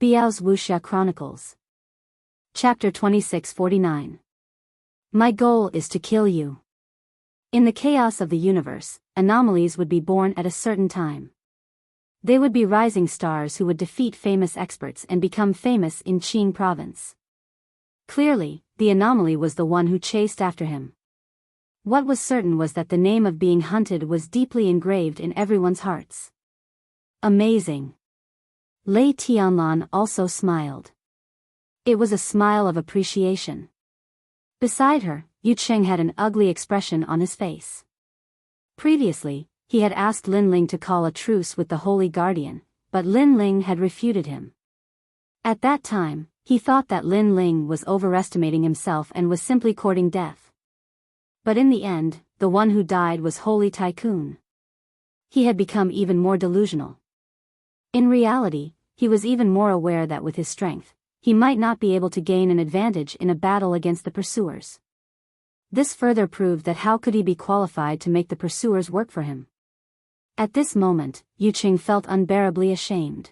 Biyao's Wuxia Chronicles. Chapter 2649. My goal is to kill you. In the chaos of the universe, anomalies would be born at a certain time. They would be rising stars who would defeat famous experts and become famous in Qing province. Clearly, the anomaly was the one who chased after him. What was certain was that the name of being hunted was deeply engraved in everyone's hearts. Amazing. Lei Tianlan also smiled. It was a smile of appreciation. Beside her, Yu Cheng had an ugly expression on his face. Previously, he had asked Lin Ling to call a truce with the Holy Guardian, but Lin Ling had refuted him. At that time, he thought that Lin Ling was overestimating himself and was simply courting death. But in the end, the one who died was Holy Tycoon. He had become even more delusional. In reality, he was even more aware that with his strength, he might not be able to gain an advantage in a battle against the pursuers. This further proved that how could he be qualified to make the pursuers work for him? At this moment, Yu Cheng felt unbearably ashamed.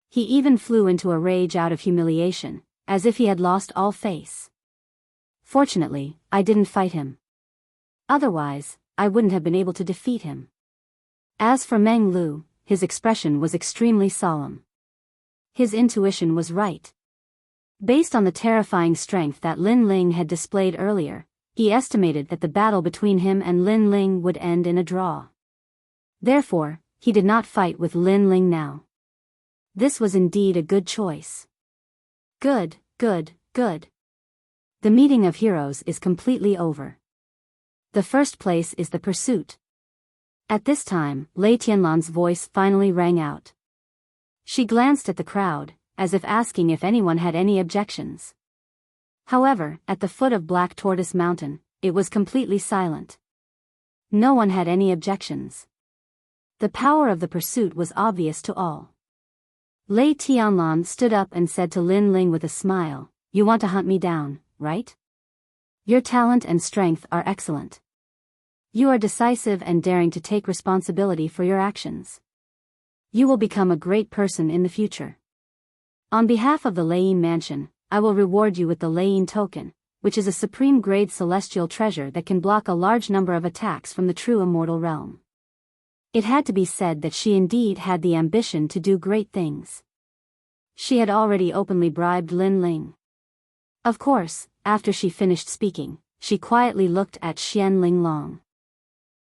He even flew into a rage out of humiliation, as if he had lost all face. Fortunately, I didn't fight him. Otherwise, I wouldn't have been able to defeat him. As for Meng Lu, his expression was extremely solemn. His intuition was right. Based on the terrifying strength that Lin Ling had displayed earlier, he estimated that the battle between him and Lin Ling would end in a draw. Therefore, he did not fight with Lin Ling now. This was indeed a good choice. Good. The meeting of heroes is completely over. The first place is the pursuit. At this time, Lei Tianlan's voice finally rang out. She glanced at the crowd, as if asking if anyone had any objections. However, at the foot of Black Tortoise Mountain, it was completely silent. No one had any objections. The power of the pursuit was obvious to all. Lei Tianlan stood up and said to Lin Ling with a smile, "You want to hunt me down, right? Your talent and strength are excellent. You are decisive and daring to take responsibility for your actions. You will become a great person in the future. On behalf of the Leiyin Mansion, I will reward you with the Leiyin Token, which is a supreme-grade celestial treasure that can block a large number of attacks from the true immortal realm." It had to be said that she indeed had the ambition to do great things. She had already openly bribed Lin Ling. Of course, after she finished speaking, she quietly looked at Xian Linglong.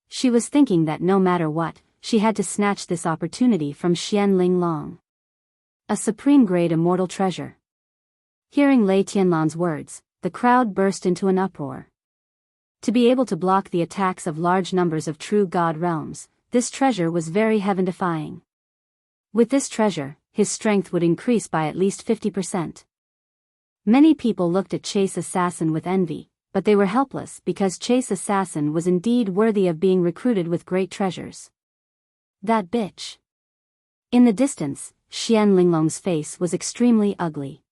She was thinking that no matter what, she had to snatch this opportunity from Xian Linglong. A supreme-grade immortal treasure. Hearing Lei Tianlan's words, the crowd burst into an uproar. To be able to block the attacks of large numbers of true god realms, this treasure was very heaven-defying. With this treasure, his strength would increase by at least 50%. Many people looked at Chase Assassin with envy, but they were helpless because Chase Assassin was indeed worthy of being recruited with great treasures. That bitch. In the distance, Xian Linglong's face was extremely ugly.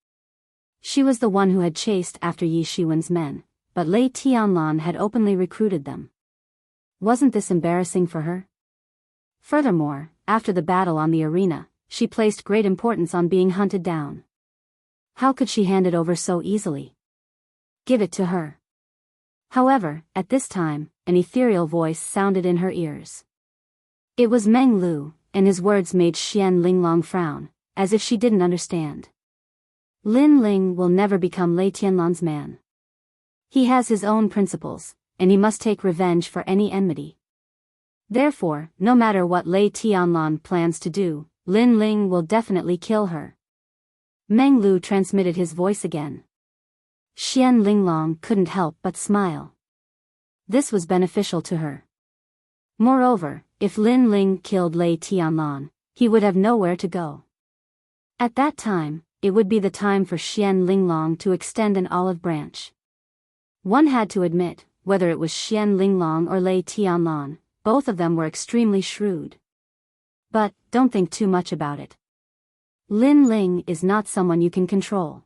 She was the one who had chased after Yi Shiwen's men, but Lei Tianlan had openly recruited them. Wasn't this embarrassing for her? Furthermore, after the battle on the arena, she placed great importance on being hunted down. How could she hand it over so easily? Give it to her. However, at this time, an ethereal voice sounded in her ears. It was Meng Lu, and his words made Xian Linglong frown, as if she didn't understand. Lin Ling will never become Lei Tianlan's man. He has his own principles, and he must take revenge for any enmity. Therefore, no matter what Lei Tianlan plans to do, Lin Ling will definitely kill her. Meng Lu transmitted his voice again. Xian Linglong couldn't help but smile. This was beneficial to her. Moreover, if Lin Ling killed Lei Tianlan, he would have nowhere to go. At that time, it would be the time for Xian Linglong to extend an olive branch. One had to admit, whether it was Xian Linglong or Lei Tianlan, both of them were extremely shrewd. But, don't think too much about it. Lin Ling is not someone you can control.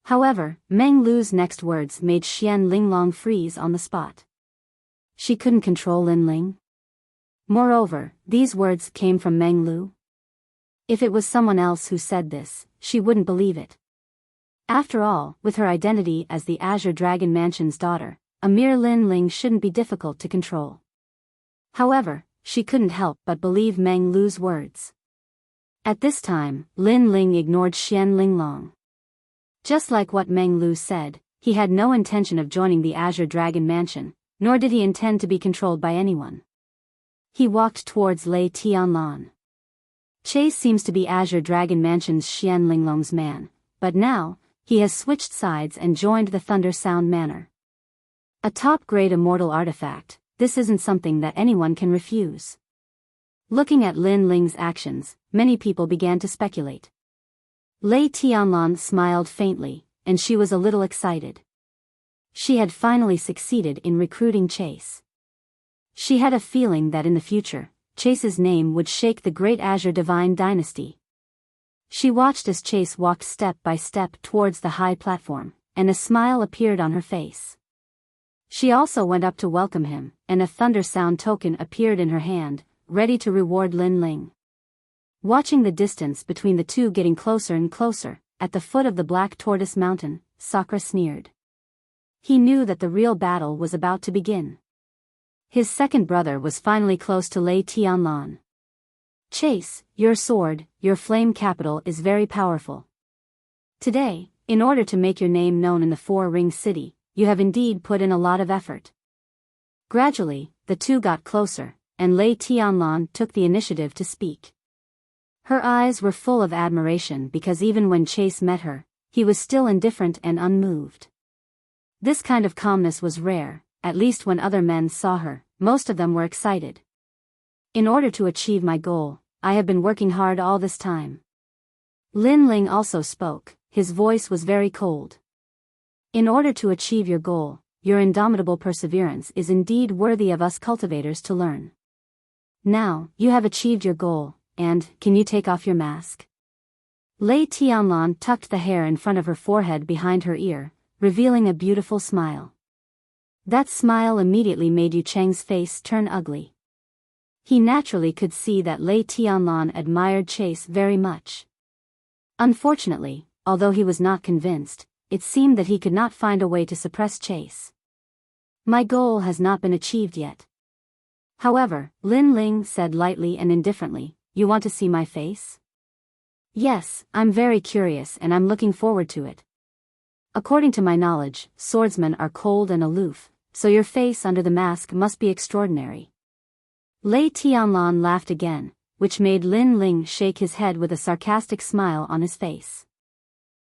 However, Meng Lu's next words made Xian Linglong freeze on the spot. She couldn't control Lin Ling. Moreover, these words came from Meng Lu. If it was someone else who said this, she wouldn't believe it. After all, with her identity as the Azure Dragon Mansion's daughter, a mere Lin Ling shouldn't be difficult to control. However, she couldn't help but believe Meng Lu's words. At this time, Lin Ling ignored Xian Linglong. Just like what Meng Lu said, he had no intention of joining the Azure Dragon Mansion, nor did he intend to be controlled by anyone. He walked towards Lei Tianlan. Chase seems to be Azure Dragon Mansion's Xian Linglong's man, but now, he has switched sides and joined the Thunder Sound Manor. A top-grade immortal artifact, this isn't something that anyone can refuse. Looking at Lin Ling's actions, many people began to speculate. Lei Tianlan smiled faintly, and she was a little excited. She had finally succeeded in recruiting Chase. She had a feeling that in the future, Chase's name would shake the great Azure Divine Dynasty. She watched as Chase walked step by step towards the high platform, and a smile appeared on her face. She also went up to welcome him, and a thunder sound token appeared in her hand, ready to reward Lin Ling. Watching the distance between the two getting closer and closer, at the foot of the Black Tortoise Mountain, Sakura sneered. He knew that the real battle was about to begin. His second brother was finally close to Lei Tianlan. Chase, your sword, your flame capital is very powerful. Today, in order to make your name known in the Four-Ring City, you have indeed put in a lot of effort. Gradually, the two got closer, and Lei Tianlan took the initiative to speak. Her eyes were full of admiration because even when Chase met her, he was still indifferent and unmoved. This kind of calmness was rare, at least when other men saw her, most of them were excited. In order to achieve my goal, I have been working hard all this time. Lin Ling also spoke, his voice was very cold. In order to achieve your goal, your indomitable perseverance is indeed worthy of us cultivators to learn. Now, you have achieved your goal, and, can you take off your mask? Lei Tianlan tucked the hair in front of her forehead behind her ear, revealing a beautiful smile. That smile immediately made Yu Cheng's face turn ugly. He naturally could see that Lei Tianlan admired Chase very much. Unfortunately, although he was not convinced, it seemed that he could not find a way to suppress Chase. My goal has not been achieved yet. However, Lin Ling said lightly and indifferently, you want to see my face? Yes, I'm very curious and I'm looking forward to it. According to my knowledge, swordsmen are cold and aloof, so your face under the mask must be extraordinary. Lei Tianlan laughed again, which made Lin Ling shake his head with a sarcastic smile on his face.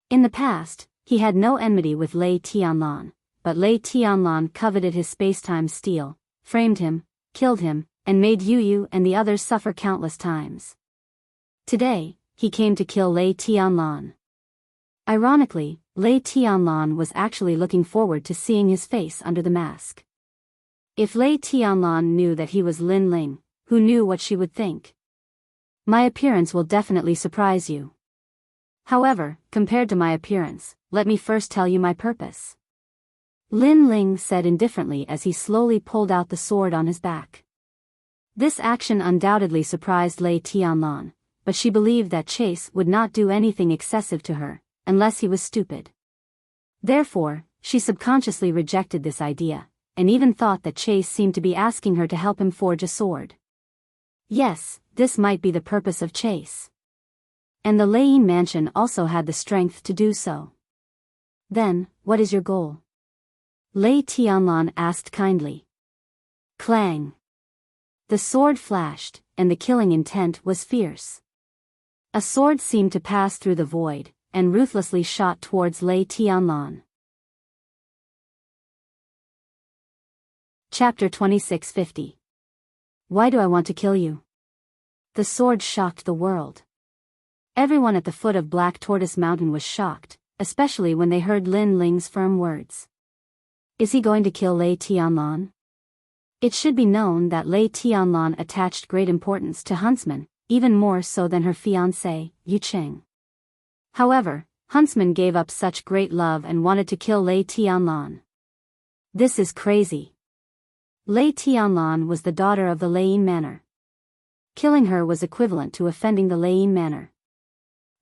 In the past, he had no enmity with Lei Tianlan, but Lei Tianlan coveted his space-time steel, framed him, killed him, and made Yu and the others suffer countless times. Today, he came to kill Lei Tianlan. Ironically, Lei Tianlan was actually looking forward to seeing his face under the mask. If Lei Tianlan knew that he was Lin Ling, who knew what she would think? My appearance will definitely surprise you. However, compared to my appearance, let me first tell you my purpose. Lin Ling said indifferently as he slowly pulled out the sword on his back. This action undoubtedly surprised Lei Tianlan, but she believed that Chase would not do anything excessive to her, unless he was stupid. Therefore, she subconsciously rejected this idea, and even thought that Chase seemed to be asking her to help him forge a sword. Yes, this might be the purpose of Chase. And the Lei Mansion also had the strength to do so. Then, what is your goal? Lei Tianlan asked kindly. Clang. The sword flashed, and the killing intent was fierce. A sword seemed to pass through the void, and ruthlessly shot towards Lei Tianlan. Chapter 2650. Why do I want to kill you? The sword shocked the world. Everyone at the foot of Black Tortoise Mountain was shocked, especially when they heard Lin Ling's firm words. Is he going to kill Lei Tianlan? It should be known that Lei Tianlan attached great importance to Huntsman, even more so than her fiancé, Yu Cheng. However, Huntsman gave up such great love and wanted to kill Lei Tianlan. This is crazy. Lei Tianlan was the daughter of the Lei Manor. Killing her was equivalent to offending the Lei Manor.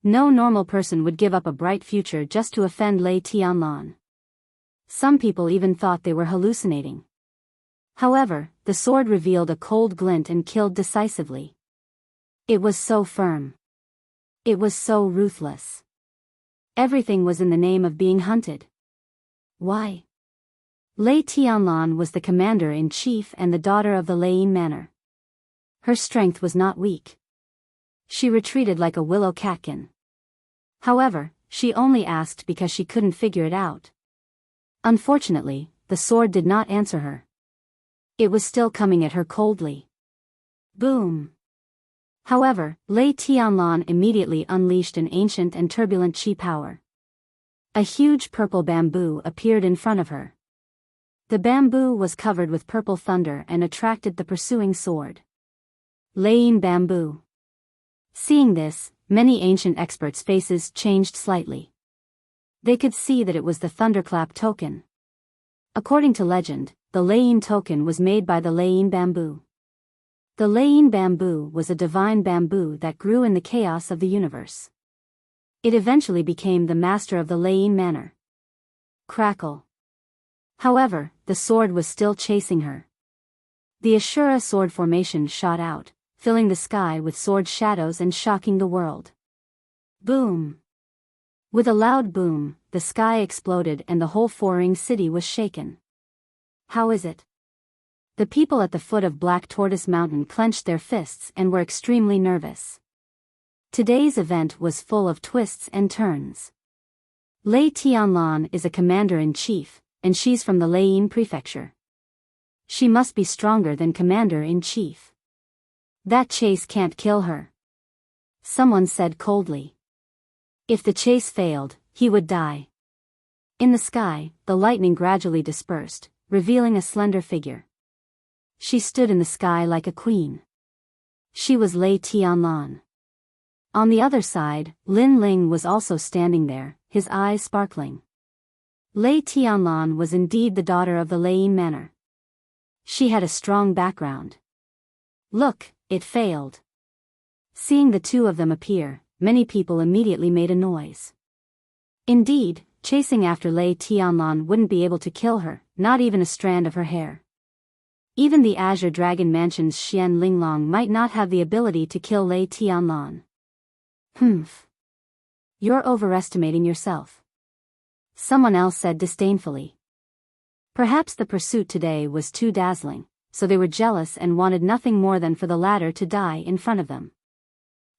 No normal person would give up a bright future just to offend Lei Tianlan. Some people even thought they were hallucinating. However, the sword revealed a cold glint and killed decisively. It was so firm. It was so ruthless. Everything was in the name of being hunted. Why? Lei Tianlan was the commander-in-chief and the daughter of the Lei Manor. Her strength was not weak. She retreated like a willow catkin. However, she only asked because she couldn't figure it out. Unfortunately, the sword did not answer her. It was still coming at her coldly. Boom! However, Lei Tianlan immediately unleashed an ancient and turbulent chi power. A huge purple bamboo appeared in front of her. The bamboo was covered with purple thunder and attracted the pursuing sword. Leiyin bamboo. Seeing this, many ancient experts' faces changed slightly. They could see that it was the thunderclap token. According to legend, the Leiyin token was made by the Leiyin bamboo. The Leiyin bamboo was a divine bamboo that grew in the chaos of the universe. It eventually became the master of the Leiyin Manor. Crackle. However, the sword was still chasing her. The Ashura sword formation shot out, filling the sky with sword shadows and shocking the world. Boom! With a loud boom, the sky exploded and the whole four-ring city was shaken. How is it? The people at the foot of Black Tortoise Mountain clenched their fists and were extremely nervous. Today's event was full of twists and turns. Lei Tianlan is a commander-in-chief, and she's from the Leiyin prefecture. She must be stronger than commander-in-chief. That chase can't kill her. Someone said coldly. If the chase failed, he would die. In the sky, the lightning gradually dispersed, revealing a slender figure. She stood in the sky like a queen. She was Lei Tianlan. On the other side, Lin Ling was also standing there, his eyes sparkling. Lei Tianlan was indeed the daughter of the Leiyin Manor. She had a strong background. Look, it failed. Seeing the two of them appear, many people immediately made a noise. Indeed, chasing after Lei Tianlan wouldn't be able to kill her, not even a strand of her hair. Even the Azure Dragon Mansion's Xian Linglong might not have the ability to kill Lei Tianlan. Humph. You're overestimating yourself. Someone else said disdainfully. Perhaps the pursuit today was too dazzling, so they were jealous and wanted nothing more than for the latter to die in front of them.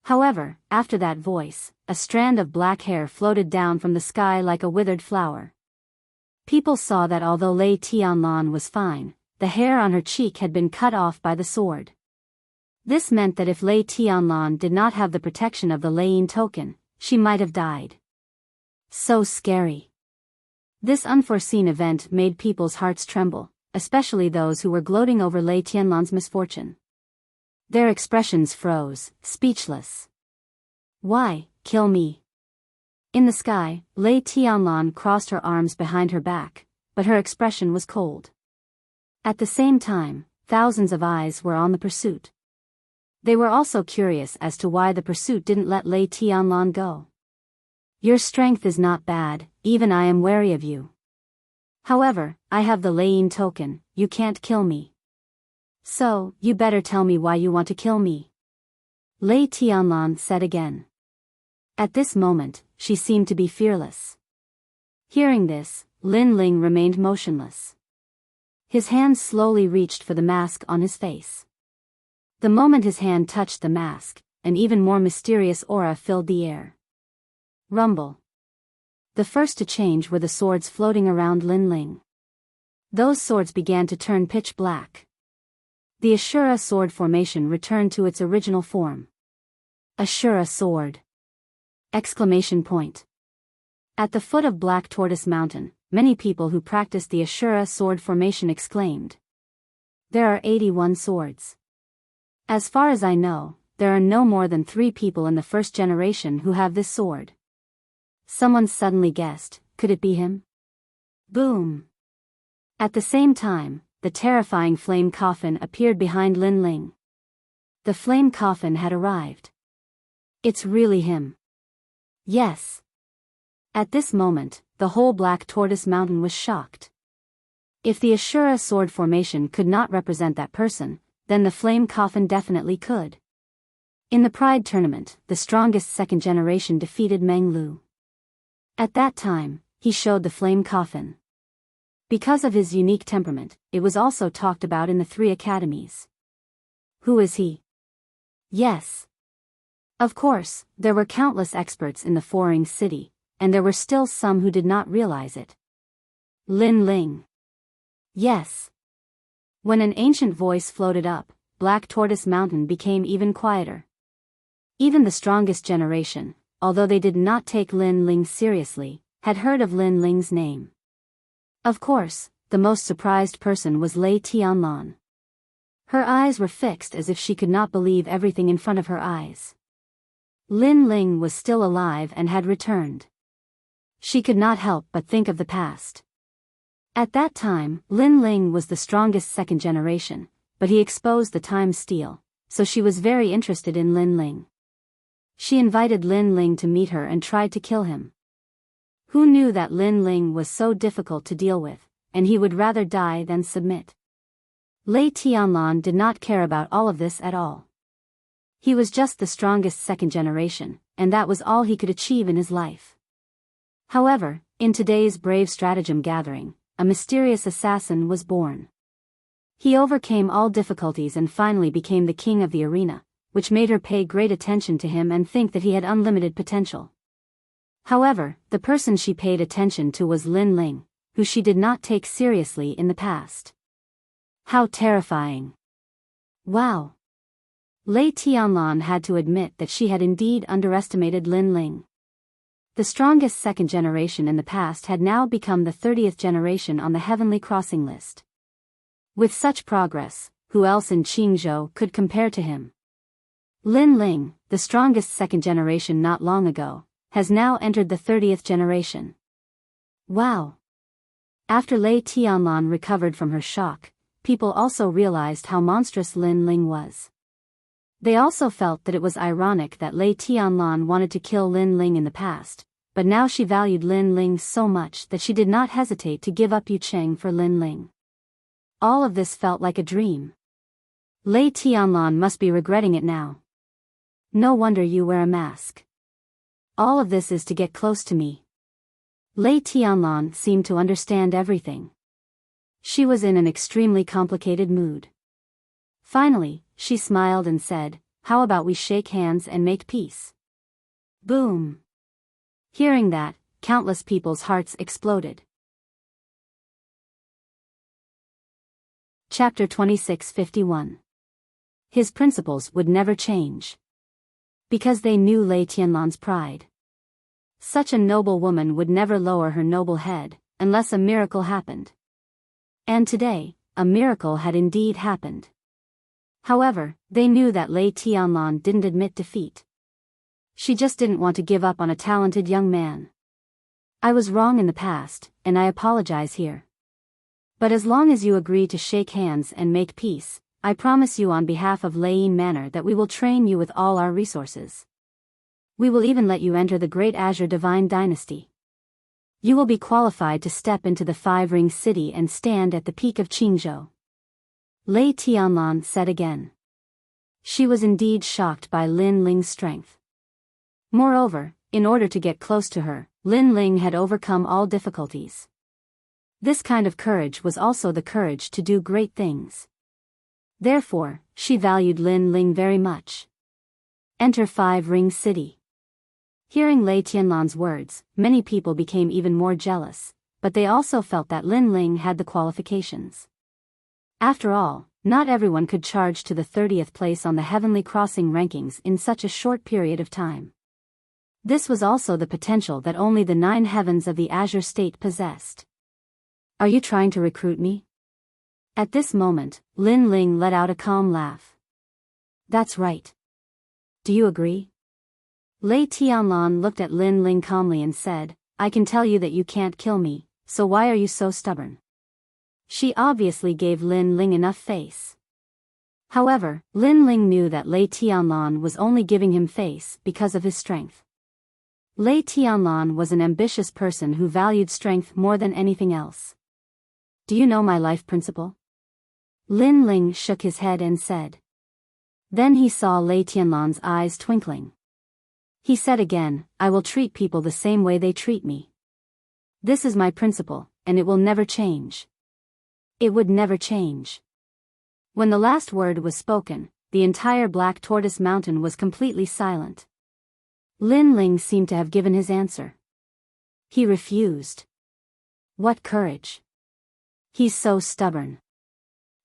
However, after that voice, a strand of black hair floated down from the sky like a withered flower. People saw that although Lei Tianlan was fine, the hair on her cheek had been cut off by the sword. This meant that if Lei Tianlan did not have the protection of the Leiyin token, she might have died. So scary. This unforeseen event made people's hearts tremble, especially those who were gloating over Lei Tianlan's misfortune. Their expressions froze, speechless. Why, kill me? In the sky, Lei Tianlan crossed her arms behind her back, but her expression was cold. At the same time, thousands of eyes were on the pursuit. They were also curious as to why the pursuit didn't let Lei Tianlan go. Your strength is not bad, even I am wary of you. However, I have the Leiyin token, you can't kill me. So, you better tell me why you want to kill me. Lei Tianlan said again. At this moment, she seemed to be fearless. Hearing this, Lin Ling remained motionless. His hand slowly reached for the mask on his face. The moment his hand touched the mask, an even more mysterious aura filled the air. Rumble. The first to change were the swords floating around Lin Ling. Those swords began to turn pitch black. The Ashura sword formation returned to its original form. Ashura sword! Exclamation point. At the foot of Black Tortoise Mountain, many people who practiced the Ashura sword formation exclaimed. There are 81 swords. As far as I know, there are no more than 3 people in the first generation who have this sword. Someone suddenly guessed, could it be him? Boom! At the same time, the terrifying flame coffin appeared behind Lin Ling. The flame coffin had arrived. It's really him. Yes. At this moment, the whole Black Tortoise Mountain was shocked. If the Ashura sword formation could not represent that person, then the flame coffin definitely could. In the Pride tournament, the strongest second generation defeated Meng Lu. At that time, he showed the flame coffin. Because of his unique temperament, it was also talked about in the 3 academies. Who is he? Yes. Of course, there were countless experts in the Foreign City, and there were still some who did not realize it. Lin Ling. Yes. When an ancient voice floated up, Black Tortoise Mountain became even quieter. Even the strongest generation, although they did not take Lin Ling seriously, had heard of Lin Ling's name. Of course, the most surprised person was Lei Tianlan. Her eyes were fixed as if she could not believe everything in front of her eyes. Lin Ling was still alive and had returned. She could not help but think of the past. At that time, Lin Ling was the strongest second generation, but he exposed the time steal, so she was very interested in Lin Ling. She invited Lin Ling to meet her and tried to kill him. Who knew that Lin Ling was so difficult to deal with, and he would rather die than submit? Lei Tianlan did not care about all of this at all. He was just the strongest second generation, and that was all he could achieve in his life. However, in today's brave stratagem gathering, a mysterious assassin was born. He overcame all difficulties and finally became the king of the arena, which made her pay great attention to him and think that he had unlimited potential. However, the person she paid attention to was Lin Ling, who she did not take seriously in the past. How terrifying. Wow. Lei Tianlan had to admit that she had indeed underestimated Lin Ling. The strongest second generation in the past had now become the 30th generation on the Heavenly Crossing list. With such progress, who else in Qingzhou could compare to him? Lin Ling, the strongest second generation not long ago, has now entered the 30th generation. Wow! After Lei Tianlan recovered from her shock, people also realized how monstrous Lin Ling was. They also felt that it was ironic that Lei Tianlan wanted to kill Lin Ling in the past, but now she valued Lin Ling so much that she did not hesitate to give up Yu Cheng for Lin Ling. All of this felt like a dream. Lei Tianlan must be regretting it now. No wonder you wear a mask. All of this is to get close to me. Lei Tianlan seemed to understand everything. She was in an extremely complicated mood. Finally, she smiled and said, "How about we shake hands and make peace?" Boom! Hearing that, countless people's hearts exploded. Chapter 2651. His principles would never change. Because they knew Lei Tianlan's pride. Such a noble woman would never lower her noble head, unless a miracle happened. And today, a miracle had indeed happened. However, they knew that Lei Tianlan didn't admit defeat. She just didn't want to give up on a talented young man. I was wrong in the past, and I apologize here. But as long as you agree to shake hands and make peace, I promise you on behalf of Lei Manor that we will train you with all our resources. We will even let you enter the Great Azure Divine Dynasty. You will be qualified to step into the 5-ring city and stand at the peak of Qingzhou. Lei Tianlan said again. She was indeed shocked by Lin Ling's strength. Moreover, in order to get close to her, Lin Ling had overcome all difficulties. This kind of courage was also the courage to do great things. Therefore, she valued Lin Ling very much. Enter 5-ring city. Hearing Lei Tianlan's words, many people became even more jealous, but they also felt that Lin Ling had the qualifications. After all, not everyone could charge to the 30th place on the Heavenly Crossing rankings in such a short period of time. This was also the potential that only the 9 heavens of the Azure State possessed. Are you trying to recruit me? At this moment, Lin Ling let out a calm laugh. That's right. Do you agree? Lei Tianlan looked at Lin Ling calmly and said, I can tell you that you can't kill me, so why are you so stubborn? She obviously gave Lin Ling enough face. However, Lin Ling knew that Lei Tianlan was only giving him face because of his strength. Lei Tianlan was an ambitious person who valued strength more than anything else. Do you know my life principle? Lin Ling shook his head and said. Then he saw Lei Tianlan's eyes twinkling. He said again, I will treat people the same way they treat me. This is my principle, and it will never change. It would never change. When the last word was spoken, the entire Black Tortoise Mountain was completely silent. Lin Ling seemed to have given his answer. He refused. What courage! He's so stubborn.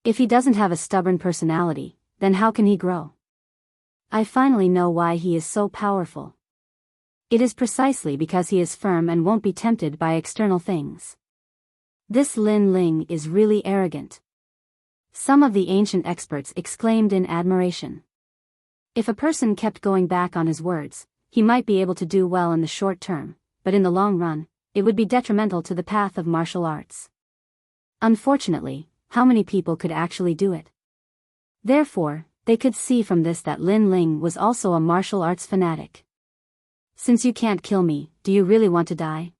If he doesn't have a stubborn personality, then how can he grow? I finally know why he is so powerful. It is precisely because he is firm and won't be tempted by external things. This Lin Ling is really arrogant. Some of the ancient experts exclaimed in admiration. If a person kept going back on his words, he might be able to do well in the short term, but in the long run, it would be detrimental to the path of martial arts. Unfortunately, how many people could actually do it? Therefore, they could see from this that Lin Ling was also a martial arts fanatic. Since you can't kill me, do you really want to die?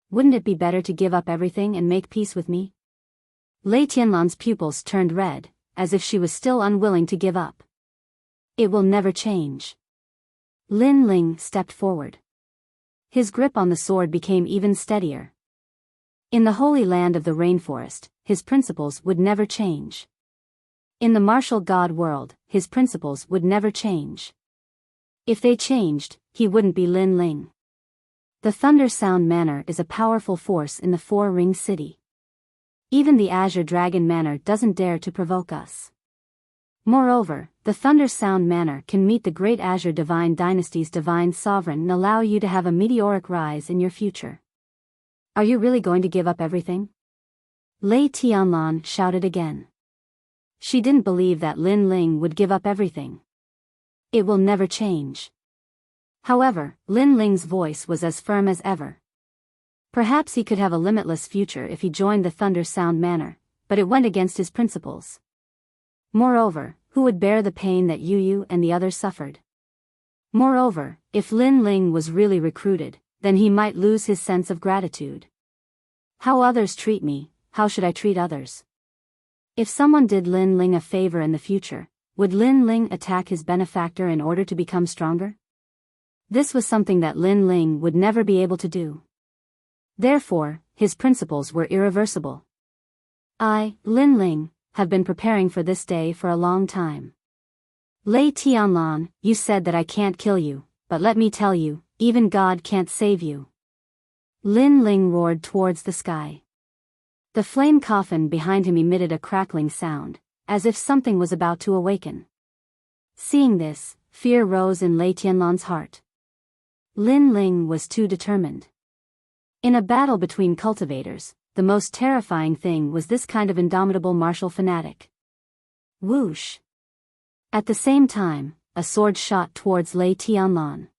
Wouldn't it be better to give up everything and make peace with me? Lei Tianlan's pupils turned red, as if she was still unwilling to give up. It will never change. Lin Ling stepped forward. His grip on the sword became even steadier. In the holy land of the rainforest, his principles would never change. In the martial god world, his principles would never change. If they changed, he wouldn't be Lin Ling. The Thunder Sound Manor is a powerful force in the Four-Ring City. Even the Azure Dragon Manor doesn't dare to provoke us. Moreover, the Thunder Sound Manor can meet the Great Azure Divine Dynasty's Divine Sovereign and allow you to have a meteoric rise in your future. Are you really going to give up everything? Lei Tianlan shouted again. She didn't believe that Lin Ling would give up everything. It will never change. However, Lin Ling's voice was as firm as ever. Perhaps he could have a limitless future if he joined the Thunder Sound Manor, but it went against his principles. Moreover, who would bear the pain that Yu and the others suffered? Moreover, if Lin Ling was really recruited, then he might lose his sense of gratitude. How others treat me, how should I treat others? If someone did Lin Ling a favor in the future, would Lin Ling attack his benefactor in order to become stronger? This was something that Lin Ling would never be able to do. Therefore, his principles were irreversible. I, Lin Ling, have been preparing for this day for a long time. Lei Tianlan, you said that I can't kill you, but let me tell you, even God can't save you. Lin Ling roared towards the sky. The flame coffin behind him emitted a crackling sound, as if something was about to awaken. Seeing this, fear rose in Lei Tianlan's heart. Lin Ling was too determined. In a battle between cultivators, the most terrifying thing was this kind of indomitable martial fanatic. Whoosh! At the same time, a sword shot towards Lei Tianlan.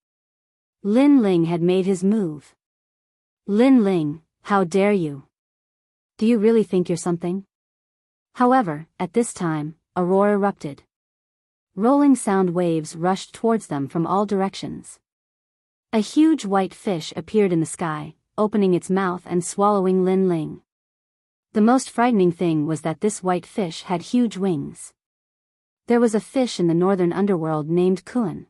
Lin Ling had made his move. Lin Ling, how dare you? Do you really think you're something? However, at this time, a roar erupted. Rolling sound waves rushed towards them from all directions. A huge white fish appeared in the sky, opening its mouth and swallowing Lin Ling. The most frightening thing was that this white fish had huge wings. There was a fish in the northern underworld named Kuan.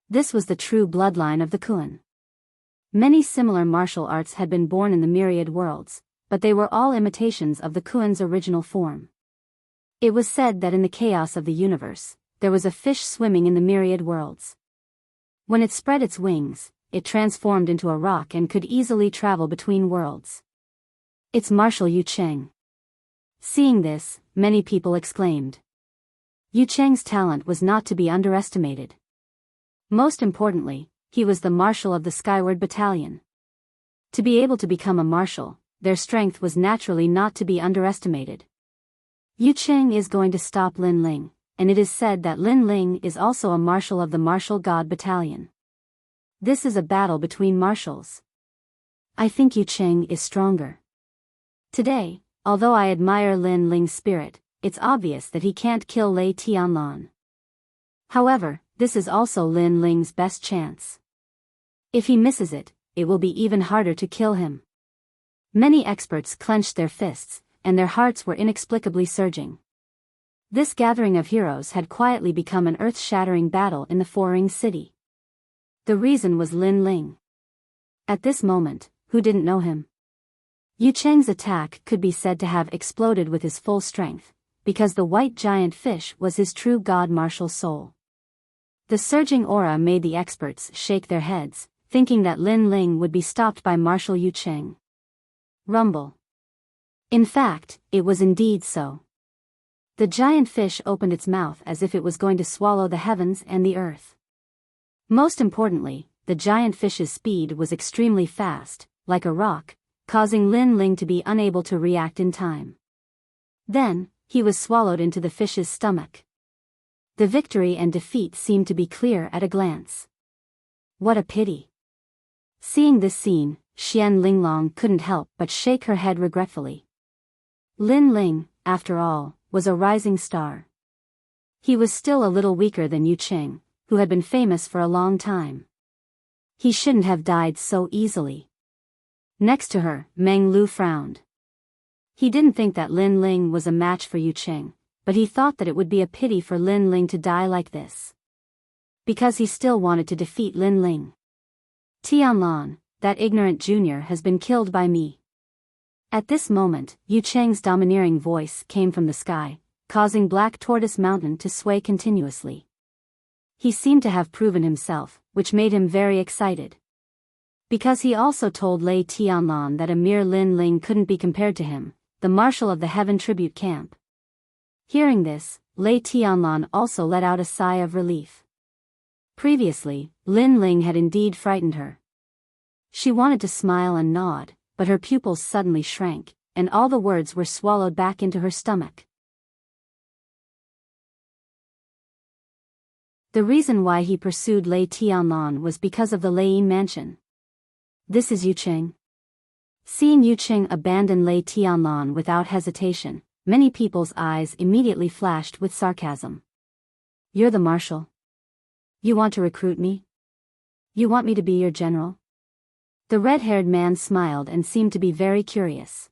This was the true bloodline of the Kuan. Many similar martial arts had been born in the myriad worlds, but they were all imitations of the Kuan's original form. It was said that in the chaos of the universe, there was a fish swimming in the myriad worlds. When it spread its wings, it transformed into a rock and could easily travel between worlds. It's Martial Yu Cheng. Seeing this, many people exclaimed. Yu Cheng's talent was not to be underestimated. Most importantly, he was the marshal of the Skyward Battalion. To be able to become a marshal, their strength was naturally not to be underestimated. Yu Cheng is going to stop Lin Ling, and it is said that Lin Ling is also a marshal of the Martial God Battalion. This is a battle between marshals. I think Yu Cheng is stronger. Today, although I admire Lin Ling's spirit, it's obvious that he can't kill Lei Tianlan. However, this is also Lin Ling's best chance. If he misses it, it will be even harder to kill him. Many experts clenched their fists, and their hearts were inexplicably surging. This gathering of heroes had quietly become an earth-shattering battle in the Four-Ring City. The reason was Lin Ling. At this moment, who didn't know him? Yu Cheng's attack could be said to have exploded with his full strength, because the white giant fish was his true god martial soul. The surging aura made the experts shake their heads, thinking that Lin Ling would be stopped by martial Yu Cheng. Rumble. In fact, it was indeed so. The giant fish opened its mouth as if it was going to swallow the heavens and the earth. Most importantly, the giant fish's speed was extremely fast, like a rock, causing Lin Ling to be unable to react in time. Then, he was swallowed into the fish's stomach. The victory and defeat seemed to be clear at a glance. What a pity. Seeing this scene, Xian Linglong couldn't help but shake her head regretfully. Lin Ling, after all, was a rising star. He was still a little weaker than Yu Cheng, who had been famous for a long time. He shouldn't have died so easily. Next to her, Meng Lu frowned. He didn't think that Lin Ling was a match for Yu Cheng, but he thought that it would be a pity for Lin Ling to die like this. Because he still wanted to defeat Lin Ling. Tianlan, that ignorant junior has been killed by me. At this moment, Yu Cheng's domineering voice came from the sky, causing Black Tortoise Mountain to sway continuously. He seemed to have proven himself, which made him very excited. Because he also told Lei Tianlan that a mere Lin Ling couldn't be compared to him, the marshal of the Heaven Tribute Camp. Hearing this, Lei Tianlan also let out a sigh of relief. Previously, Lin Ling had indeed frightened her. She wanted to smile and nod, but her pupils suddenly shrank, and all the words were swallowed back into her stomach. The reason why he pursued Lei Tianlan was because of the Lei mansion. This is Yu Cheng. Seeing Yu Cheng abandon Lei Tianlan without hesitation, many people's eyes immediately flashed with sarcasm. You're the marshal. You want to recruit me? You want me to be your general? The red-haired man smiled and seemed to be very curious.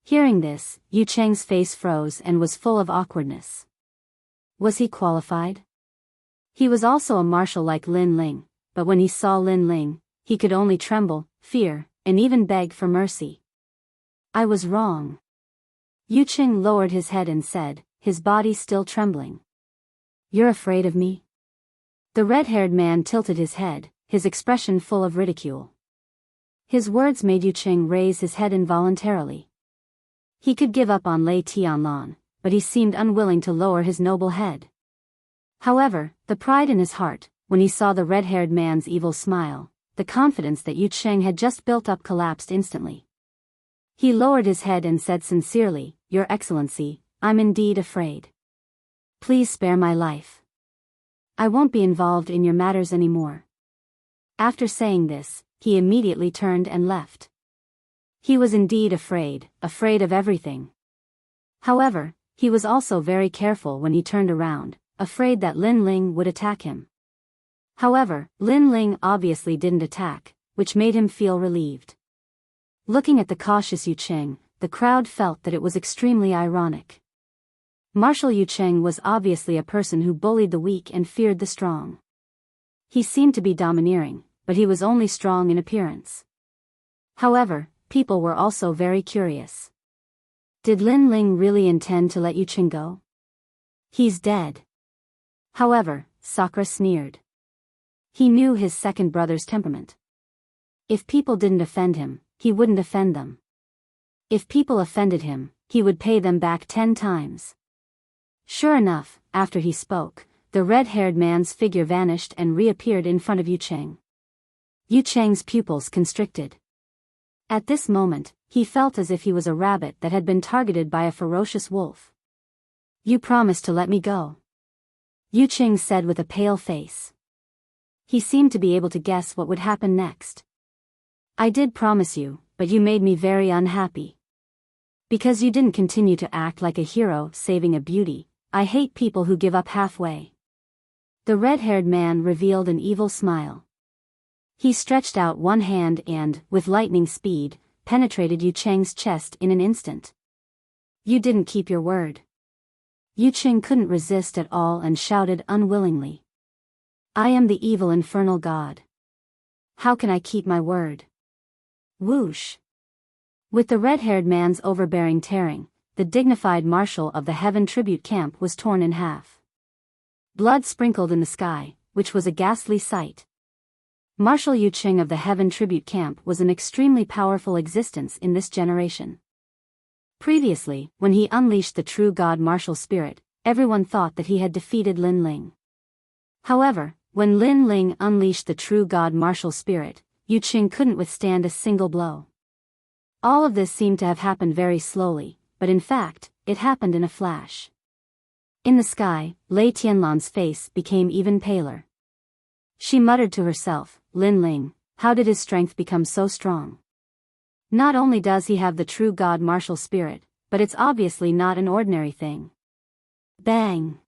Hearing this, Yu Cheng's face froze and was full of awkwardness. Was he qualified? He was also a marshal like Lin Ling, but when he saw Lin Ling, he could only tremble, fear, and even beg for mercy. I was wrong. Yu Cheng lowered his head and said, his body still trembling. You're afraid of me? The red-haired man tilted his head, his expression full of ridicule. His words made Yu Cheng raise his head involuntarily. He could give up on Lei Tianlan, but he seemed unwilling to lower his noble head. However, the pride in his heart, when he saw the red-haired man's evil smile, the confidence that Yu Cheng had just built up collapsed instantly. He lowered his head and said sincerely, Your Excellency, I'm indeed afraid. Please spare my life. I won't be involved in your matters anymore. After saying this, he immediately turned and left. He was indeed afraid of everything. However, he was also very careful when he turned around, afraid that Lin Ling would attack him. However, Lin Ling obviously didn't attack, which made him feel relieved. Looking at the cautious Yu Cheng, the crowd felt that it was extremely ironic. Marshal Yu Cheng was obviously a person who bullied the weak and feared the strong. He seemed to be domineering, but he was only strong in appearance. However, people were also very curious. Did Lin Ling really intend to let Yu Cheng go? He's dead. However, Sakura sneered. He knew his second brother's temperament. If people didn't offend him, he wouldn't offend them. If people offended him, he would pay them back 10 times. Sure enough, after he spoke, the red-haired man's figure vanished and reappeared in front of Yu Cheng. Yu Cheng's pupils constricted. At this moment, he felt as if he was a rabbit that had been targeted by a ferocious wolf. You promised to let me go, Yu Cheng said with a pale face. He seemed to be able to guess what would happen next. I did promise you, but you made me very unhappy. Because you didn't continue to act like a hero saving a beauty. I hate people who give up halfway. The red-haired man revealed an evil smile. He stretched out one hand and, with lightning speed, penetrated Yu Cheng's chest in an instant. You didn't keep your word. Yu Cheng couldn't resist at all and shouted unwillingly. I am the evil infernal god. How can I keep my word? Whoosh. With the red-haired man's overbearing tearing, the dignified marshal of the Heaven Tribute Camp was torn in half. Blood sprinkled in the sky, which was a ghastly sight. Marshal Yu Cheng of the Heaven Tribute Camp was an extremely powerful existence in this generation. Previously, when he unleashed the true god martial spirit, everyone thought that he had defeated Lin Ling. However, when Lin Ling unleashed the true god martial spirit, Yu Cheng couldn't withstand a single blow. All of this seemed to have happened very slowly, but in fact, it happened in a flash. In the sky, Lei Tianlan's face became even paler. She muttered to herself, Lin Ling, how did his strength become so strong? Not only does he have the true god martial spirit, but it's obviously not an ordinary thing. Bang!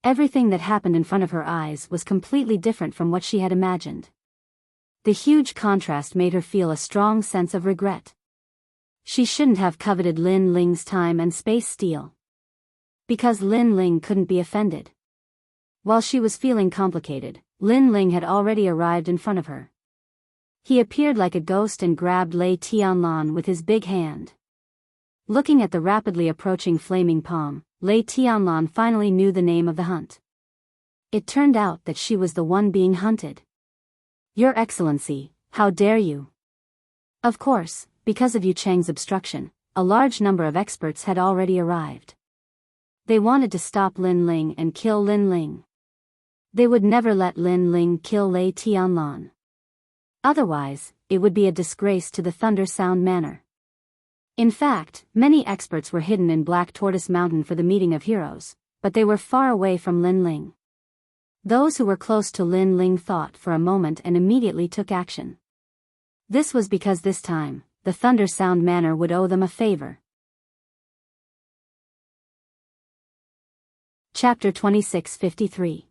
Everything that happened in front of her eyes was completely different from what she had imagined. The huge contrast made her feel a strong sense of regret. She shouldn't have coveted Lin Ling's time and space steal. Because Lin Ling couldn't be offended. While she was feeling complicated, Lin Ling had already arrived in front of her. He appeared like a ghost and grabbed Lei Tianlan with his big hand. Looking at the rapidly approaching flaming palm, Lei Tianlan finally knew the name of the hunt. It turned out that she was the one being hunted. Your Excellency, how dare you? Of course, because of Yu Cheng's obstruction, a large number of experts had already arrived. They wanted to stop Lin Ling and kill Lin Ling. They would never let Lin Ling kill Lei Tianlan. Otherwise, it would be a disgrace to the Thunder Sound Manor. In fact, many experts were hidden in Black Tortoise Mountain for the meeting of heroes, but they were far away from Lin Ling. Those who were close to Lin Ling thought for a moment and immediately took action. This was because this time, the Thunder Sound Manor would owe them a favor. Chapter 2653.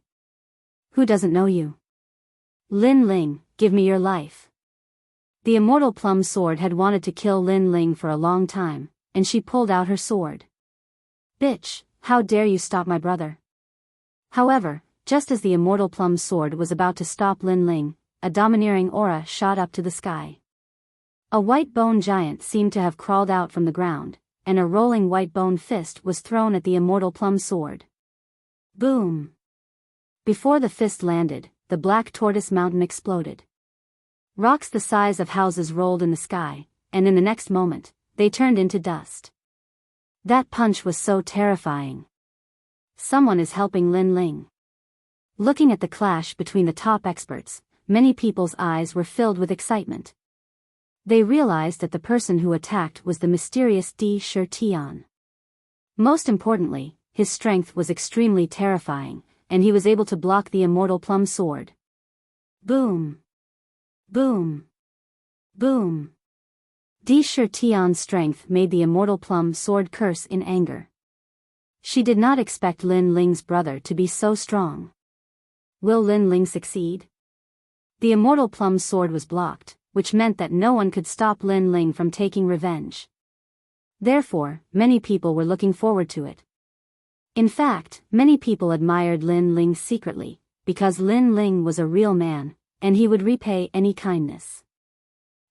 Who doesn't know you? Lin Ling, give me your life. The immortal plum sword had wanted to kill Lin Ling for a long time, and she pulled out her sword. Bitch, how dare you stop my brother? However, just as the immortal plum sword was about to stop Lin Ling, a domineering aura shot up to the sky. A white bone giant seemed to have crawled out from the ground, and a rolling white bone fist was thrown at the immortal plum sword. Boom! Before the fist landed, the Black Tortoise Mountain exploded. Rocks the size of houses rolled in the sky, and in the next moment, they turned into dust. That punch was so terrifying. Someone is helping Lin Ling. Looking at the clash between the top experts, many people's eyes were filled with excitement. They realized that the person who attacked was the mysterious Di Shi Tian. Most importantly, his strength was extremely terrifying, and he was able to block the immortal plum sword. Boom! Boom! Boom! Di Shi Tian's strength made the immortal plum sword curse in anger. She did not expect Lin Ling's brother to be so strong. Will Lin Ling succeed? The immortal plum sword was blocked, which meant that no one could stop Lin Ling from taking revenge. Therefore, many people were looking forward to it. In fact, many people admired Lin Ling secretly, because Lin Ling was a real man, and he would repay any kindness.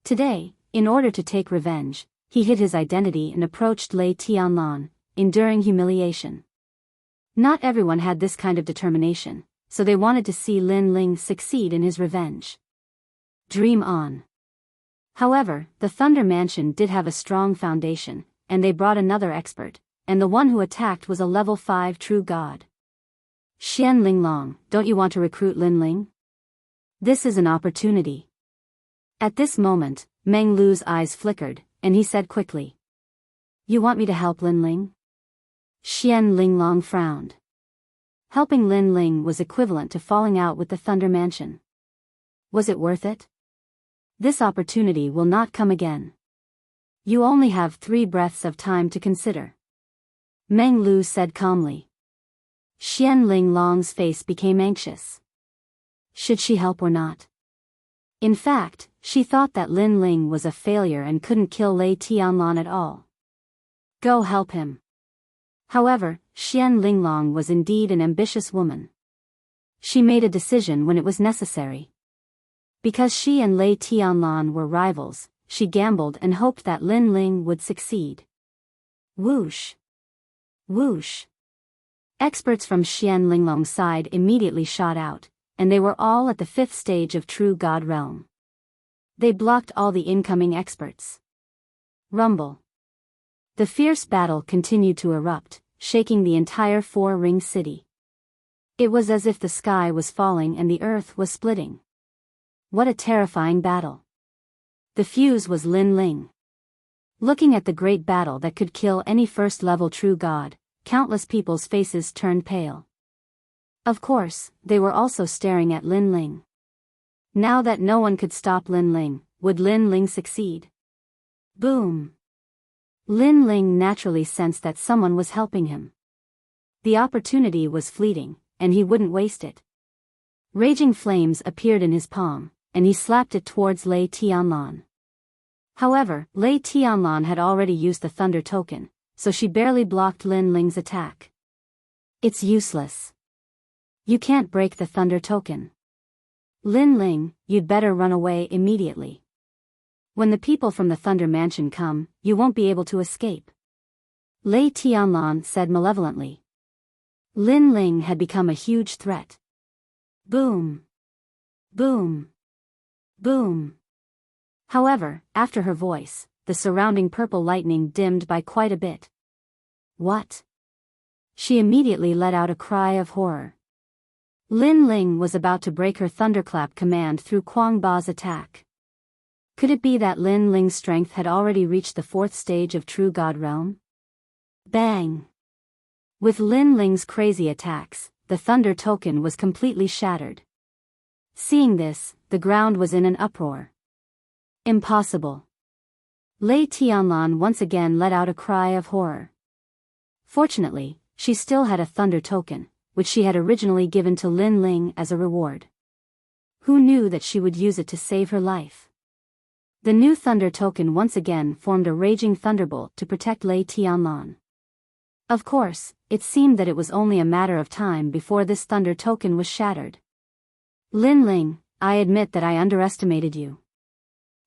Today, in order to take revenge, he hid his identity and approached Lei Tianlan, enduring humiliation. Not everyone had this kind of determination, so they wanted to see Lin Ling succeed in his revenge. Dream on. However, the Thunder Mansion did have a strong foundation, and they brought another expert, and the one who attacked was a level 5 true god. Xian Linglong, don't you want to recruit Lin Ling? This is an opportunity. At this moment, Meng Lu's eyes flickered, and he said quickly. You want me to help Lin Ling? Xian Linglong frowned. Helping Lin Ling was equivalent to falling out with the Thunder Mansion. Was it worth it? This opportunity will not come again. You only have 3 breaths of time to consider. Meng Lu said calmly. Xian Linglong's face became anxious. Should she help or not? In fact, she thought that Lin Ling was a failure and couldn't kill Lei Tianlan at all. Go help him. However, Xian Linglong was indeed an ambitious woman. She made a decision when it was necessary. Because she and Lei Tianlan were rivals, she gambled and hoped that Lin Ling would succeed. Whoosh! Whoosh! Experts from Xian Linglong's side immediately shot out, and they were all at the 5th stage of True God Realm. They blocked all the incoming experts. Rumble. The fierce battle continued to erupt, shaking the entire 4-ring city. It was as if the sky was falling and the earth was splitting. What a terrifying battle. The fuse was Lin Ling. Looking at the great battle that could kill any first-level true god, countless people's faces turned pale. Of course, they were also staring at Lin Ling. Now that no one could stop Lin Ling, would Lin Ling succeed? Boom! Lin Ling naturally sensed that someone was helping him. The opportunity was fleeting, and he wouldn't waste it. Raging flames appeared in his palm, and he slapped it towards Lei Tianlan. However, Lei Tianlan had already used the thunder token, so she barely blocked Lin Ling's attack. It's useless. You can't break the thunder token. Lin Ling, you'd better run away immediately. When the people from the Thunder Mansion come, you won't be able to escape. Lei Tianlan said malevolently. Lin Ling had become a huge threat. Boom! Boom! Boom! However, after her voice, the surrounding purple lightning dimmed by quite a bit. What? She immediately let out a cry of horror. Lin Ling was about to break her thunderclap command through Quang Ba's attack. Could it be that Lin Ling's strength had already reached the 4th stage of True God Realm? Bang! With Lin Ling's crazy attacks, the thunder token was completely shattered. Seeing this, the ground was in an uproar. Impossible. Lei Tianlan once again let out a cry of horror. Fortunately, she still had a thunder token, which she had originally given to Lin Ling as a reward. Who knew that she would use it to save her life? The new thunder token once again formed a raging thunderbolt to protect Lei Tianlan. Of course, it seemed that it was only a matter of time before this thunder token was shattered. Lin Ling, I admit that I underestimated you.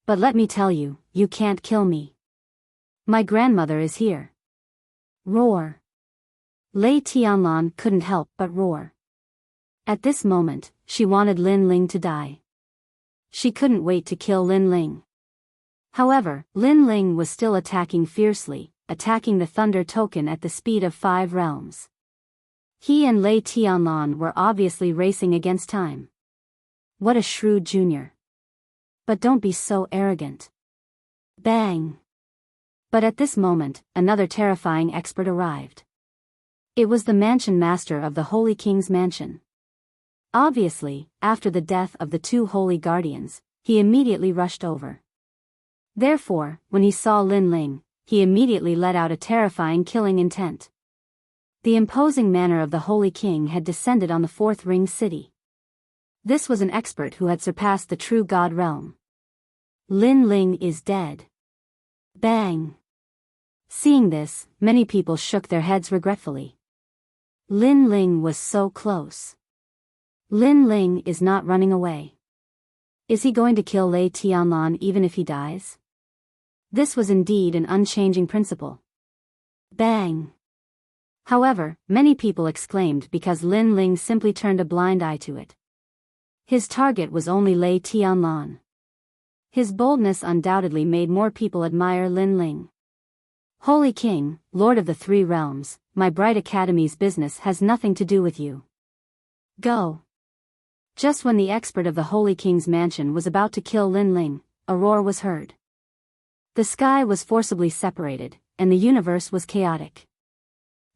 But let me tell you, you can't kill me. My grandmother is here. Roar. Lei Tianlan couldn't help but roar. At this moment, she wanted Lin Ling to die. She couldn't wait to kill Lin Ling. However, Lin Ling was still attacking fiercely, attacking the thunder token at the speed of 5 realms. He and Lei Tianlan were obviously racing against time. What a shrewd junior. But don't be so arrogant. Bang! But at this moment, another terrifying expert arrived. It was the mansion master of the Holy King's mansion. Obviously, after the death of the 2 holy guardians, he immediately rushed over. Therefore, when he saw Lin Ling, he immediately let out a terrifying killing intent. The imposing manner of the Holy King had descended on the 4th ring city. This was an expert who had surpassed the True God Realm. Lin Ling is dead. Bang! Seeing this, many people shook their heads regretfully. Lin Ling was so close. Lin Ling is not running away. Is he going to kill Lei Tianlan even if he dies? This was indeed an unchanging principle. Bang! However, many people exclaimed because Lin Ling simply turned a blind eye to it. His target was only Lei Tianlan. His boldness undoubtedly made more people admire Lin Ling. Holy King, Lord of the 3 realms, my bright academy's business has nothing to do with you. Go. Just when the expert of the Holy King's mansion was about to kill Lin Ling, a roar was heard. The sky was forcibly separated, and the universe was chaotic.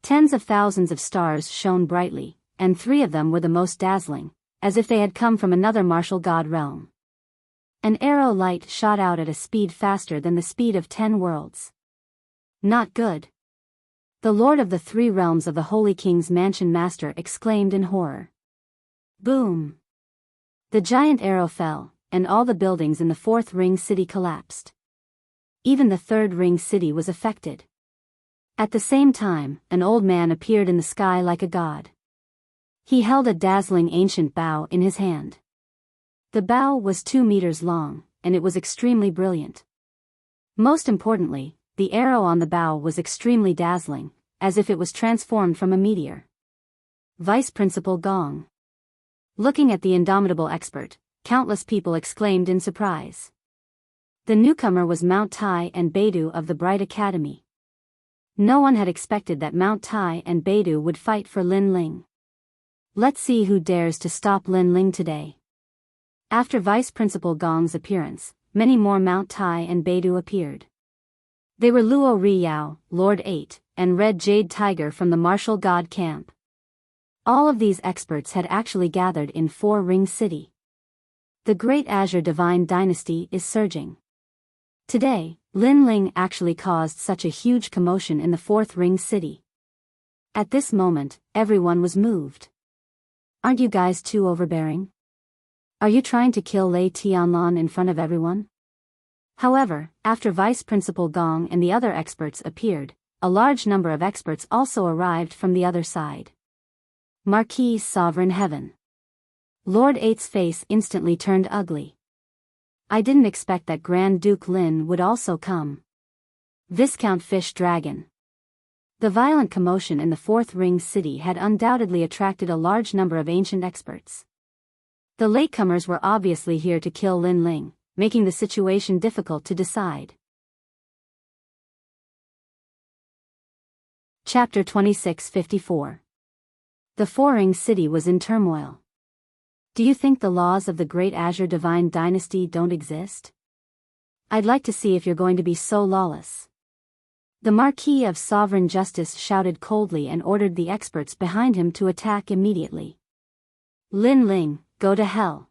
Tens of thousands of stars shone brightly, and 3 of them were the most dazzling, as if they had come from another martial god realm. An arrow light shot out at a speed faster than the speed of 10 worlds. Not good. The Lord of the Three Realms of the Holy King's Mansion Master exclaimed in horror. Boom! The giant arrow fell, and all the buildings in the fourth ring city collapsed. Even the third ring city was affected. At the same time, an old man appeared in the sky like a god. He held a dazzling ancient bow in his hand. The bow was 2 meters long, and it was extremely brilliant. Most importantly, the arrow on the bow was extremely dazzling, as if it was transformed from a meteor. Vice Principal Gong. Looking at the indomitable expert, countless people exclaimed in surprise. The newcomer was Mount Tai and Beidou of the Bright Academy. No one had expected that Mount Tai and Beidou would fight for Lin Ling. Let's see who dares to stop Lin Ling today. After Vice Principal Gong's appearance, many more Mount Tai and Beidou appeared. They were Luo Riyao, Lord 8, and Red Jade Tiger from the Martial God Camp. All of these experts had actually gathered in Four Ring City. The Great Azure Divine Dynasty is surging. Today, Lin Ling actually caused such a huge commotion in the Fourth Ring City. At this moment, everyone was moved. Aren't you guys too overbearing? Are you trying to kill Lei Tianlan in front of everyone? However, after Vice Principal Gong and the other experts appeared, a large number of experts also arrived from the other side. Marquis Sovereign Heaven. Lord 8's face instantly turned ugly. I didn't expect that Grand Duke Lin would also come. Viscount Fish Dragon. The violent commotion in the Fourth Ring City had undoubtedly attracted a large number of ancient experts. The latecomers were obviously here to kill Lin Ling, making the situation difficult to decide. Chapter 2654. The Four-Ring City was in turmoil. Do you think the laws of the Great Azure Divine Dynasty don't exist? I'd like to see if you're going to be so lawless. The Marquis of Sovereign Justice shouted coldly and ordered the experts behind him to attack immediately. Lin Ling, go to hell.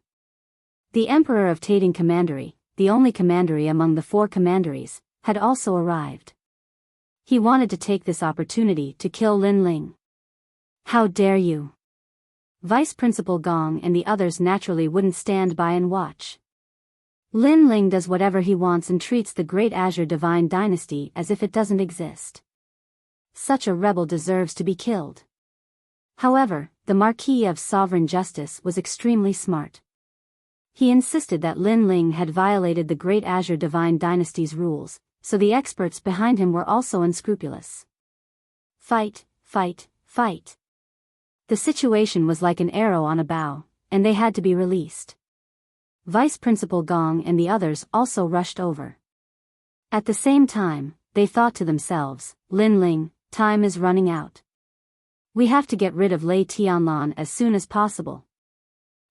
The Emperor of Tading Commandery, the only commandery among the 4 commanderies, had also arrived. He wanted to take this opportunity to kill Lin Ling. How dare you? Vice Principal Gong and the others naturally wouldn't stand by and watch. Lin Ling does whatever he wants and treats the Great Azure Divine Dynasty as if it doesn't exist. Such a rebel deserves to be killed. However, the Marquis of Sovereign Justice was extremely smart. He insisted that Lin Ling had violated the Great Azure Divine Dynasty's rules, so the experts behind him were also unscrupulous. Fight, fight, fight. The situation was like an arrow on a bow, and they had to be released. Vice Principal Gong and the others also rushed over. At the same time, they thought to themselves, Lin Ling, time is running out. We have to get rid of Lei Tianlan as soon as possible.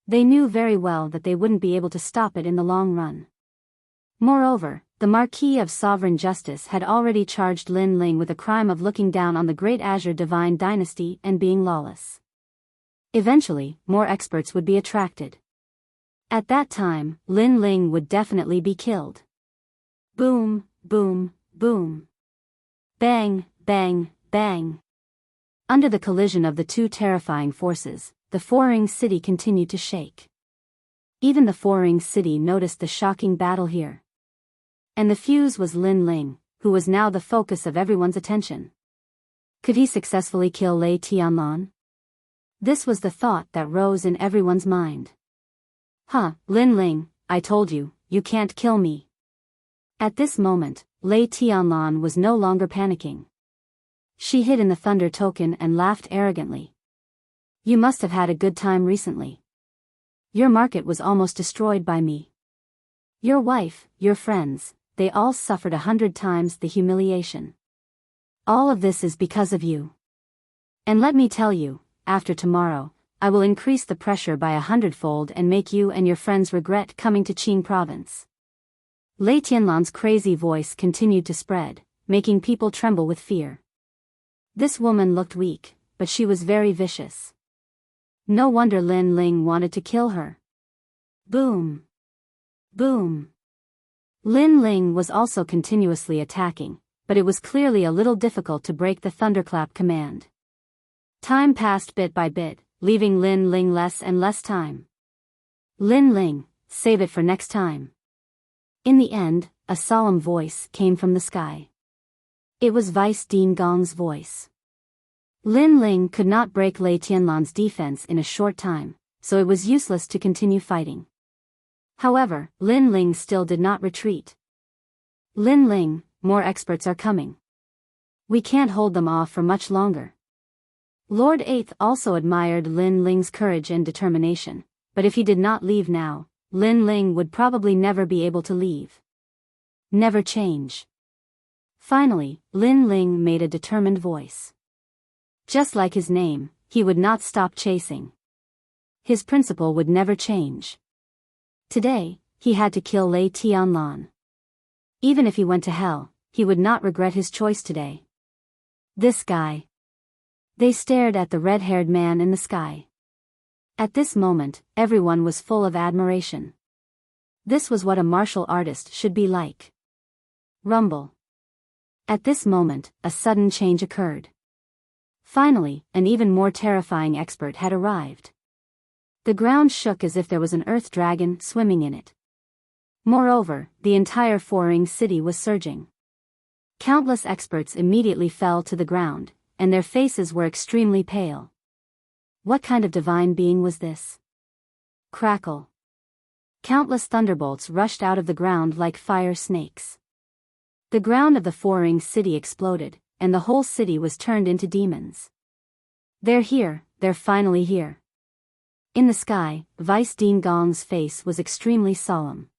They knew very well that they wouldn't be able to stop it in the long run. Moreover, the Marquis of Sovereign Justice had already charged Lin Ling with a crime of looking down on the Great Azure Divine Dynasty and being lawless. Eventually, more experts would be attracted. At that time, Lin Ling would definitely be killed. Boom, boom, boom. Bang, bang, bang. Under the collision of the 2 terrifying forces, the Four-Ring City continued to shake. Even the Four-Ring City noticed the shocking battle here. And the fuse was Lin Ling, who was now the focus of everyone's attention. Could he successfully kill Lei Tianlan? This was the thought that rose in everyone's mind. Lin Ling, I told you, you can't kill me. At this moment, Lei Tianlan was no longer panicking. She hid in the Thunder Token and laughed arrogantly. You must have had a good time recently. Your market was almost destroyed by me. Your wife, your friends, they all suffered 100 times the humiliation. All of this is because of you. And let me tell you, after tomorrow, I will increase the pressure by 100-fold and make you and your friends regret coming to Qing province. Lei Tianlan's crazy voice continued to spread, making people tremble with fear. This woman looked weak, but she was very vicious. No wonder Lin Ling wanted to kill her. Boom. Boom! Lin Ling was also continuously attacking, but it was clearly a little difficult to break the thunderclap command. Time passed bit by bit, leaving Lin Ling less and less time. Lin Ling, save it for next time. In the end, a solemn voice came from the sky. It was Vice Dean Gong's voice. Lin Ling could not break Lei Tianlan's defense in a short time, so it was useless to continue fighting. However, Lin Ling still did not retreat. Lin Ling, more experts are coming. We can't hold them off for much longer. Lord Eighth also admired Lin Ling's courage and determination, but if he did not leave now, Lin Ling would probably never be able to leave. Never change. Finally, Lin Ling made a determined voice. Just like his name, he would not stop chasing. His principle would never change. Today, he had to kill Lei Tianlan. Even if he went to hell, he would not regret his choice today. This guy. They stared at the red-haired man in the sky. At this moment, everyone was full of admiration. This was what a martial artist should be like. Rumble. At this moment, a sudden change occurred. Finally, an even more terrifying expert had arrived. The ground shook as if there was an earth dragon swimming in it. Moreover, the entire Four-Ring city was surging. Countless experts immediately fell to the ground, and their faces were extremely pale. What kind of divine being was this? Crackle. Countless thunderbolts rushed out of the ground like fire snakes. The ground of the Four-Ring city exploded, and the whole city was turned into demons. They're here, they're finally here. In the sky, Vice Dean Gong's face was extremely solemn.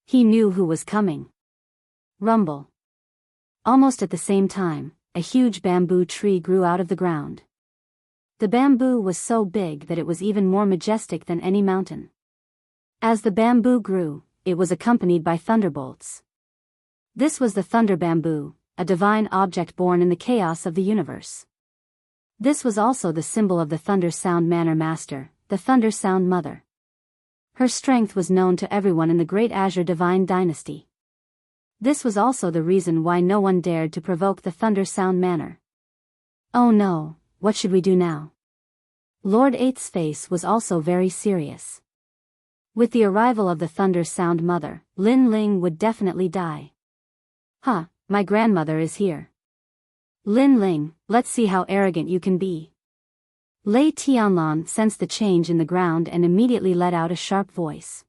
He knew who was coming. Rumble. Almost at the same time, a huge bamboo tree grew out of the ground. The bamboo was so big that it was even more majestic than any mountain. As the bamboo grew, it was accompanied by thunderbolts. This was the thunder bamboo, a divine object born in the chaos of the universe. This was also the symbol of the Thunder Sound Manor Master, the Thunder Sound Mother. Her strength was known to everyone in the Great Azure Divine Dynasty. This was also the reason why no one dared to provoke the Thunder Sound Manor. Oh no, what should we do now? Lord Eighth's face was also very serious. With the arrival of the Thunder Sound Mother, Lin Ling would definitely die. Huh, my grandmother is here. Lin Ling, let's see how arrogant you can be. Lei Tianlan sensed the change in the ground and immediately let out a sharp voice.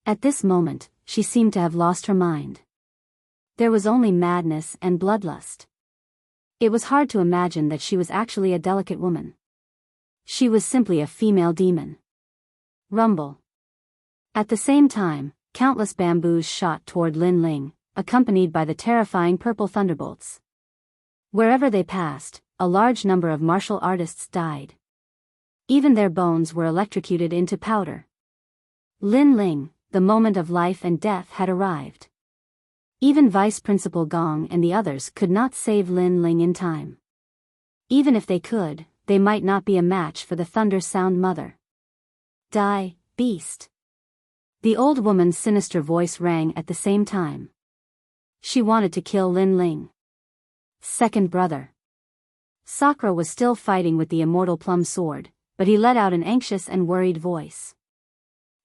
At this moment, she seemed to have lost her mind. There was only madness and bloodlust. It was hard to imagine that she was actually a delicate woman. She was simply a female demon. Rumble. At the same time, countless bamboos shot toward Lin Ling, accompanied by the terrifying purple thunderbolts. Wherever they passed, a large number of martial artists died. Even their bones were electrocuted into powder. Lin Ling, the moment of life and death had arrived. Even Vice Principal Gong and the others could not save Lin Ling in time. Even if they could, they might not be a match for the Thunder Sound Mother. Die, beast. The old woman's sinister voice rang at the same time. She wanted to kill Lin Ling. Second brother. Sakura was still fighting with the immortal plum sword, but he let out an anxious and worried voice.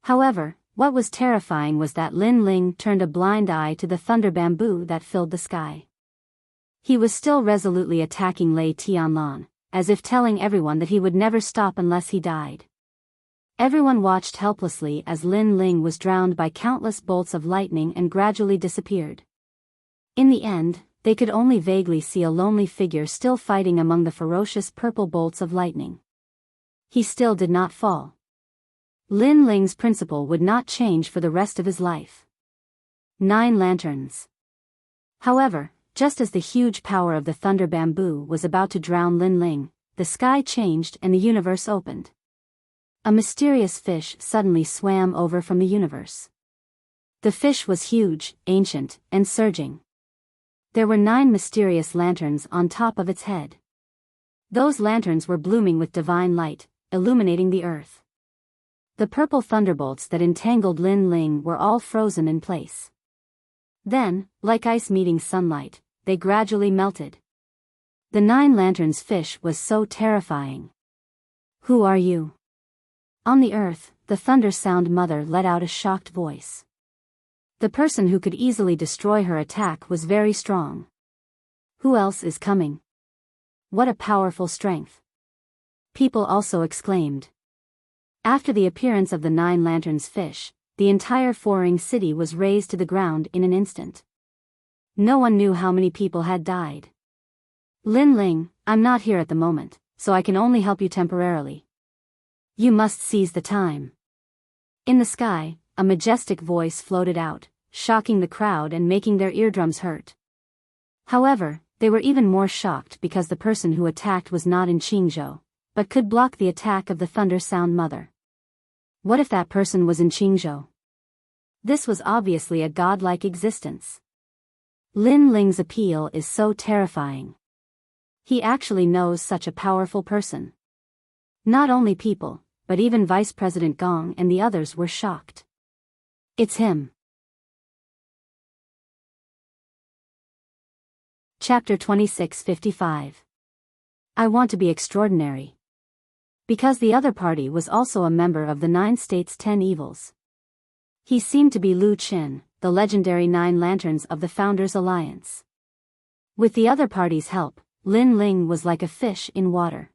However, what was terrifying was that Lin Ling turned a blind eye to the thunder bamboo that filled the sky. He was still resolutely attacking Lei Tianlan, as if telling everyone that he would never stop unless he died. Everyone watched helplessly as Lin Ling was drowned by countless bolts of lightning and gradually disappeared. In the end, they could only vaguely see a lonely figure still fighting among the ferocious purple bolts of lightning. He still did not fall. Lin Ling's principle would not change for the rest of his life. 9 lanterns. However, just as the huge power of the thunder bamboo was about to drown Lin Ling, the sky changed and the universe opened. A mysterious fish suddenly swam over from the universe. The fish was huge, ancient, and surging. There were 9 mysterious lanterns on top of its head. Those lanterns were blooming with divine light, illuminating the earth. The purple thunderbolts that entangled Lin Ling were all frozen in place. Then, like ice meeting sunlight, they gradually melted. The 9 lanterns fish was so terrifying. "Who are you?" On the earth, the thunder sound mother let out a shocked voice. The person who could easily destroy her attack was very strong. "Who else is coming? What a powerful strength!" People also exclaimed. After the appearance of the 9 lanterns fish, the entire Foring city was razed to the ground in an instant. No one knew how many people had died. "Lin Ling, I'm not here at the moment, so I can only help you temporarily. You must seize the time." In the sky, a majestic voice floated out, shocking the crowd and making their eardrums hurt. However, they were even more shocked because the person who attacked was not in Qingzhou, but could block the attack of the Thunder Sound Mother. What if that person was in Qingzhou? This was obviously a godlike existence. Lin Ling's appeal is so terrifying. He actually knows such a powerful person. Not only people, but even Vice President Gong and the others were shocked. It's him. Chapter 2655. I want to be extraordinary. Because the other party was also a member of the 9 States' 10 Evils. He seemed to be Lu Qin, the legendary 9 Lanterns of the Founders' Alliance. With the other party's help, Lin Ling was like a fish in water.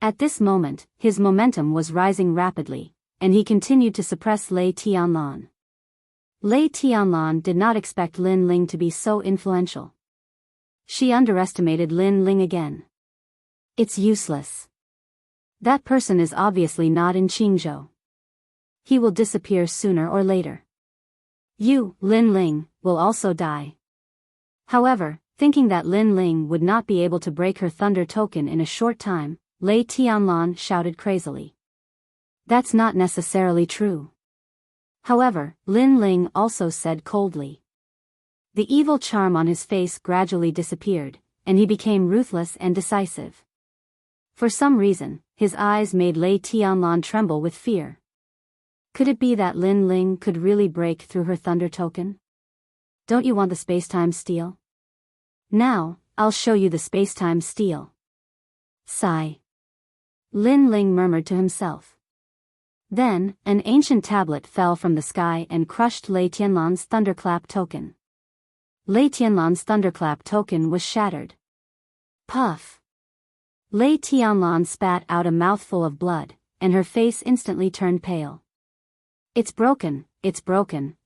At this moment, his momentum was rising rapidly, and he continued to suppress Lei Tianlan. Lei Tianlan did not expect Lin Ling to be so influential. She underestimated Lin Ling again. It's useless. That person is obviously not in Qingzhou. He will disappear sooner or later. You, Lin Ling, will also die. However, thinking that Lin Ling would not be able to break her thunder token in a short time, Lei Tianlan shouted crazily. That's not necessarily true. However, Lin Ling also said coldly. The evil charm on his face gradually disappeared, and he became ruthless and decisive. For some reason, his eyes made Lei Tianlan tremble with fear. Could it be that Lin Ling could really break through her thunder token? Don't you want the space-time steel? Now, I'll show you the space-time steel. Sigh. Lin Ling murmured to himself. Then, an ancient tablet fell from the sky and crushed Lei Tianlan's thunderclap token. Lei Tianlan's thunderclap token was shattered. Puff! Lei Tianlan spat out a mouthful of blood, and her face instantly turned pale. It's broken,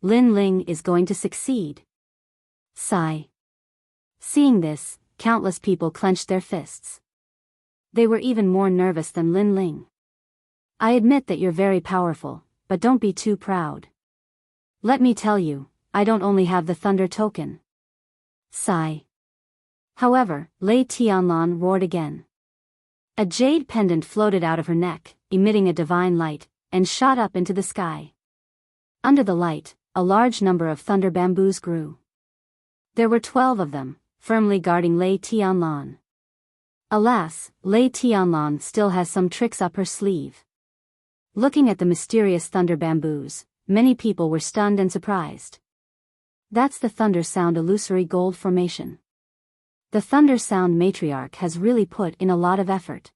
Lin Ling is going to succeed. Sigh. Seeing this, countless people clenched their fists. They were even more nervous than Lin Ling. I admit that you're very powerful, but don't be too proud. Let me tell you, I don't only have the thunder token. Sigh. However, Lei Tianlan roared again. A jade pendant floated out of her neck, emitting a divine light, and shot up into the sky. Under the light, a large number of thunder bamboos grew. There were 12 of them, firmly guarding Lei Tianlan. Alas, Lei Tianlan still has some tricks up her sleeve. Looking at the mysterious thunder bamboos, many people were stunned and surprised. That's the Thunder Sound illusory gold formation. The Thunder Sound matriarch has really put in a lot of effort.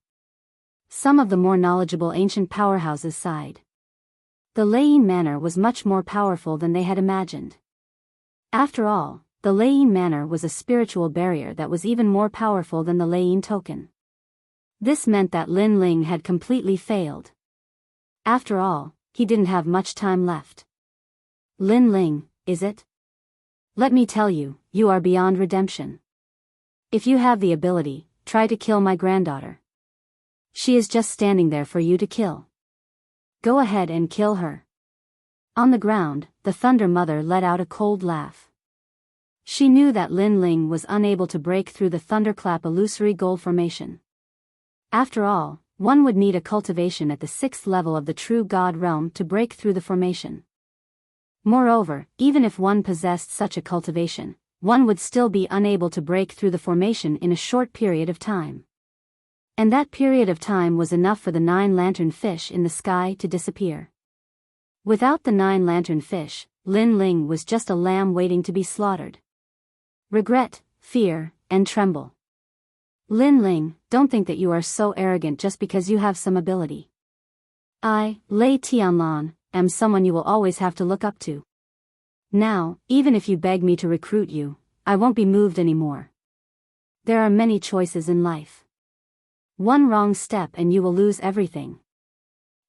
Some of the more knowledgeable ancient powerhouses sighed. The Leiyin Manor was much more powerful than they had imagined. After all, the Leiyin Manor was a spiritual barrier that was even more powerful than the Leiyin token. This meant that Lin Ling had completely failed. After all, he didn't have much time left. Lin Ling, is it? Let me tell you, you are beyond redemption. If you have the ability, try to kill my granddaughter. She is just standing there for you to kill. Go ahead and kill her. On the ground, the Thunder Mother let out a cold laugh. She knew that Lin Ling was unable to break through the thunderclap illusory gold formation. After all, one would need a cultivation at the 6th level of the true God realm to break through the formation. Moreover, even if one possessed such a cultivation, one would still be unable to break through the formation in a short period of time. And that period of time was enough for the 9-lantern fish in the sky to disappear. Without the 9-lantern fish, Lin Ling was just a lamb waiting to be slaughtered. Regret, fear, and tremble. Lin Ling, don't think that you are so arrogant just because you have some ability. I, Lei Tianlan, am someone you will always have to look up to. Now, even if you beg me to recruit you, I won't be moved anymore. There are many choices in life. One wrong step and you will lose everything.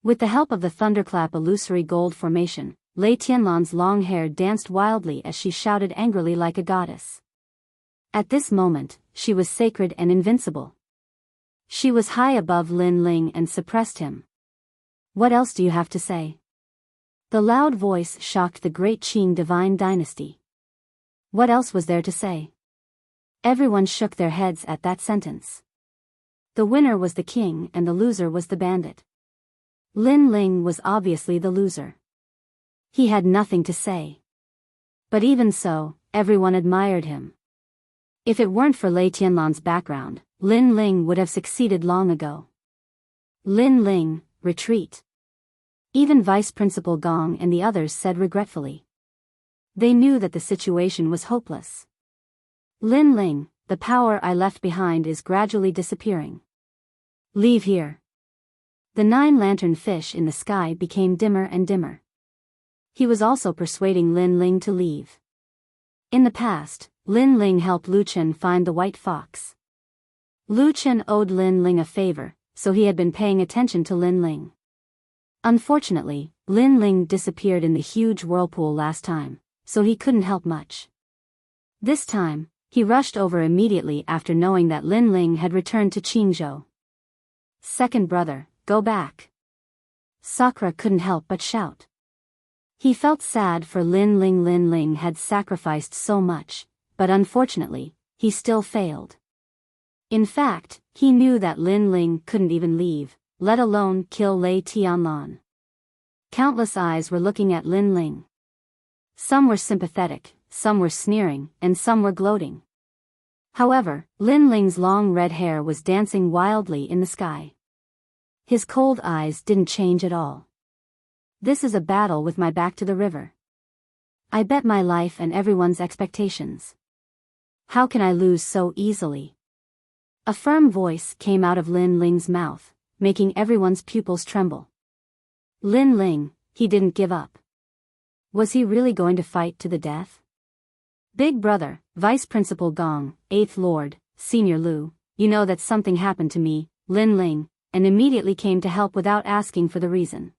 With the help of the thunderclap illusory gold formation, Lei Tianlan's long hair danced wildly as she shouted angrily like a goddess. At this moment, she was sacred and invincible. She was high above Lin Ling and suppressed him. What else do you have to say? The loud voice shocked the great Qing divine dynasty. What else was there to say? Everyone shook their heads at that sentence. The winner was the king and the loser was the bandit. Lin Ling was obviously the loser. He had nothing to say. But even so, everyone admired him. If it weren't for Lei Tianlan's background, Lin Ling would have succeeded long ago. Lin Ling, retreat. Even Vice Principal Gong and the others said regretfully. They knew that the situation was hopeless. Lin Ling, the power I left behind is gradually disappearing. Leave here. The 9-lantern fish in the sky became dimmer and dimmer. He was also persuading Lin Ling to leave. In the past, Lin Ling helped Lu Chen find the white fox. Lu Chen owed Lin Ling a favor, so he had been paying attention to Lin Ling. Unfortunately, Lin Ling disappeared in the huge whirlpool last time, so he couldn't help much. This time, he rushed over immediately after knowing that Lin Ling had returned to Qingzhou. Second brother, go back. Sakura couldn't help but shout. He felt sad for Lin Ling. Lin Ling had sacrificed so much, but unfortunately, he still failed. In fact, he knew that Lin Ling couldn't even leave, let alone kill Lei Tianlan. Countless eyes were looking at Lin Ling. Some were sympathetic, some were sneering, and some were gloating. However, Lin Ling's long red hair was dancing wildly in the sky. His cold eyes didn't change at all. This is a battle with my back to the river. I bet my life and everyone's expectations. How can I lose so easily? A firm voice came out of Lin Ling's mouth, making everyone's pupils tremble. Lin Ling, he didn't give up. Was he really going to fight to the death? Big brother, Vice Principal Gong, 8th Lord, Senior Lu, you know that something happened to me, Lin Ling, and immediately came to help without asking for the reason.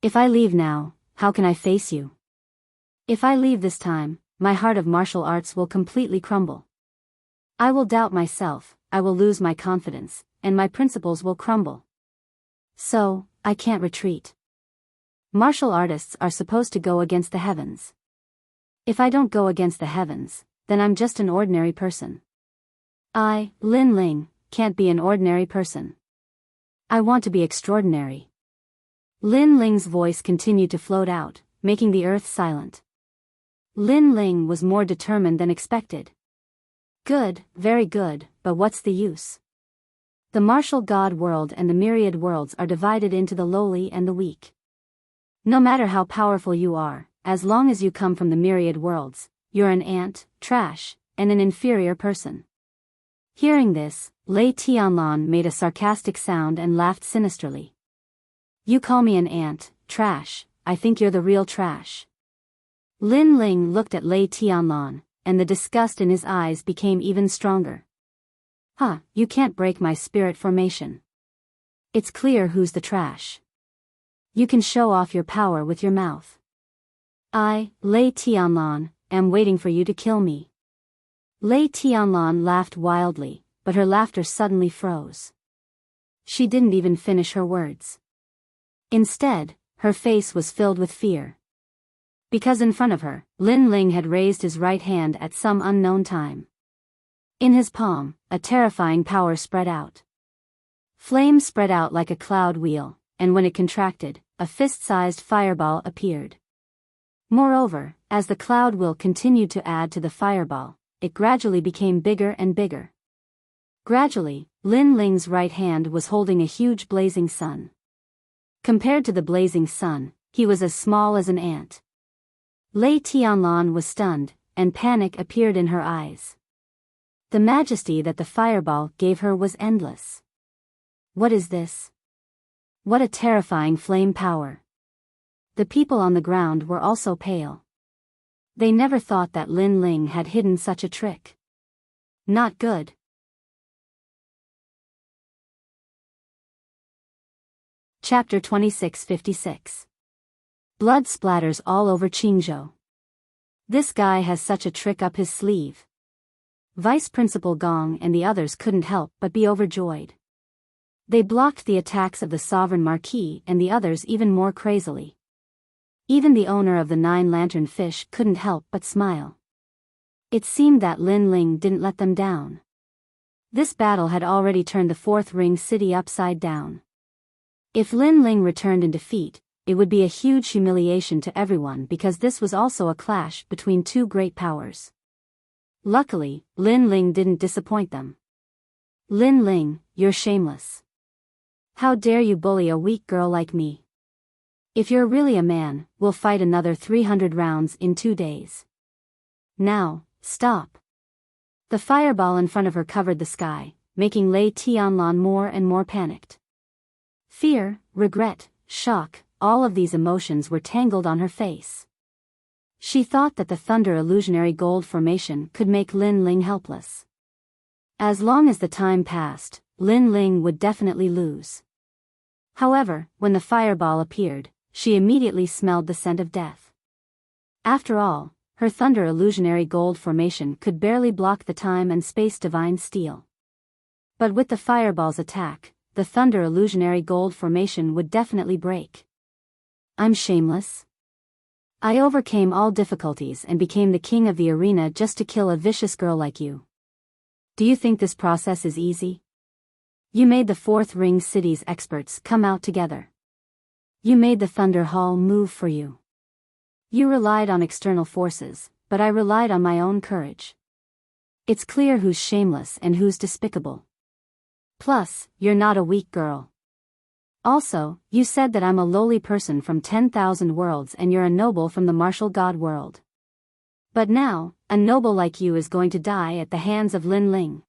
If I leave now, how can I face you? If I leave this time, my heart of martial arts will completely crumble. I will doubt myself, I will lose my confidence, and my principles will crumble. So, I can't retreat. Martial artists are supposed to go against the heavens. If I don't go against the heavens, then I'm just an ordinary person. I, Lin Ling, can't be an ordinary person. I want to be extraordinary. Lin Ling's voice continued to float out, making the earth silent. Lin Ling was more determined than expected. Good, very good, but what's the use? The martial god world and the myriad worlds are divided into the lowly and the weak. No matter how powerful you are, as long as you come from the myriad worlds, you're an ant, trash, and an inferior person. Hearing this, Lei Tianlan made a sarcastic sound and laughed sinisterly. You call me an ant, trash, I think you're the real trash. Lin Ling looked at Lei Tianlan, and the disgust in his eyes became even stronger. Huh, you can't break my spirit formation. It's clear who's the trash. You can show off your power with your mouth. I, Lei Tianlan, am waiting for you to kill me. Lei Tianlan laughed wildly, but her laughter suddenly froze. She didn't even finish her words. Instead, her face was filled with fear. Because in front of her, Lin Ling had raised his right hand at some unknown time. In his palm, a terrifying power spread out. Flame spread out like a cloud wheel, and when it contracted, a fist-sized fireball appeared. Moreover, as the cloud wheel continued to add to the fireball, it gradually became bigger and bigger. Gradually, Lin Ling's right hand was holding a huge blazing sun. Compared to the blazing sun, he was as small as an ant. Lei Tianlan was stunned, and panic appeared in her eyes. The majesty that the fireball gave her was endless. What is this? What a terrifying flame power. The people on the ground were also pale. They never thought that Lin Ling had hidden such a trick. Not good. Chapter 2656. Blood splatters all over Qingzhou. This guy has such a trick up his sleeve. Vice Principal Gong and the others couldn't help but be overjoyed. They blocked the attacks of the Sovereign Marquis and the others even more crazily. Even the owner of the 9-lantern fish couldn't help but smile. It seemed that Lin Ling didn't let them down. This battle had already turned the Fourth Ring City upside down. If Lin Ling returned in defeat, it would be a huge humiliation to everyone because this was also a clash between two great powers. Luckily, Lin Ling didn't disappoint them. Lin Ling, you're shameless. How dare you bully a weak girl like me? If you're really a man, we'll fight another 300 rounds in 2 days. Now, stop. The fireball in front of her covered the sky, making Lei Tianlan more and more panicked. Fear, regret, shock, all of these emotions were tangled on her face. She thought that the Thunder Illusionary Gold Formation could make Lin Ling helpless. As long as the time passed, Lin Ling would definitely lose. However, when the fireball appeared, she immediately smelled the scent of death. After all, her Thunder Illusionary Gold Formation could barely block the time and space divine steel. But with the fireball's attack, the Thunder Illusionary Gold Formation would definitely break. I'm shameless. I overcame all difficulties and became the king of the arena just to kill a vicious girl like you. Do you think this process is easy? You made the Fourth Ring City's experts come out together. You made the Thunder Hall move for you. You relied on external forces, but I relied on my own courage. It's clear who's shameless and who's despicable. Plus, you're not a weak girl. Also, you said that I'm a lowly person from 10,000 worlds and you're a noble from the martial god world. But now, a noble like you is going to die at the hands of Lin Ling.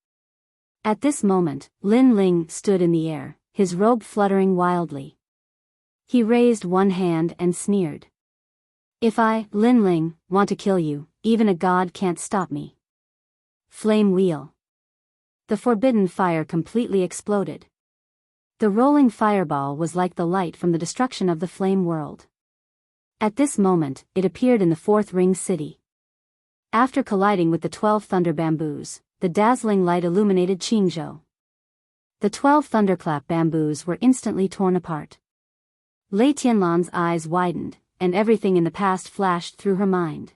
At this moment, Lin Ling stood in the air, his robe fluttering wildly. He raised one hand and sneered. If I, Lin Ling, want to kill you, even a god can't stop me. Flame wheel. The forbidden fire completely exploded. The rolling fireball was like the light from the destruction of the flame world. At this moment, it appeared in the Fourth Ring City. After colliding with the 12 thunder bamboos, the dazzling light illuminated Qingzhou. The 12 thunderclap bamboos were instantly torn apart. Lei Tianlan's eyes widened, and everything in the past flashed through her mind.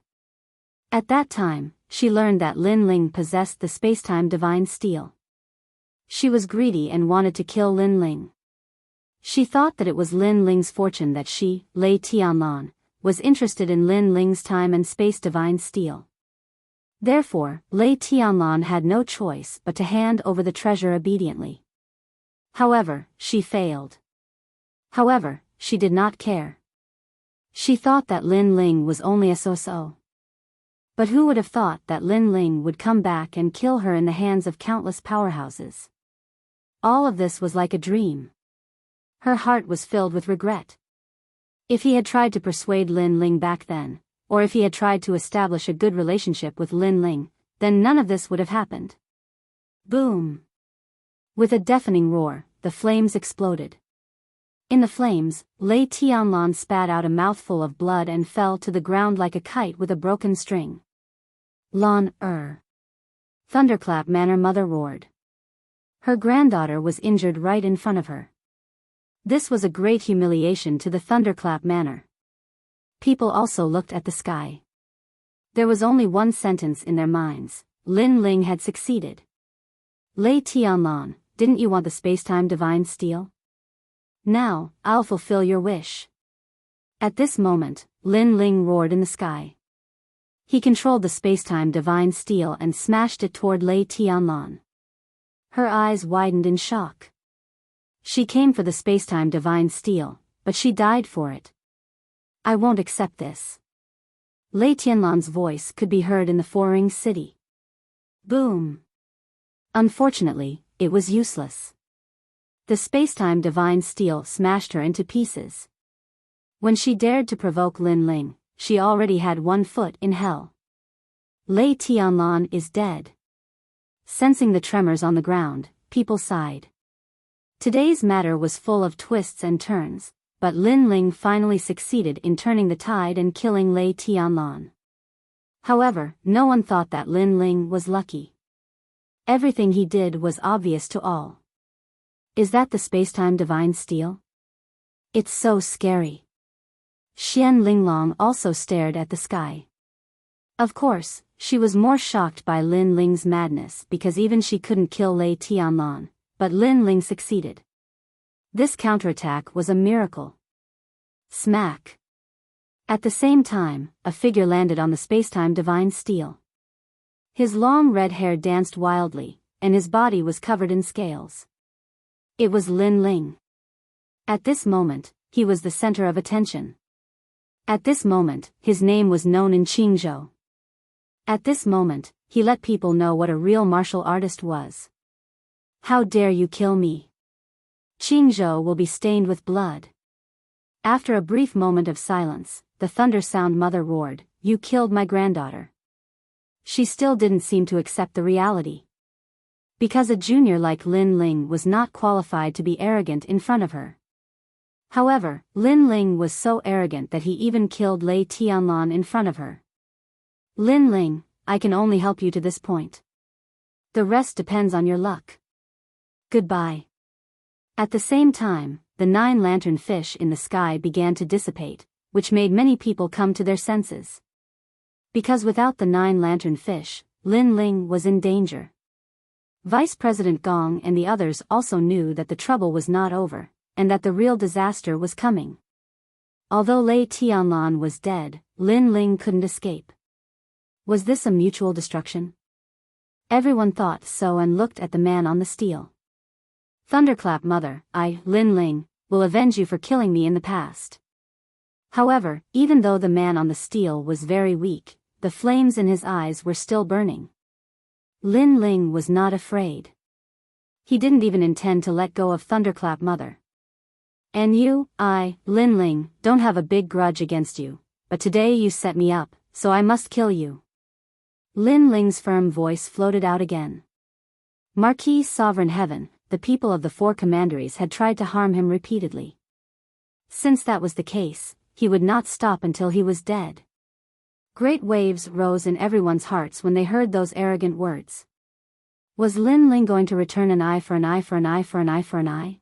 At that time, she learned that Lin Ling possessed the spacetime divine steel. She was greedy and wanted to kill Lin Ling. She thought that it was Lin Ling's fortune that she, Lei Tianlan, was interested in Lin Ling's time and space divine steel. Therefore, Lei Tianlan had no choice but to hand over the treasure obediently. However, she failed. However, she did not care. She thought that Lin Ling was only a so-so. But who would have thought that Lin Ling would come back and kill her in the hands of countless powerhouses? All of this was like a dream. Her heart was filled with regret. If he had tried to persuade Lin Ling back then, or if he had tried to establish a good relationship with Lin Ling, then none of this would have happened. Boom! With a deafening roar, the flames exploded. In the flames, Lei Tianlan spat out a mouthful of blood and fell to the ground like a kite with a broken string. Lon Thunderclap Manor Mother roared. Her granddaughter was injured right in front of her. This was a great humiliation to the Thunderclap Manor. People also looked at the sky. There was only one sentence in their minds: Lin Ling had succeeded. Lei Tianlan, didn't you want the spacetime divine steel? Now, I'll fulfill your wish. At this moment, Lin Ling roared in the sky. He controlled the spacetime divine steel and smashed it toward Lei Tianlan. Her eyes widened in shock. She came for the spacetime divine steel, but she died for it. I won't accept this. Lei Tianlan's voice could be heard in the four-ring city. Boom. Unfortunately, it was useless. The spacetime divine steel smashed her into pieces. When she dared to provoke Lin Ling, she already had 1 foot in hell. Lei Tianlan is dead. Sensing the tremors on the ground, people sighed. Today's matter was full of twists and turns, but Lin Ling finally succeeded in turning the tide and killing Lei Tianlan. However, no one thought that Lin Ling was lucky. Everything he did was obvious to all. Is that the spacetime divine steel? It's so scary. Xian Linglong also stared at the sky. Of course, she was more shocked by Lin Ling's madness because even she couldn't kill Lei Tianlan, but Lin Ling succeeded. This counterattack was a miracle. Smack. At the same time, a figure landed on the spacetime divine steel. His long red hair danced wildly, and his body was covered in scales. It was Lin Ling. At this moment, he was the center of attention. At this moment, his name was known in Qingzhou. At this moment, he let people know what a real martial artist was. How dare you kill me? Qingzhou will be stained with blood. After a brief moment of silence, the thunder sound mother roared, "You killed my granddaughter." She still didn't seem to accept the reality. Because a junior like Lin Ling was not qualified to be arrogant in front of her. However, Lin Ling was so arrogant that he even killed Lei Tianlan in front of her. Lin Ling, I can only help you to this point. The rest depends on your luck. Goodbye. At the same time, the 9-lantern fish in the sky began to dissipate, which made many people come to their senses. Because without the 9-lantern fish, Lin Ling was in danger. Vice President Gong and the others also knew that the trouble was not over, and that the real disaster was coming. Although Lei Tianlan was dead, Lin Ling couldn't escape. Was this a mutual destruction? Everyone thought so and looked at the man on the steel. Thunderclap mother, I, Lin Ling, will avenge you for killing me in the past. However, even though the man on the steel was very weak, the flames in his eyes were still burning. Lin Ling was not afraid. He didn't even intend to let go of Thunderclap mother. And you, I, Lin Ling, don't have a big grudge against you, but today you set me up, so I must kill you. Lin Ling's firm voice floated out again. Marquis Sovereign Heaven, the people of the 4 commanderies had tried to harm him repeatedly. Since that was the case, he would not stop until he was dead. Great waves rose in everyone's hearts when they heard those arrogant words. Was Lin Ling going to return an eye for an eye for an eye for an eye for an eye?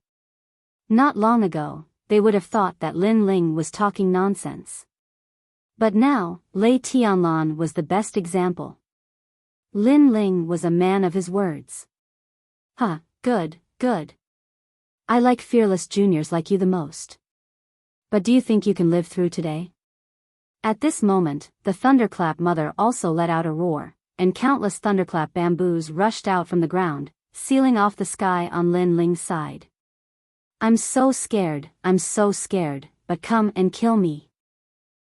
Not long ago, they would have thought that Lin Ling was talking nonsense. But now, Lei Tianlan was the best example. Lin Ling was a man of his words. Huh, good, good. I like fearless juniors like you the most. But do you think you can live through today? At this moment, the Thunderclap mother also let out a roar, and countless Thunderclap bamboos rushed out from the ground, sealing off the sky on Lin Ling's side. I'm so scared, but come and kill me.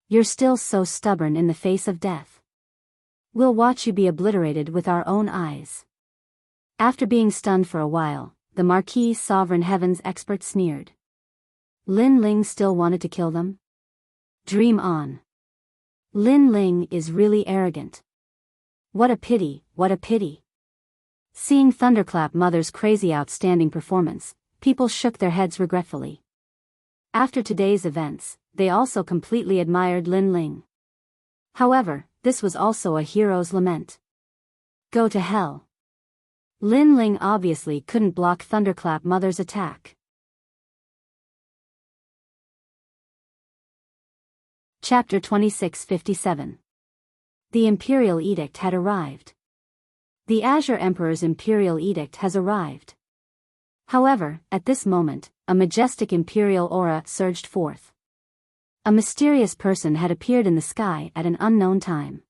You're still so stubborn in the face of death. We'll watch you be obliterated with our own eyes. After being stunned for a while, the Marquis Sovereign Heaven's expert sneered. Lin Ling still wanted to kill them? Dream on. Lin Ling is really arrogant. What a pity, what a pity. Seeing Thunderclap Mother's crazy outstanding performance, people shook their heads regretfully. After today's events, they also completely admired Lin Ling. However, this was also a hero's lament. Go to hell. Lin Ling obviously couldn't block Thunderclap Mother's attack. Chapter 2657. The Imperial Edict had arrived. The Azure Emperor's Imperial Edict has arrived. However, at this moment, a majestic imperial aura surged forth. A mysterious person had appeared in the sky at an unknown time.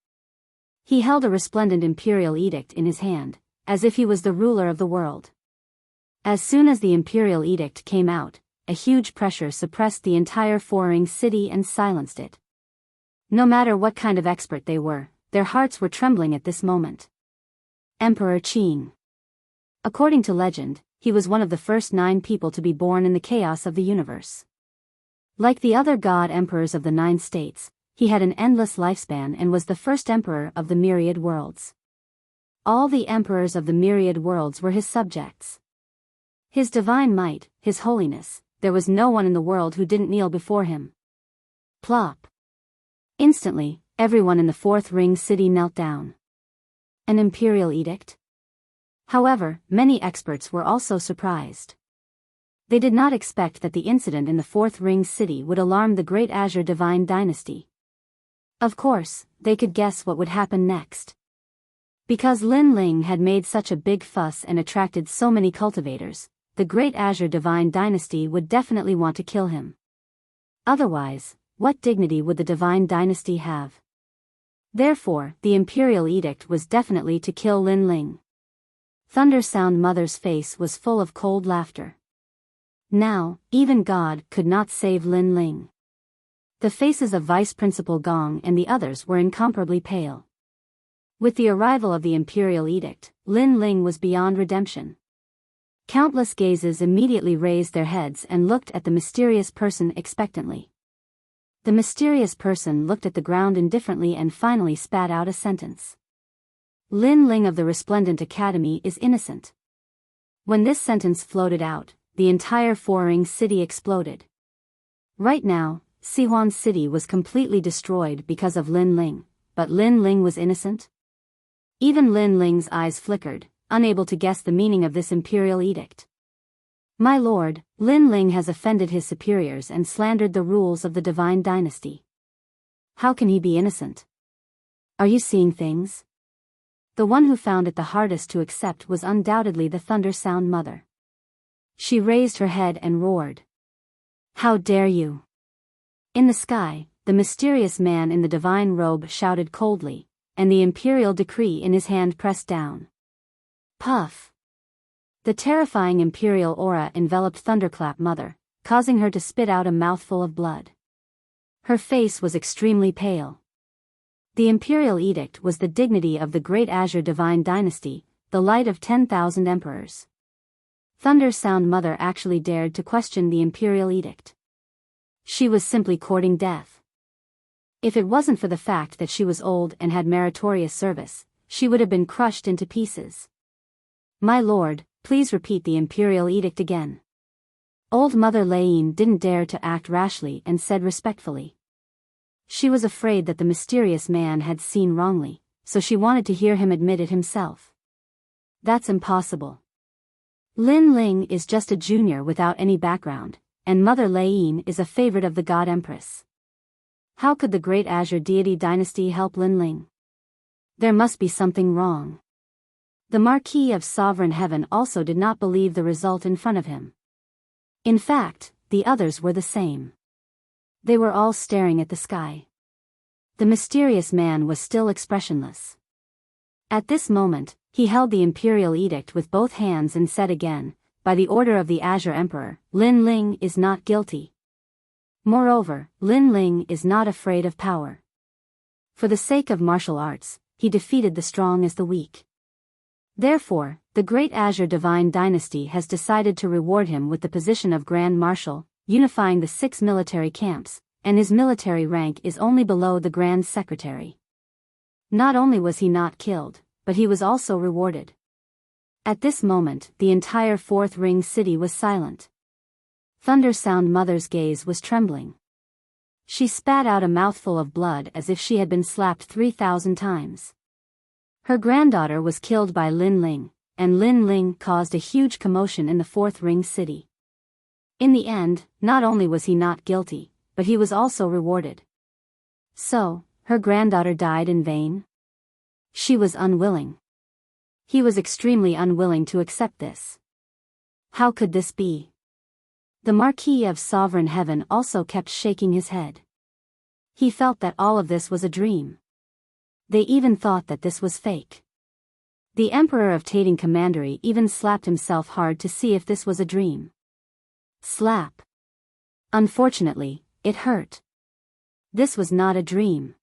He held a resplendent imperial edict in his hand, as if he was the ruler of the world. As soon as the imperial edict came out, a huge pressure suppressed the entire foreign city and silenced it. No matter what kind of expert they were, their hearts were trembling at this moment. Emperor Qing. According to legend, he was one of the first 9 people to be born in the chaos of the universe. Like the other god emperors of the 9 states, he had an endless lifespan and was the first emperor of the myriad worlds. All the emperors of the myriad worlds were his subjects. His divine might, his holiness, there was no one in the world who didn't kneel before him. Plop. Instantly, everyone in the 4th ring city knelt down. An imperial edict? However, many experts were also surprised. They did not expect that the incident in the 4th ring city would alarm the great Azure divine dynasty. Of course, they could guess what would happen next. Because Lin Ling had made such a big fuss and attracted so many cultivators, the great Azure divine dynasty would definitely want to kill him. Otherwise, what dignity would the divine dynasty have? Therefore, the imperial edict was definitely to kill Lin Ling. Thunder Sound Mother's face was full of cold laughter. Now, even God could not save Lin Ling. The faces of Vice Principal Gong and the others were incomparably pale. With the arrival of the imperial edict, Lin Ling was beyond redemption. Countless gazes immediately raised their heads and looked at the mysterious person expectantly. The mysterious person looked at the ground indifferently and finally spat out a sentence. Lin Ling of the Resplendent Academy is innocent. When this sentence floated out, the entire Foring city exploded. Right now, Sihuan City was completely destroyed because of Lin Ling, but Lin Ling was innocent? Even Lin Ling's eyes flickered, unable to guess the meaning of this imperial edict. My lord, Lin Ling has offended his superiors and slandered the rules of the divine dynasty. How can he be innocent? Are you seeing things? The one who found it the hardest to accept was undoubtedly the Thunder Sound Mother. She raised her head and roared. How dare you? In the sky, the mysterious man in the divine robe shouted coldly, and the imperial decree in his hand pressed down. Puff! The terrifying imperial aura enveloped Thunderclap Mother, causing her to spit out a mouthful of blood. Her face was extremely pale. The imperial edict was the dignity of the great Azure divine dynasty, the light of 10,000 emperors. Thunder Sound Mother actually dared to question the imperial edict. She was simply courting death. If it wasn't for the fact that she was old and had meritorious service, she would have been crushed into pieces. My lord, please repeat the imperial edict again. Old Mother Lain didn't dare to act rashly and said respectfully. She was afraid that the mysterious man had seen wrongly, so she wanted to hear him admit it himself. That's impossible. Lin Ling is just a junior without any background, and Mother Lain is a favorite of the God Empress. How could the great Azure deity dynasty help Lin Ling? There must be something wrong. The Marquis of Sovereign Heaven also did not believe the result in front of him. In fact, the others were the same. They were all staring at the sky. The mysterious man was still expressionless. At this moment, he held the imperial edict with both hands and said again, by the order of the Azure Emperor, Lin Ling is not guilty. Moreover, Lin Ling is not afraid of power. For the sake of martial arts, he defeated the strong as the weak. Therefore, the great Azure divine dynasty has decided to reward him with the position of Grand Marshal, unifying the 6 military camps, and his military rank is only below the Grand Secretary. Not only was he not killed, but he was also rewarded. At this moment, the entire 4th ring city was silent. Thunder Sound Mother's gaze was trembling. She spat out a mouthful of blood as if she had been slapped 3,000 times. Her granddaughter was killed by Lin Ling, and Lin Ling caused a huge commotion in the 4th ring city. In the end, not only was he not guilty, but he was also rewarded. So, her granddaughter died in vain? She was unwilling. He was extremely unwilling to accept this. How could this be? The Marquis of Sovereign Heaven also kept shaking his head. He felt that all of this was a dream. They even thought that this was fake. The Emperor of Tating Commandery even slapped himself hard to see if this was a dream. Slap. Unfortunately, it hurt. This was not a dream.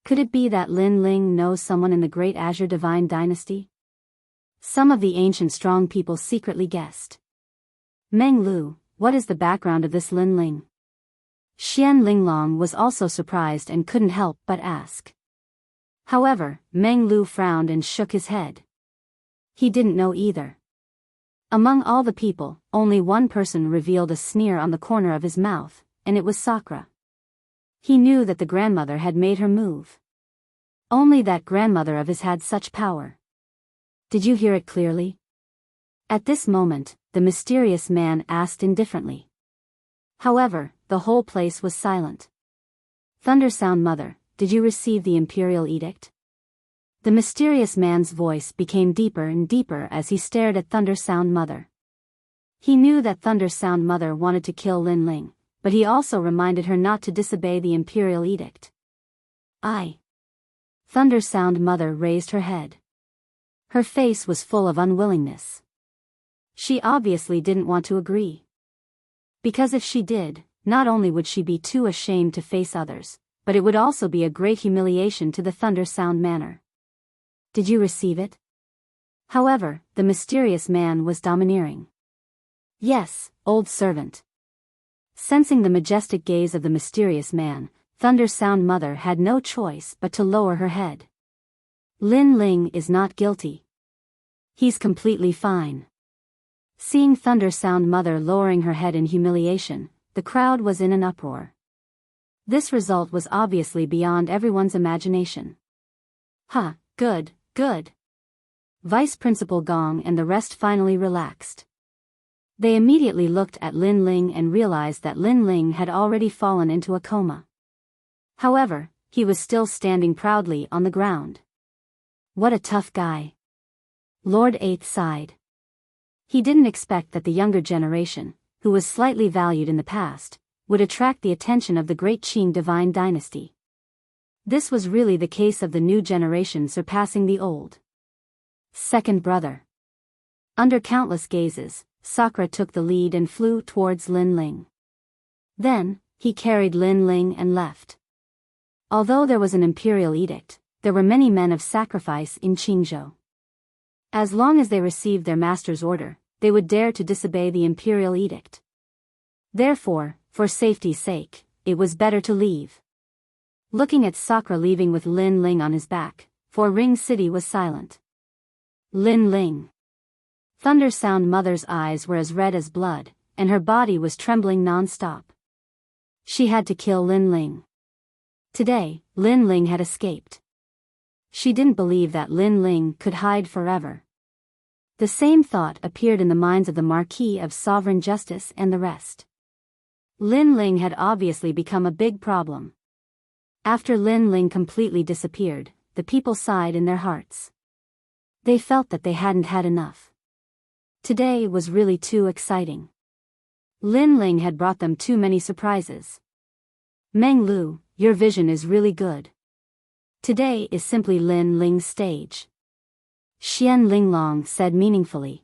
Could it be that Lin Ling knows someone in the Great Azure Divine Dynasty? Some of the ancient strong people secretly guessed. Meng Lu, what is the background of this Lin Ling? Xian Linglong was also surprised and couldn't help but ask. However, Meng Lu frowned and shook his head. He didn't know either. Among all the people, only one person revealed a sneer on the corner of his mouth, and it was Sakura. He knew that the grandmother had made her move. Only that grandmother of his had such power. Did you hear it clearly? At this moment, the mysterious man asked indifferently. However, the whole place was silent. Thundersound Mother, did you receive the imperial edict? The mysterious man's voice became deeper and deeper as he stared at Thundersound Mother. He knew that Thundersound Mother wanted to kill Lin Ling, but he also reminded her not to disobey the imperial edict. Thundersound Mother raised her head. Her face was full of unwillingness. She obviously didn't want to agree. Because if she did, not only would she be too ashamed to face others, but it would also be a great humiliation to the Thundersound Manor. Did you receive it? However, the mysterious man was domineering. Yes, old servant. Sensing the majestic gaze of the mysterious man, Thundersound Mother had no choice but to lower her head. Lin Ling is not guilty. He's completely fine. Seeing Thundersound Mother lowering her head in humiliation, the crowd was in an uproar. This result was obviously beyond everyone's imagination. Good. Vice Principal Gong and the rest finally relaxed. They immediately looked at Lin Ling and realized that Lin Ling had already fallen into a coma. However, he was still standing proudly on the ground. What a tough guy. Lord Eighth sighed. He didn't expect that the younger generation, who was slightly valued in the past, would attract the attention of the great Qing divine dynasty. This was really the case of the new generation surpassing the old. Second brother. Under countless gazes, Sakura took the lead and flew towards Lin Ling. Then, he carried Lin Ling and left. Although there was an imperial edict, there were many men of sacrifice in Qingzhou. As long as they received their master's order, they would dare to disobey the imperial edict. Therefore, for safety's sake, it was better to leave. Looking at Sakura leaving with Lin Ling on his back, for Ring City was silent. Lin Ling. Thundersound Mother's eyes were as red as blood, and her body was trembling non-stop. She had to kill Lin Ling. Today, Lin Ling had escaped. She didn't believe that Lin Ling could hide forever. The same thought appeared in the minds of the Marquis of Sovereign Justice and the rest. Lin Ling had obviously become a big problem. After Lin Ling completely disappeared, the people sighed in their hearts. They felt that they hadn't had enough. Today was really too exciting. Lin Ling had brought them too many surprises. Meng Lu, your vision is really good. Today is simply Lin Ling's stage. Xian Linglong said meaningfully.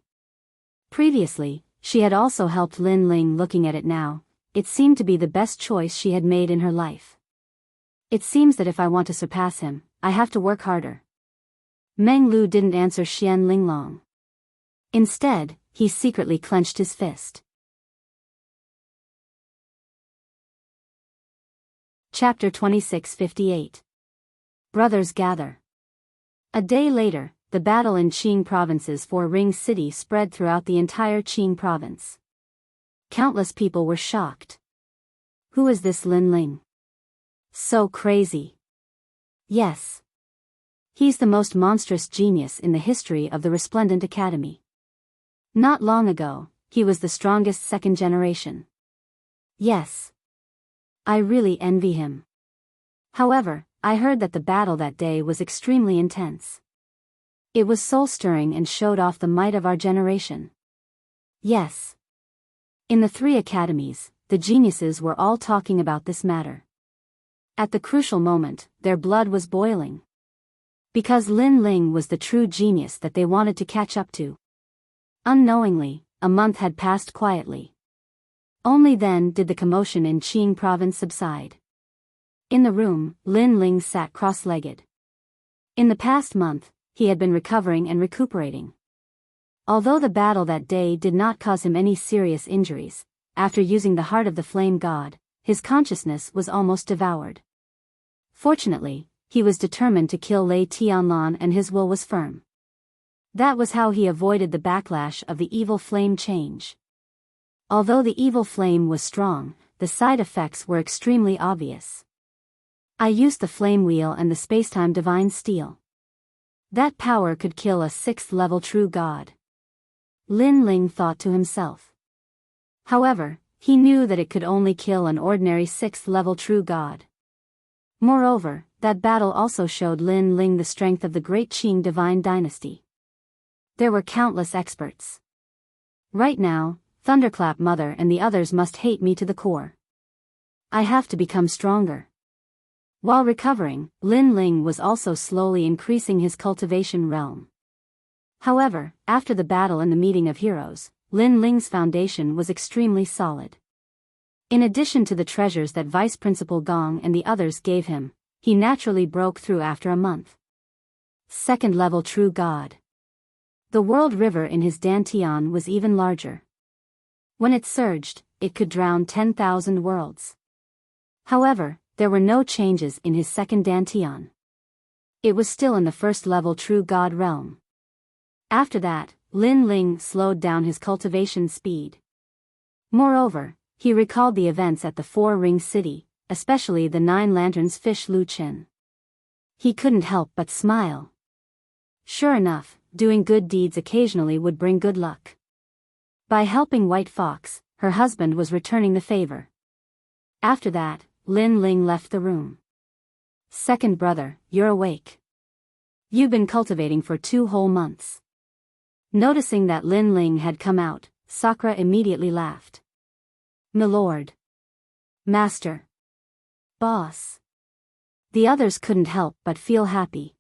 Previously, she had also helped Lin Ling. Looking at it now, it seemed to be the best choice she had made in her life. It seems that if I want to surpass him, I have to work harder. Meng Lu didn't answer Xian Linglong. Instead, he secretly clenched his fist. Chapter 2658. Brothers Gather. A day later, the battle in Qing provinces for Ring City spread throughout the entire Qing province. Countless people were shocked. Who is this Lin Ling? So crazy. Yes. He's the most monstrous genius in the history of the Resplendent Academy. Not long ago, he was the strongest second generation. Yes. I really envy him. However, I heard that the battle that day was extremely intense. It was soul-stirring and showed off the might of our generation. Yes. In the three academies, the geniuses were all talking about this matter. At the crucial moment, their blood was boiling. Because Lin Ling was the true genius that they wanted to catch up to. Unknowingly, a month had passed quietly. Only then did the commotion in Qing province subside. In the room, Lin Ling sat cross-legged. In the past month, he had been recovering and recuperating. Although the battle that day did not cause him any serious injuries, after using the heart of the flame god, his consciousness was almost devoured. Fortunately, he was determined to kill Lei Tianlan and his will was firm. That was how he avoided the backlash of the evil flame change. Although the evil flame was strong, the side effects were extremely obvious. I used the flame wheel and the spacetime divine steel. That power could kill a 6th-level true god. Lin Ling thought to himself. However, he knew that it could only kill an ordinary 6th-level true god. Moreover, that battle also showed Lin Ling the strength of the great Qing divine dynasty. There were countless experts. Right now, Thunderclap Mother and the others must hate me to the core. I have to become stronger. While recovering, Lin Ling was also slowly increasing his cultivation realm. However, after the battle and the meeting of heroes, Lin Ling's foundation was extremely solid. In addition to the treasures that Vice Principal Gong and the others gave him, he naturally broke through after a month. 2nd-level true god. The world river in his dantian was even larger. When it surged, it could drown 10,000 worlds. However, there were no changes in his second dantian. It was still in the 1st-level true god realm. After that, Lin Ling slowed down his cultivation speed. Moreover, he recalled the events at the 4-Ring City, especially the 9 Lanterns fish Lu Qin. He couldn't help but smile. Sure enough, doing good deeds occasionally would bring good luck. By helping White Fox, her husband was returning the favor. After that, Lin Ling left the room. Second brother, you're awake. You've been cultivating for 2 whole months. Noticing that Lin Ling had come out, Sakura immediately laughed. Milord. Master. Boss. The others couldn't help but feel happy.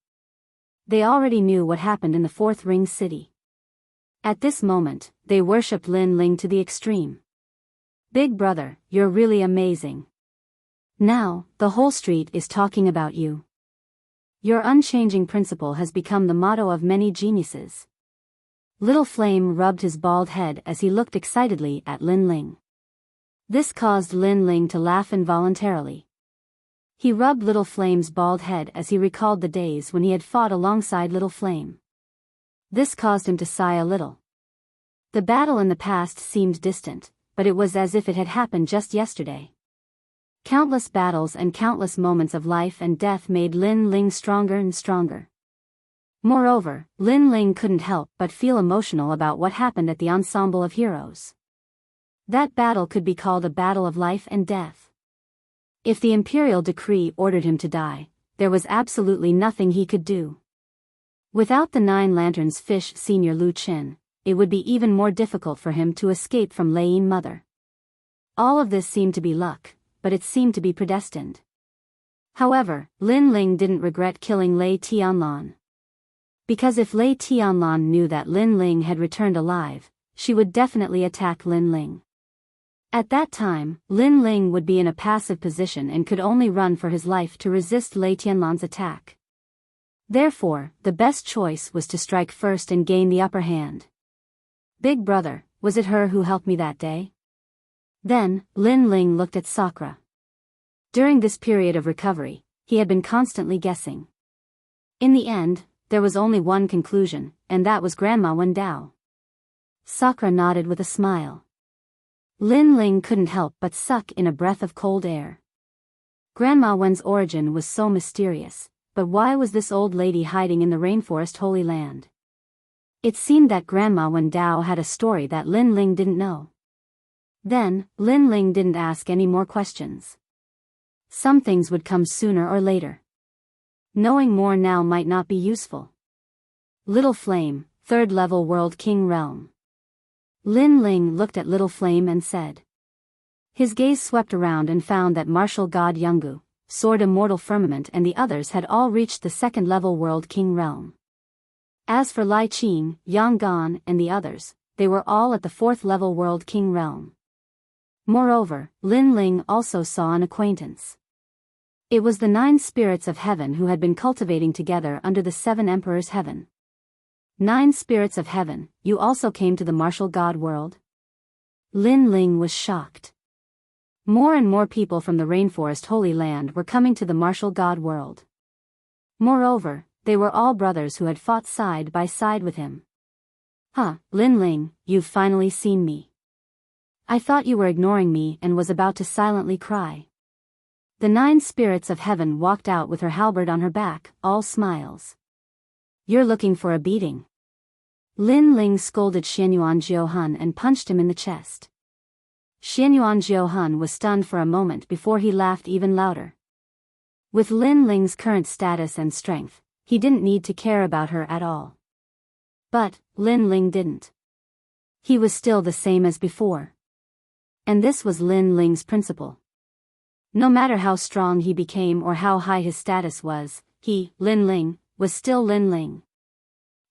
They already knew what happened in the 4th Ring City. At this moment, they worshipped Lin Ling to the extreme. Big brother, you're really amazing. Now, the whole street is talking about you. Your unchanging principle has become the motto of many geniuses. Little Flame rubbed his bald head as he looked excitedly at Lin Ling. This caused Lin Ling to laugh involuntarily. He rubbed Little Flame's bald head as he recalled the days when he had fought alongside Little Flame. This caused him to sigh a little. The battle in the past seemed distant, but it was as if it had happened just yesterday. Countless battles and countless moments of life and death made Lin Ling stronger and stronger. Moreover, Lin Ling couldn't help but feel emotional about what happened at the Ensemble of Heroes. That battle could be called a battle of life and death. If the imperial decree ordered him to die, there was absolutely nothing he could do. Without the 9 Lanterns fish Senior Lu Qin, it would be even more difficult for him to escape from Lei Yin Mother. All of this seemed to be luck, but it seemed to be predestined. However, Lin Ling didn't regret killing Lei Tianlan. Because if Lei Tianlan knew that Lin Ling had returned alive, she would definitely attack Lin Ling. At that time, Lin Ling would be in a passive position and could only run for his life to resist Lei Tianlan's attack. Therefore, the best choice was to strike first and gain the upper hand. Big brother, was it her who helped me that day? Then, Lin Ling looked at Sakura. During this period of recovery, he had been constantly guessing. In the end, there was only one conclusion, and that was Grandma Wendao. Sakura nodded with a smile. Lin Ling couldn't help but suck in a breath of cold air. Grandma Wen's origin was so mysterious, but why was this old lady hiding in the rainforest Holy Land? It seemed that Grandma Wendao had a story that Lin Ling didn't know. Then, Lin Ling didn't ask any more questions. Some things would come sooner or later. Knowing more now might not be useful. Little Flame, 3rd-level World King Realm. Lin Ling looked at Little Flame and said. His gaze swept around and found that martial god Yungu, Sword Immortal Firmament and the others had all reached the second-level World King realm. As for Lai Qing, Yang Gan, and the others, they were all at the fourth-level World King realm. Moreover, Lin Ling also saw an acquaintance. It was the 9 spirits of heaven who had been cultivating together under the 7 emperors' heaven. 9 spirits of heaven, you also came to the martial god world? Lin Ling was shocked. More and more people from the Rainforest Holy Land were coming to the martial god world. Moreover, they were all brothers who had fought side by side with him. Huh, Lin Ling, you've finally seen me. I thought you were ignoring me and was about to silently cry. The 9 spirits of heaven walked out with her halberd on her back, all smiles. You're looking for a beating. Lin Ling scolded Xianyuan Jiuhun and punched him in the chest. Xianyuan Jiuhun was stunned for a moment before he laughed even louder. With Lin Ling's current status and strength, he didn't need to care about her at all. But Lin Ling didn't. He was still the same as before. And this was Lin Ling's principle. No matter how strong he became or how high his status was, he, Lin Ling, was still Lin Ling.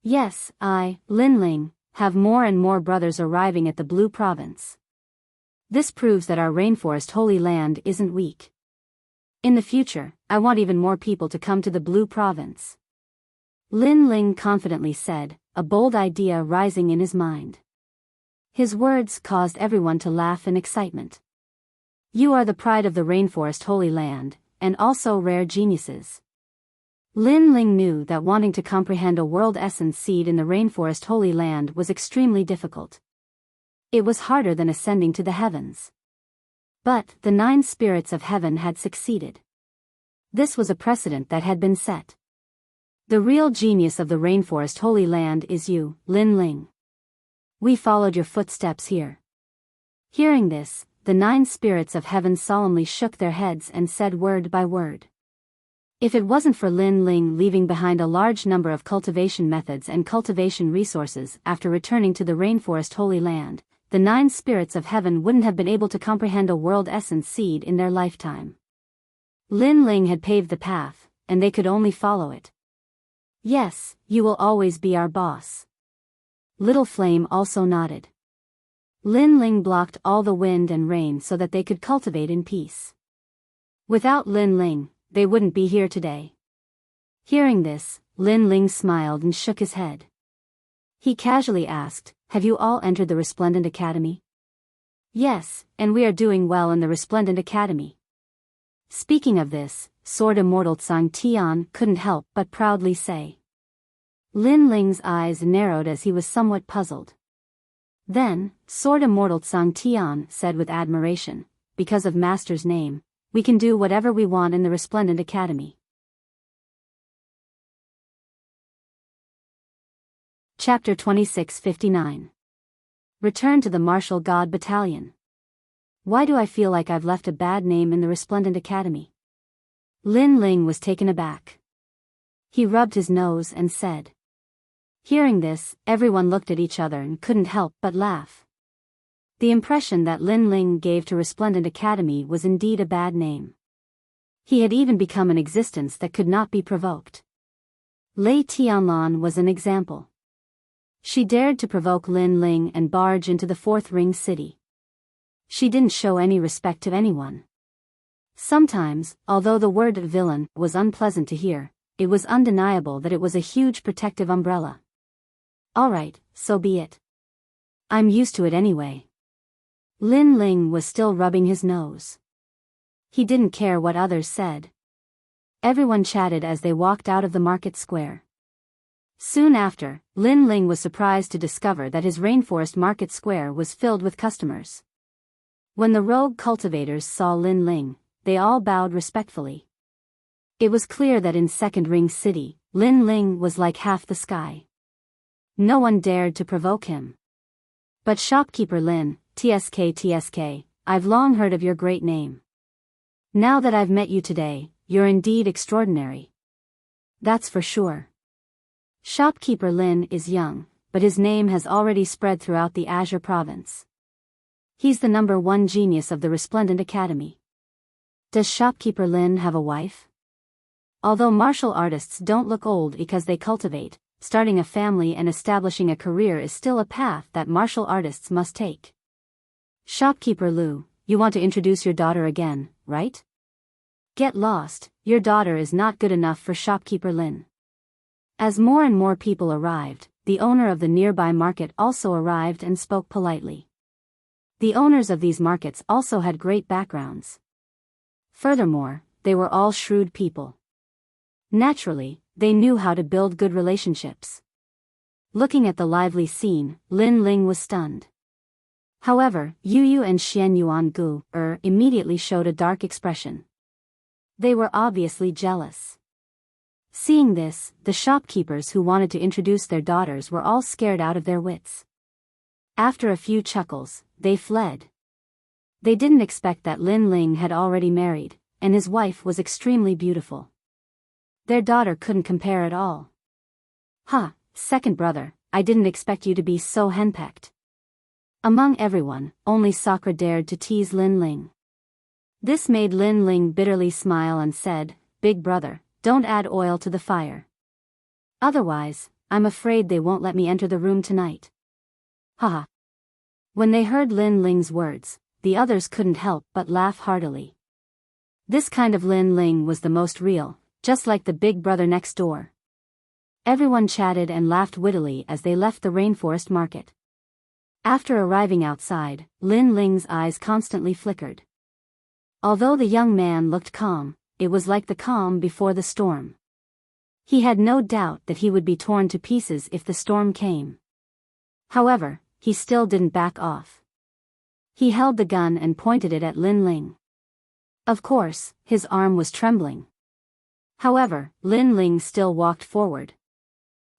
Yes, I, Lin Ling, have more and more brothers arriving at the Blue Province. This proves that our Rainforest Holy Land isn't weak. In the future, I want even more people to come to the Blue Province. Lin Ling confidently said, a bold idea rising in his mind. His words caused everyone to laugh in excitement. You are the pride of the Rainforest Holy Land, and also rare geniuses. Lin Ling knew that wanting to comprehend a world essence seed in the Rainforest Holy Land was extremely difficult. It was harder than ascending to the heavens. But the 9 spirits of heaven had succeeded. This was a precedent that had been set. The real genius of the Rainforest Holy Land is you, Lin Ling. We followed your footsteps here. Hearing this, the 9 spirits of heaven solemnly shook their heads and said word by word. If it wasn't for Lin Ling leaving behind a large number of cultivation methods and cultivation resources after returning to the Rainforest Holy Land, the 9 spirits of heaven wouldn't have been able to comprehend a world essence seed in their lifetime. Lin Ling had paved the path, and they could only follow it. Yes, you will always be our boss. Little Flame also nodded. Lin Ling blocked all the wind and rain so that they could cultivate in peace. Without Lin Ling, they wouldn't be here today. Hearing this, Lin Ling smiled and shook his head. He casually asked, have you all entered the Resplendent Academy? Yes, and we are doing well in the Resplendent Academy. Speaking of this, Sword Immortal Tsang Tian couldn't help but proudly say. Lin Ling's eyes narrowed as he was somewhat puzzled. Then, Sword Immortal Tsang Tian said with admiration, because of Master's name, we can do whatever we want in the Resplendent Academy. Chapter 2659. Return to the Martial God Battalion. Why do I feel like I've left a bad name in the Resplendent Academy? Lin Ling was taken aback. He rubbed his nose and said. Hearing this, everyone looked at each other and couldn't help but laugh. The impression that Lin Ling gave to Resplendent Academy was indeed a bad name. He had even become an existence that could not be provoked. Lei Tianlan was an example. She dared to provoke Lin Ling and barge into the 4th Ring City. She didn't show any respect to anyone. Sometimes, although the word villain was unpleasant to hear, it was undeniable that it was a huge protective umbrella. Alright, so be it. I'm used to it anyway. Lin Ling was still rubbing his nose. He didn't care what others said. Everyone chatted as they walked out of the market square. Soon after, Lin Ling was surprised to discover that his rainforest market square was filled with customers. When the rogue cultivators saw Lin Ling, they all bowed respectfully. It was clear that in Second Ring City, Lin Ling was like half the sky. No one dared to provoke him. But shopkeeper Lin, TSK, I've long heard of your great name. Now that I've met you today, you're indeed extraordinary. That's for sure. Shopkeeper Lin is young, but his name has already spread throughout the Azure Province. He's the #1 genius of the Resplendent Academy. Does shopkeeper Lin have a wife? Although martial artists don't look old because they cultivate, starting a family and establishing a career is still a path that martial artists must take. Shopkeeper Lu, you want to introduce your daughter again, right? Get lost, your daughter is not good enough for shopkeeper Lin. As more and more people arrived, the owner of the nearby market also arrived and spoke politely. The owners of these markets also had great backgrounds. Furthermore, they were all shrewd people. Naturally, they knew how to build good relationships. Looking at the lively scene, Lin Ling was stunned. However, Yu Yu and Xian Yuan Gu immediately showed a dark expression. They were obviously jealous. Seeing this, the shopkeepers who wanted to introduce their daughters were all scared out of their wits. After a few chuckles, they fled. They didn't expect that Lin Ling had already married, and his wife was extremely beautiful. Their daughter couldn't compare at all. "Ha, second brother, I didn't expect you to be so henpecked." Among everyone, only Sakura dared to tease Lin Ling. This made Lin Ling bitterly smile and said, "Big brother, don't add oil to the fire. Otherwise, I'm afraid they won't let me enter the room tonight." Haha. When they heard Lin Ling's words, the others couldn't help but laugh heartily. This kind of Lin Ling was the most real, just like the big brother next door. Everyone chatted and laughed wittily as they left the rainforest market. After arriving outside, Lin Ling's eyes constantly flickered. Although the young man looked calm, it was like the calm before the storm. He had no doubt that he would be torn to pieces if the storm came. However, he still didn't back off. He held the gun and pointed it at Lin Ling. Of course, his arm was trembling. However, Lin Ling still walked forward.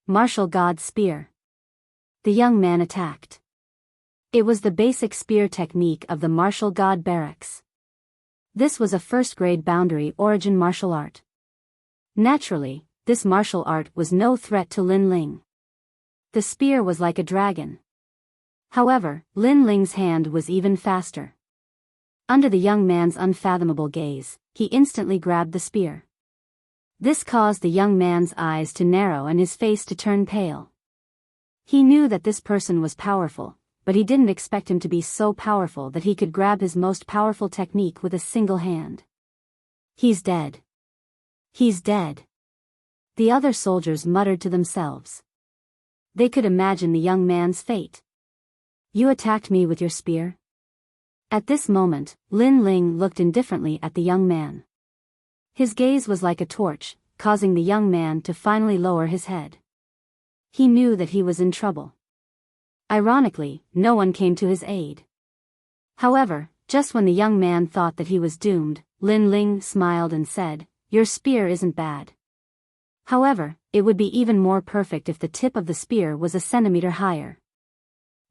Martial God Spear. The young man attacked. It was the basic spear technique of the martial god barracks. This was a first-grade boundary origin martial art. Naturally, this martial art was no threat to Lin Ling. The spear was like a dragon. However, Lin Ling's hand was even faster. Under the young man's unfathomable gaze, he instantly grabbed the spear. This caused the young man's eyes to narrow and his face to turn pale. He knew that this person was powerful, but he didn't expect him to be so powerful that he could grab his most powerful technique with a single hand. "He's dead. He's dead." The other soldiers muttered to themselves. They could imagine the young man's fate. "You attacked me with your spear?" At this moment, Lin Ling looked indifferently at the young man. His gaze was like a torch, causing the young man to finally lower his head. He knew that he was in trouble. Ironically, no one came to his aid. However, just when the young man thought that he was doomed, Lin Ling smiled and said, "Your spear isn't bad. However, it would be even more perfect if the tip of the spear was a centimeter higher."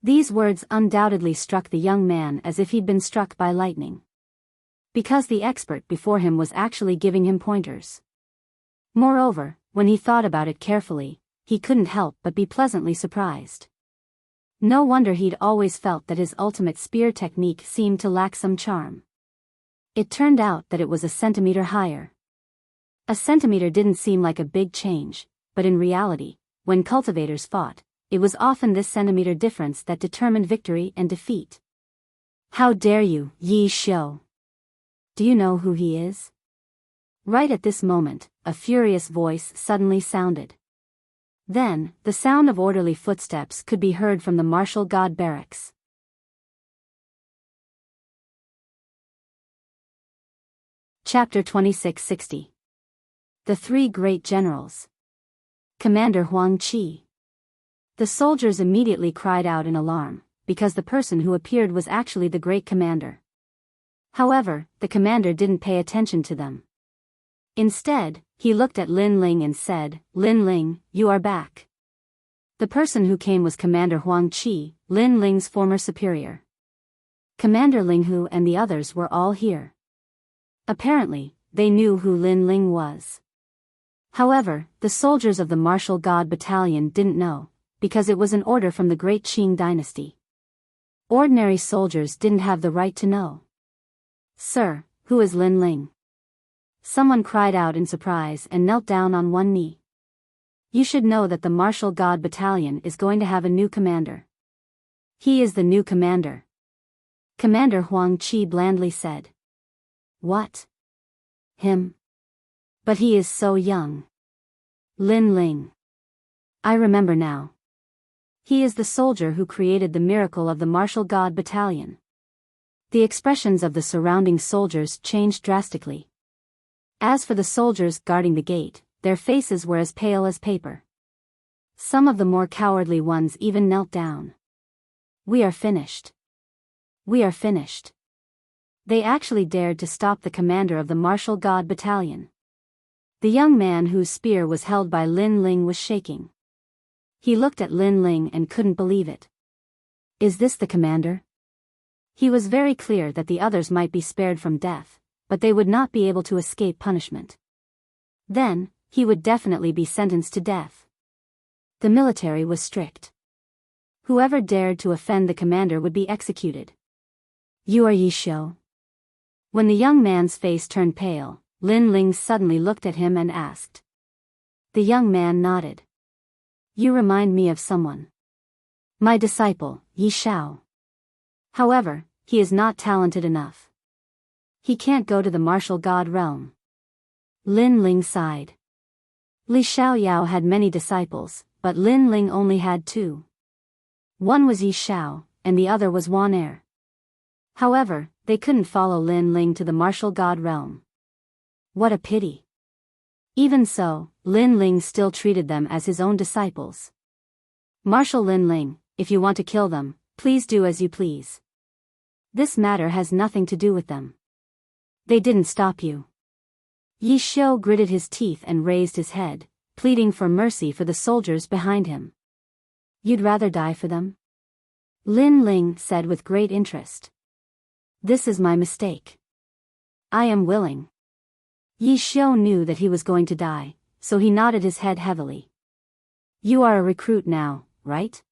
These words undoubtedly struck the young man as if he'd been struck by lightning. Because the expert before him was actually giving him pointers. Moreover, when he thought about it carefully, he couldn't help but be pleasantly surprised. No wonder he'd always felt that his ultimate spear technique seemed to lack some charm. It turned out that it was a centimeter higher. A centimeter didn't seem like a big change, but in reality, when cultivators fought, it was often this centimeter difference that determined victory and defeat. "How dare you, Yi Xiu? Do you know who he is?" Right at this moment, a furious voice suddenly sounded. Then, the sound of orderly footsteps could be heard from the martial god barracks. Chapter 2660. The Three Great Generals. Commander Huang Qi. The soldiers immediately cried out in alarm, because the person who appeared was actually the great commander. However, the commander didn't pay attention to them. Instead, he looked at Lin Ling and said, "Lin Ling, you are back." The person who came was Commander Huang Qi, Lin Ling's former superior. Commander Ling Hu and the others were all here. Apparently, they knew who Lin Ling was. However, the soldiers of the Martial God Battalion didn't know, because it was an order from the Great Qing dynasty. Ordinary soldiers didn't have the right to know. "Sir, Who is Lin Ling? Someone cried out in surprise and knelt down on one knee. You should know that the Martial God Battalion is going to have a new commander. He is the new commander. Commander Huang Qi blandly said. What? Him? But he is so young. Lin Ling. I remember now. He is the soldier who created the miracle of the Martial God Battalion. The expressions of the surrounding soldiers changed drastically. As for the soldiers guarding the gate, their faces were as pale as paper. Some of the more cowardly ones even knelt down. We are finished. We are finished. They actually dared to stop the commander of the Martial God Battalion. The young man whose spear was held by Lin Ling was shaking. He looked at Lin Ling and couldn't believe it. Is this the commander? He was very clear that the others might be spared from death, but they would not be able to escape punishment. Then, he would definitely be sentenced to death. The military was strict. Whoever dared to offend the commander would be executed. You are Yi Shou? When the young man's face turned pale, Lin Ling suddenly looked at him and asked. The young man nodded. You remind me of someone. My disciple, Yi Shou. However, he is not talented enough. He can't go to the martial god realm. Lin Ling sighed. Li Xiaoyao had many disciples, but Lin Ling only had two. One was Yi Shou, and the other was Wan Er. However, they couldn't follow Lin Ling to the martial god realm. What a pity. Even so, Lin Ling still treated them as his own disciples. Marshal Lin Ling, if you want to kill them, please do as you please. This matter has nothing to do with them. They didn't stop you. Yi Shou gritted his teeth and raised his head, pleading for mercy for the soldiers behind him. You'd rather die for them? Lin Ling said with great interest. This is my mistake. I am willing. Yi Shou knew that he was going to die, so he nodded his head heavily. You are a recruit now, right?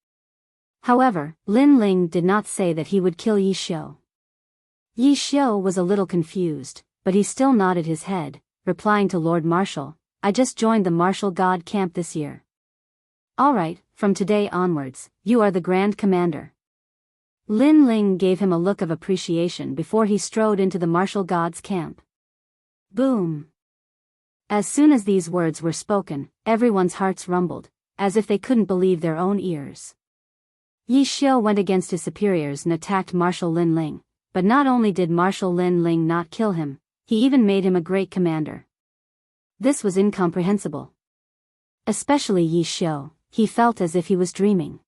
However, Lin Ling did not say that he would kill Yi Shou. Yi Shou was a little confused, but he still nodded his head, replying to Lord Marshal, I just joined the Martial God camp this year. Alright, from today onwards, you are the Grand Commander. Lin Ling gave him a look of appreciation before he strode into the Martial God's camp. Boom! As soon as these words were spoken, everyone's hearts rumbled, as if they couldn't believe their own ears. Yi Shou went against his superiors and attacked Marshal Lin Ling, but not only did Marshal Lin Ling not kill him, he even made him a great commander. This was incomprehensible. Especially Yi Shou, he felt as if he was dreaming.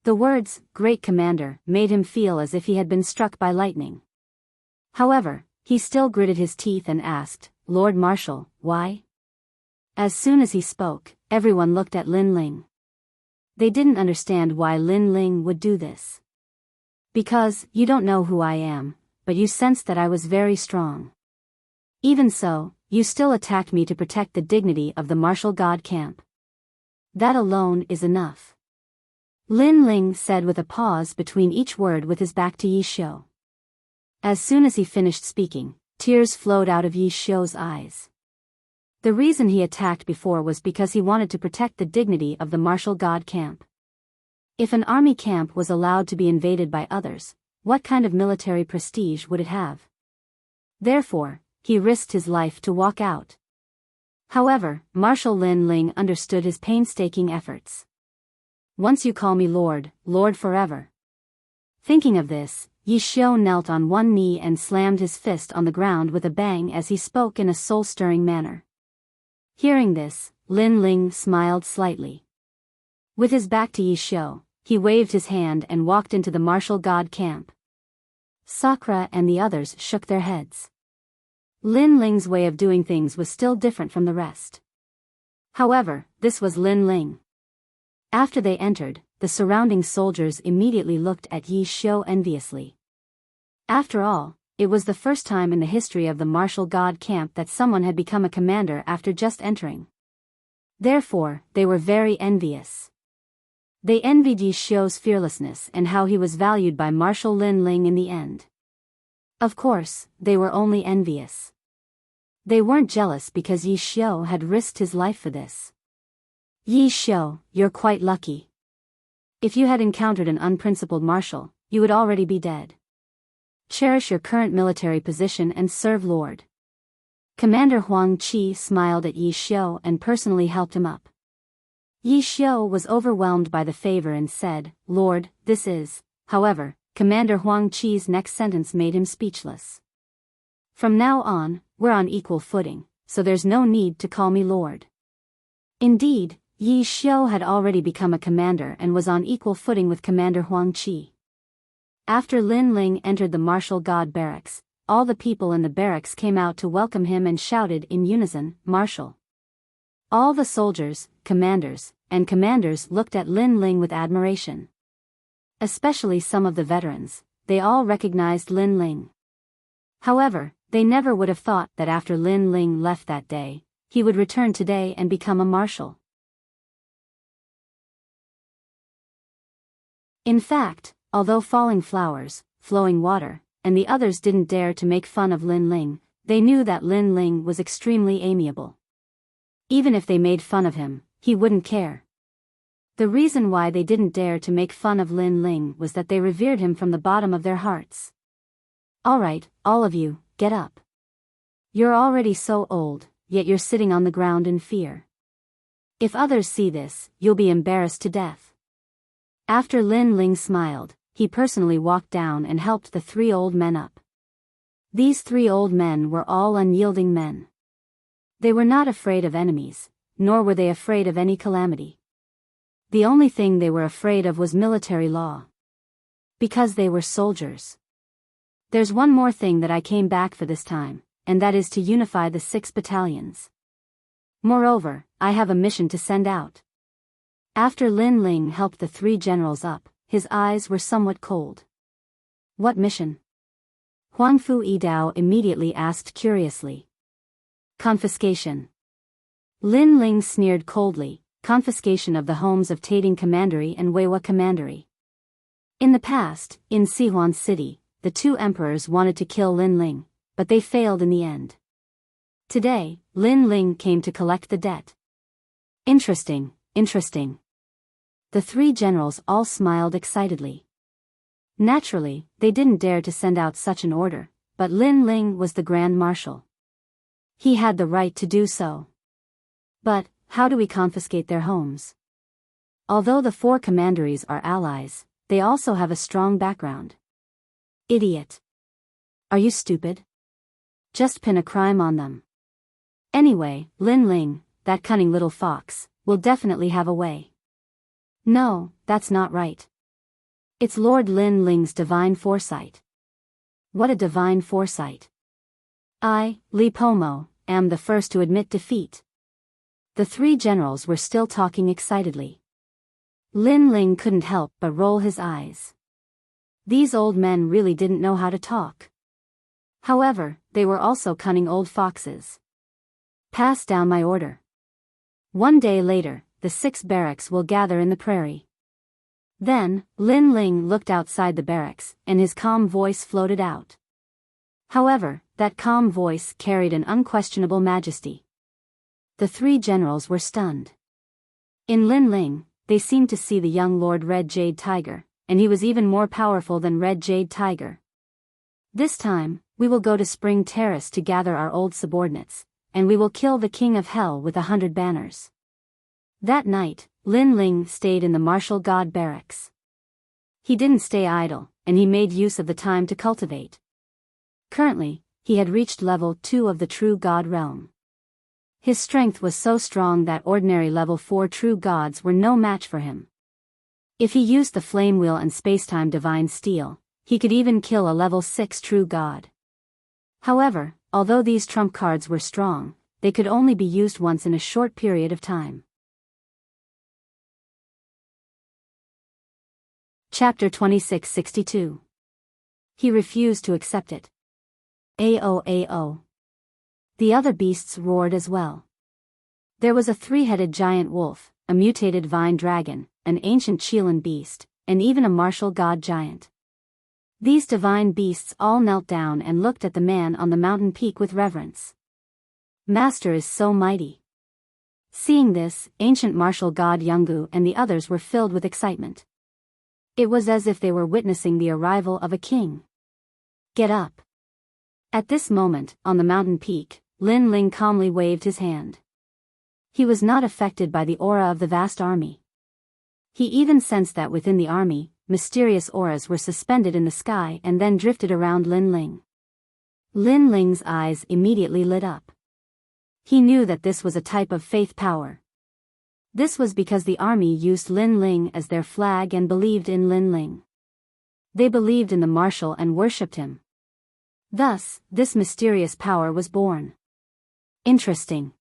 The words, great commander, made him feel as if he had been struck by lightning. However, he still gritted his teeth and asked, Lord Marshal, why? As soon as he spoke, everyone looked at Lin Ling. They didn't understand why Lin Ling would do this. Because, you don't know who I am, but you sensed that I was very strong. Even so, you still attacked me to protect the dignity of the martial god camp. That alone is enough. Lin Ling said with a pause between each word with his back to Yi Shou. As soon as he finished speaking, tears flowed out of Yi Shou's eyes. The reason he attacked before was because he wanted to protect the dignity of the martial god camp. If an army camp was allowed to be invaded by others, what kind of military prestige would it have? Therefore, he risked his life to walk out. However, Marshal Lin Ling understood his painstaking efforts. Once you call me Lord, Lord forever. Thinking of this, Yi Shou knelt on one knee and slammed his fist on the ground with a bang as he spoke in a soul-stirring manner. Hearing this, Lin Ling smiled slightly. With his back to Yi Shou, he waved his hand and walked into the martial god camp. Sakura and the others shook their heads. Lin Ling's way of doing things was still different from the rest. However, this was Lin Ling. After they entered, the surrounding soldiers immediately looked at Yi Shou enviously. After all, it was the first time in the history of the martial god camp that someone had become a commander after just entering. Therefore, they were very envious. They envied Yi Shou's fearlessness and how he was valued by Marshal Lin Ling in the end. Of course, they were only envious. They weren't jealous because Yi Xiu had risked his life for this. Yi Xiu, you're quite lucky. If you had encountered an unprincipled marshal, you would already be dead. Cherish your current military position and serve Lord. Commander Huang Qi smiled at Yi Xiu and personally helped him up. Yi Xiu was overwhelmed by the favor and said, Lord, this is. However, Commander Huang Qi's next sentence made him speechless. From now on, we're on equal footing, so there's no need to call me Lord. Indeed, Yi Xiu had already become a commander and was on equal footing with Commander Huang Qi. After Lin Ling entered the martial god barracks, all the people in the barracks came out to welcome him and shouted in unison, Marshal. All the soldiers, commanders, and commanders looked at Lin Ling with admiration. Especially some of the veterans, they all recognized Lin Ling. However, they never would have thought that after Lin Ling left that day, he would return today and become a marshal. In fact, although falling flowers, flowing water, and the others didn't dare to make fun of Lin Ling, they knew that Lin Ling was extremely amiable. Even if they made fun of him, he wouldn't care. The reason why they didn't dare to make fun of Lin Ling was that they revered him from the bottom of their hearts. Alright, all of you, get up. You're already so old, yet you're sitting on the ground in fear. If others see this, you'll be embarrassed to death. After Lin Ling smiled, he personally walked down and helped the 3 old men up. These 3 old men were all unyielding men. They were not afraid of enemies, nor were they afraid of any calamity. The only thing they were afraid of was military law. Because they were soldiers. There's one more thing that I came back for this time, and that is to unify the 6 battalions. Moreover, I have a mission to send out. After Lin Ling helped the 3 generals up, his eyes were somewhat cold. What mission? Huang Fu Yidao immediately asked curiously. Confiscation. Lin Ling sneered coldly, confiscation of the homes of Taiding Commandery and Weiwa Commandery. In the past, in Sihuan City, the 2 emperors wanted to kill Lin Ling, but they failed in the end. Today, Lin Ling came to collect the debt. Interesting, interesting. The 3 generals all smiled excitedly. Naturally, they didn't dare to send out such an order, but Lin Ling was the Grand Marshal. He had the right to do so. But, how do we confiscate their homes? Although the 4 commanderies are allies, they also have a strong background. Idiot. Are you stupid? Just pin a crime on them. Anyway, Lin Ling, that cunning little fox, will definitely have a way. No, that's not right. It's Lord Lin Ling's divine foresight. What a divine foresight. I, Li Pomo, am the first to admit defeat. The 3 generals were still talking excitedly. Lin Ling couldn't help but roll his eyes. These old men really didn't know how to talk. However, they were also cunning old foxes. Pass down my order. One day later, the 6 barracks will gather in the prairie. Then, Lin Ling looked outside the barracks, and his calm voice floated out. However, that calm voice carried an unquestionable majesty. The 3 generals were stunned. In Lin Ling, they seemed to see the young Lord Red Jade Tiger, and he was even more powerful than Red Jade Tiger. This time, we will go to Spring Terrace to gather our old subordinates, and we will kill the King of Hell with 100 banners. That night, Lin Ling stayed in the martial god barracks. He didn't stay idle, and he made use of the time to cultivate. Currently, he had reached level 2 of the true god realm. His strength was so strong that ordinary level 4 true gods were no match for him. If he used the flame wheel and spacetime divine steel, he could even kill a level 6 true god. However, although these trump cards were strong, they could only be used once in a short period of time. Chapter 2662. He refused to accept it. AO. The other beasts roared as well. There was a 3-headed giant wolf, a mutated vine dragon, an ancient Chilan beast, and even a martial god giant. These divine beasts all knelt down and looked at the man on the mountain peak with reverence. Master is so mighty. Seeing this, ancient martial god Yungu and the others were filled with excitement. It was as if they were witnessing the arrival of a king. Get up. At this moment, on the mountain peak, Lin Ling calmly waved his hand. He was not affected by the aura of the vast army. He even sensed that within the army, mysterious auras were suspended in the sky and then drifted around Lin Ling. Lin Ling's eyes immediately lit up. He knew that this was a type of faith power. This was because the army used Lin Ling as their flag and believed in Lin Ling. They believed in the marshal and worshipped him. Thus, this mysterious power was born. Interesting.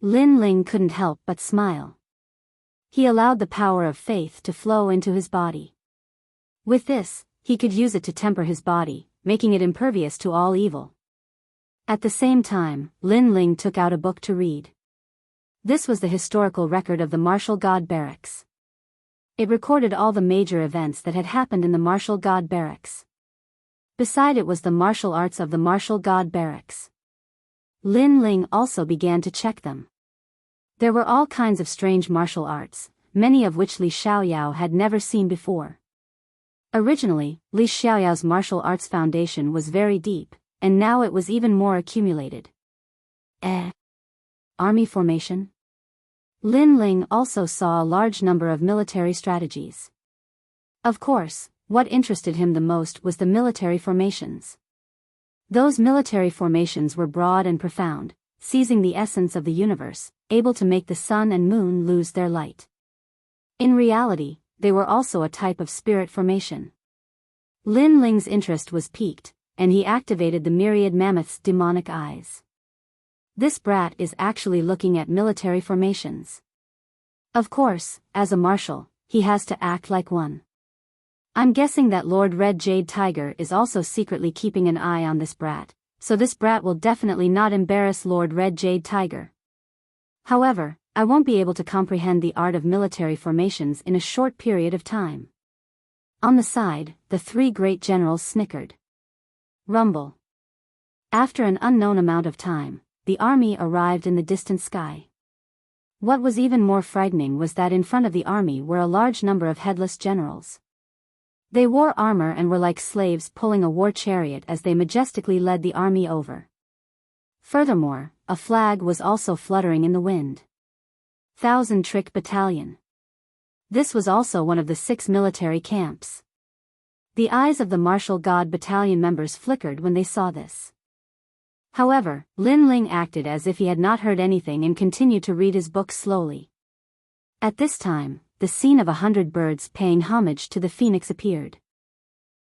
Lin Ling couldn't help but smile. He allowed the power of faith to flow into his body. With this, he could use it to temper his body, making it impervious to all evil. At the same time, Lin Ling took out a book to read. This was the historical record of the martial god barracks. It recorded all the major events that had happened in the martial god barracks. Beside it was the martial arts of the martial god barracks. Lin Ling also began to check them. There were all kinds of strange martial arts, many of which Li Xiaoyao had never seen before. Originally, Li Xiaoyao's martial arts foundation was very deep, and now it was even more accumulated. Army formation? Lin Ling also saw a large number of military strategies. Of course, what interested him the most was the military formations. Those military formations were broad and profound, seizing the essence of the universe, able to make the sun and moon lose their light. In reality, they were also a type of spirit formation. Lin Ling's interest was piqued, and he activated the myriad mammoth's demonic eyes. This brat is actually looking at military formations. Of course, as a marshal, he has to act like one. I'm guessing that Lord Red Jade Tiger is also secretly keeping an eye on this brat, so this brat will definitely not embarrass Lord Red Jade Tiger. However, I won't be able to comprehend the art of military formations in a short period of time. On the side, the three great generals snickered. Rumble. After an unknown amount of time, the army arrived in the distant sky. What was even more frightening was that in front of the army were a large number of headless generals. They wore armor and were like slaves pulling a war chariot as they majestically led the army over. Furthermore, a flag was also fluttering in the wind. 1,000 Trick Battalion. This was also one of the 6 military camps. The eyes of the martial god battalion members flickered when they saw this. However, Lin Ling acted as if he had not heard anything and continued to read his book slowly. At this time, the scene of 100 birds paying homage to the phoenix appeared.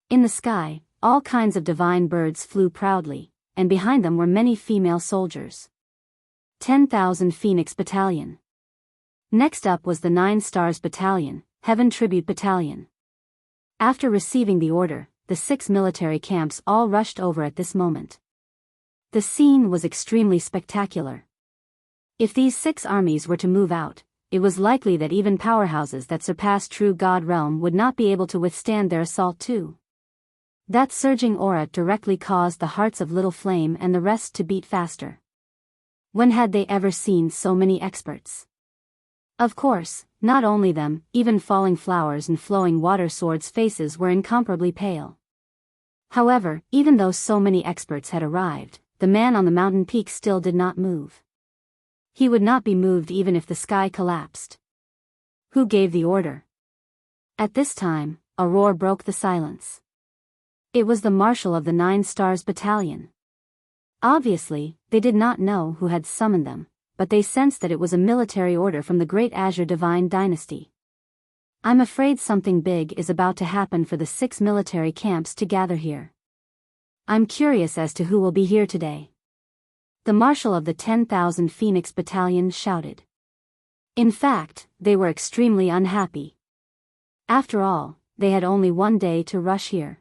In the sky, all kinds of divine birds flew proudly, and behind them were many female soldiers. 10,000 Phoenix Battalion. Next up was the 9 Stars Battalion, Heaven Tribute Battalion. After receiving the order, the 6 military camps all rushed over at this moment. The scene was extremely spectacular. If these 6 armies were to move out, it was likely that even powerhouses that surpassed true God realm would not be able to withstand their assault too. That surging aura directly caused the hearts of Little Flame and the rest to beat faster. When had they ever seen so many experts? Of course, not only them, even Falling Flowers and Flowing Water Sword's faces were incomparably pale. However, even though so many experts had arrived, the man on the mountain peak still did not move. He would not be moved even if the sky collapsed. Who gave the order? At this time, a roar broke the silence. It was the marshal of the 9 Stars Battalion. Obviously, they did not know who had summoned them, but they sensed that it was a military order from the Great Azure Divine Dynasty. I'm afraid something big is about to happen for the 6 military camps to gather here. I'm curious as to who will be here today. The marshal of the 10,000 Phoenix Battalion shouted. In fact, they were extremely unhappy. After all, they had only one day to rush here.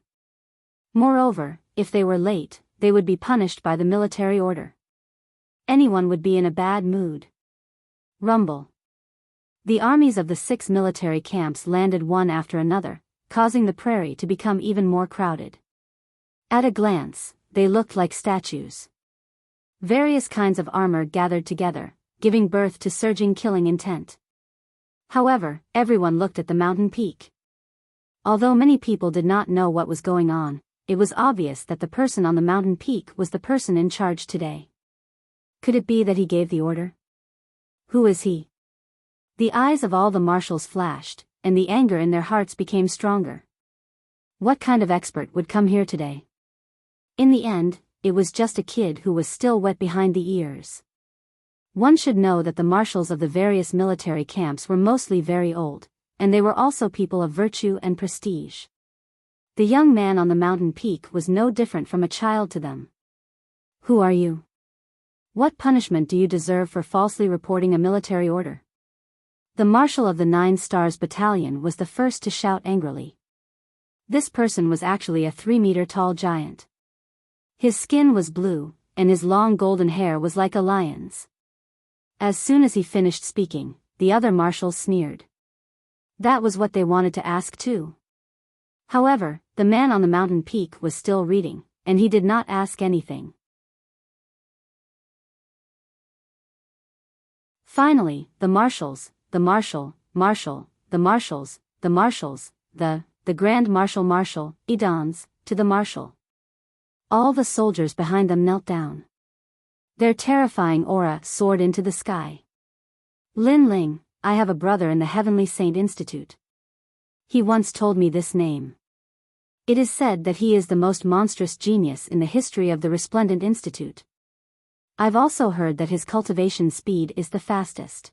Moreover, if they were late, they would be punished by the military order. Anyone would be in a bad mood. Rumble. The armies of the 6 military camps landed one after another, causing the prairie to become even more crowded. At a glance, they looked like statues. Various kinds of armor gathered together, giving birth to surging killing intent. However, everyone looked at the mountain peak. Although many people did not know what was going on, it was obvious that the person on the mountain peak was the person in charge today. Could it be that he gave the order? Who is he? The eyes of all the marshals flashed, and the anger in their hearts became stronger. What kind of expert would come here today? In the end, it was just a kid who was still wet behind the ears. One should know that the marshals of the various military camps were mostly very old, and they were also people of virtue and prestige. The young man on the mountain peak was no different from a child to them. Who are you? What punishment do you deserve for falsely reporting a military order? The marshal of the 9 Stars Battalion was the first to shout angrily. This person was actually a 3-meter-tall giant. His skin was blue, and his long golden hair was like a lion's. As soon as he finished speaking, the other marshals sneered. That was what they wanted to ask too. However, the man on the mountain peak was still reading, and he did not ask anything. Finally, the marshals, the Grand Marshal, Idans, to the marshal. All the soldiers behind them knelt down. Their terrifying aura soared into the sky. Lin Ling, I have a brother in the Heavenly Saint Institute. He once told me this name. It is said that he is the most monstrous genius in the history of the Resplendent Institute. I've also heard that his cultivation speed is the fastest.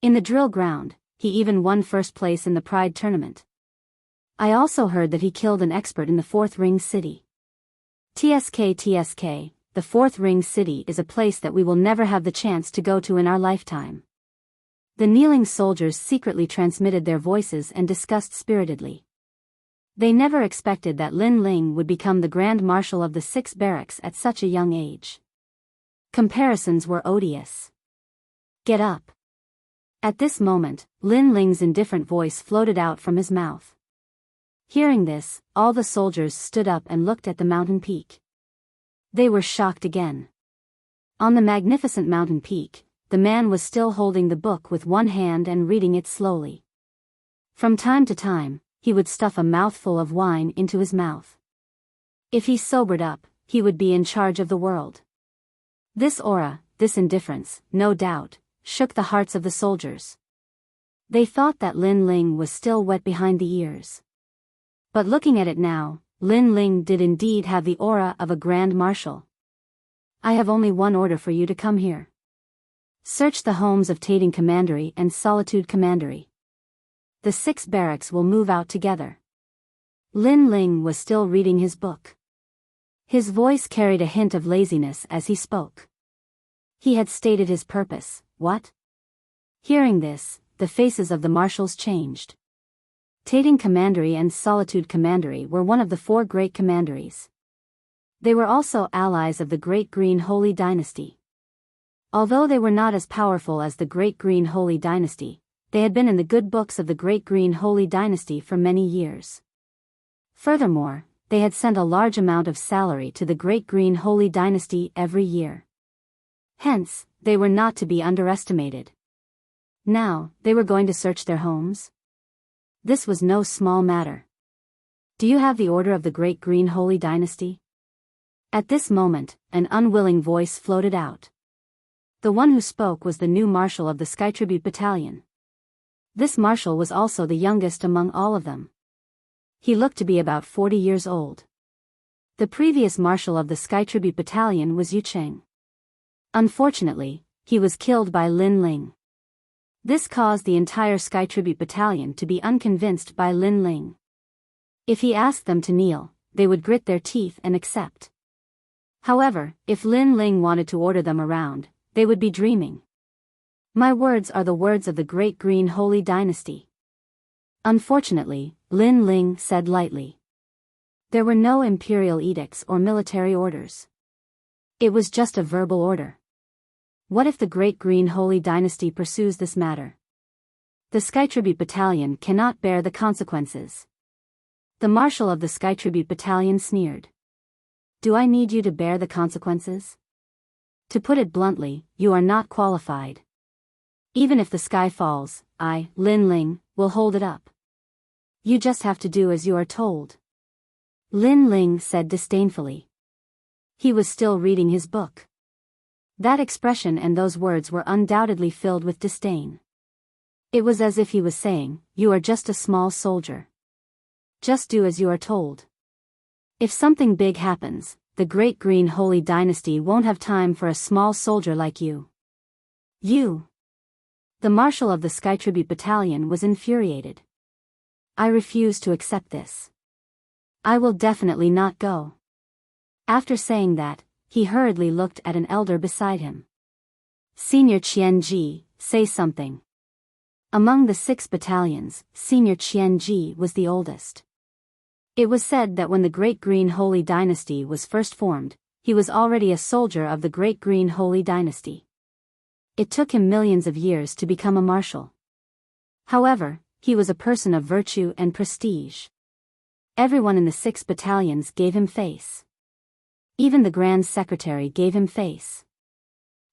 In the drill ground, he even won first place in the Pride tournament. I also heard that he killed an expert in the 4th Ring City. TSK, the 4th Ring City is a place that we will never have the chance to go to in our lifetime. The kneeling soldiers secretly transmitted their voices and discussed spiritedly. They never expected that Lin Ling would become the Grand Marshal of the 6 barracks at such a young age. Comparisons were odious. Get up. At this moment, Lin Ling's indifferent voice floated out from his mouth. Hearing this, all the soldiers stood up and looked at the mountain peak. They were shocked again. On the magnificent mountain peak, the man was still holding the book with one hand and reading it slowly. From time to time, he would stuff a mouthful of wine into his mouth. If he sobered up, he would be in charge of the world. This aura, this indifference, no doubt, shook the hearts of the soldiers. They thought that Lin Ling was still wet behind the ears. But looking at it now, Lin Ling did indeed have the aura of a Grand Marshal. I have only one order for you to come here. Search the homes of Tating Commandery and Solitude Commandery. The 6 barracks will move out together. Lin Ling was still reading his book. His voice carried a hint of laziness as he spoke. He had stated his purpose. What? Hearing this, the faces of the marshals changed. Tating Commandery and Solitude Commandery were one of the 4 great commanderies. They were also allies of the Great Green Holy Dynasty. Although they were not as powerful as the Great Green Holy Dynasty, they had been in the good books of the Great Green Holy Dynasty for many years. Furthermore, they had sent a large amount of salary to the Great Green Holy Dynasty every year. Hence, they were not to be underestimated. Now, they were going to search their homes? This was no small matter. Do you have the order of the Great Green Holy Dynasty? At this moment, an unwilling voice floated out. The one who spoke was the new marshal of the Sky Tribute Battalion. This marshal was also the youngest among all of them. He looked to be about 40 years old. The previous marshal of the Sky Tribute Battalion was Yu Cheng. Unfortunately, he was killed by Lin Ling. This caused the entire Sky Tribute Battalion to be unconvinced by Lin Ling. If he asked them to kneel, they would grit their teeth and accept. However, if Lin Ling wanted to order them around, they would be dreaming. My words are the words of the Great Green Holy Dynasty. Unfortunately, Lin Ling said lightly. There were no imperial edicts or military orders. It was just a verbal order. What if the Great Green Holy Dynasty pursues this matter? The Sky Tribute Battalion cannot bear the consequences. The Marshal of the Sky Tribute Battalion sneered. Do I need you to bear the consequences? To put it bluntly, you are not qualified. Even if the sky falls, I, Lin Ling, will hold it up. You just have to do as you are told. Lin Ling said disdainfully. He was still reading his book. That expression and those words were undoubtedly filled with disdain. It was as if he was saying, you are just a small soldier. Just do as you are told. If something big happens, the Great Green Holy Dynasty won't have time for a small soldier like you. You. The Marshal of the Sky Tribute Battalion was infuriated. I refuse to accept this. I will definitely not go. After saying that, he hurriedly looked at an elder beside him. Senior Qianji, say something. Among the 6 battalions, Senior Qianji was the oldest. It was said that when the Great Green Holy Dynasty was first formed, he was already a soldier of the Great Green Holy Dynasty. It took him millions of years to become a marshal. However, he was a person of virtue and prestige. Everyone in the 6 battalions gave him face. Even the Grand Secretary gave him face.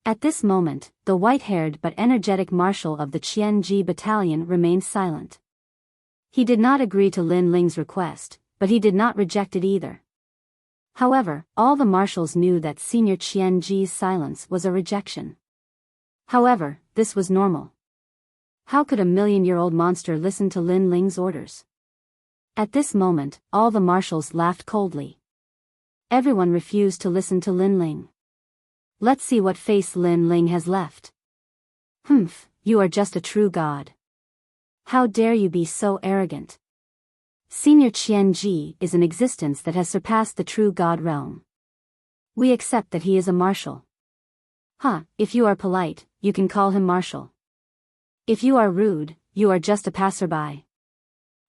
At this moment, the white-haired but energetic marshal of the Qianji battalion remained silent. He did not agree to Lin Ling's request, but he did not reject it either. However, all the marshals knew that Senior Qianji's silence was a rejection. However, this was normal. How could a million-year-old monster listen to Lin Ling's orders? At this moment, all the marshals laughed coldly. Everyone refused to listen to Lin Ling. Let's see what face Lin Ling has left. Humph, you are just a true god. How dare you be so arrogant? Senior Qianji is an existence that has surpassed the true god realm. We accept that he is a marshal. If you are polite, you can call him marshal. If you are rude, you are just a passerby.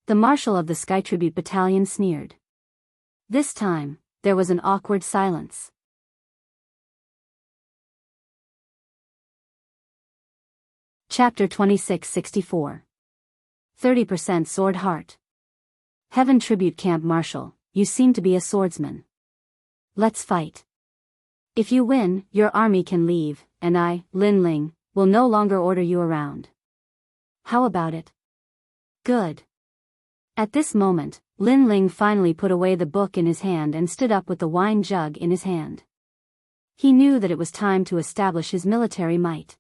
The Marshal of the Sky Tribute Battalion sneered. This time, there was an awkward silence. Chapter 2664. 30% Sword Heart. Heaven Tribute Camp Marshal, you seem to be a swordsman. Let's fight. If you win, your army can leave, and I, Lin Ling, will no longer order you around. How about it? Good. At this moment, Lin Ling finally put away the book in his hand and stood up with the wine jug in his hand. He knew that it was time to establish his military might.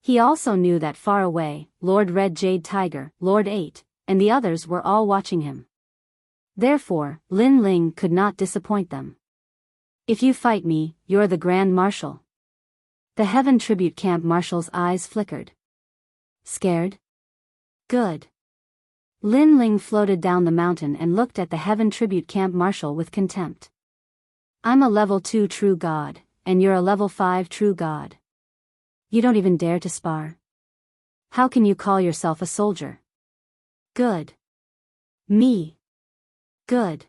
He also knew that far away, Lord Red Jade Tiger, Lord 8, and the others were all watching him. Therefore, Lin Ling could not disappoint them. If you fight me, you're the Grand Marshal. The Heaven Tribute Camp Marshal's eyes flickered. Scared? Good. Lin Ling floated down the mountain and looked at the Heaven Tribute Camp Marshal with contempt. I'm a level 2 true god, and you're a level 5 true god. You don't even dare to spar. How can you call yourself a soldier? Good. Me. Good.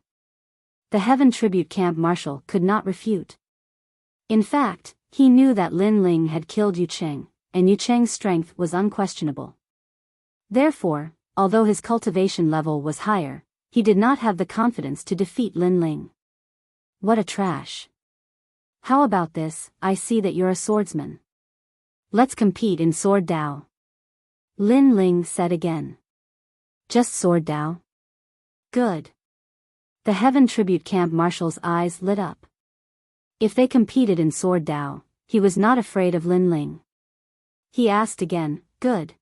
The Heaven Tribute Camp Marshal could not refute. In fact, he knew that Lin Ling had killed Yu Cheng, and Yu Cheng's strength was unquestionable. Therefore, although his cultivation level was higher, he did not have the confidence to defeat Lin Ling. What a trash. How about this? I see that you're a swordsman. Let's compete in Sword Dao. Lin Ling said again. Just Sword Dao? Good. The Heaven Tribute Camp Marshal's eyes lit up. If they competed in Sword Dao, he was not afraid of Lin Ling. He asked again, good.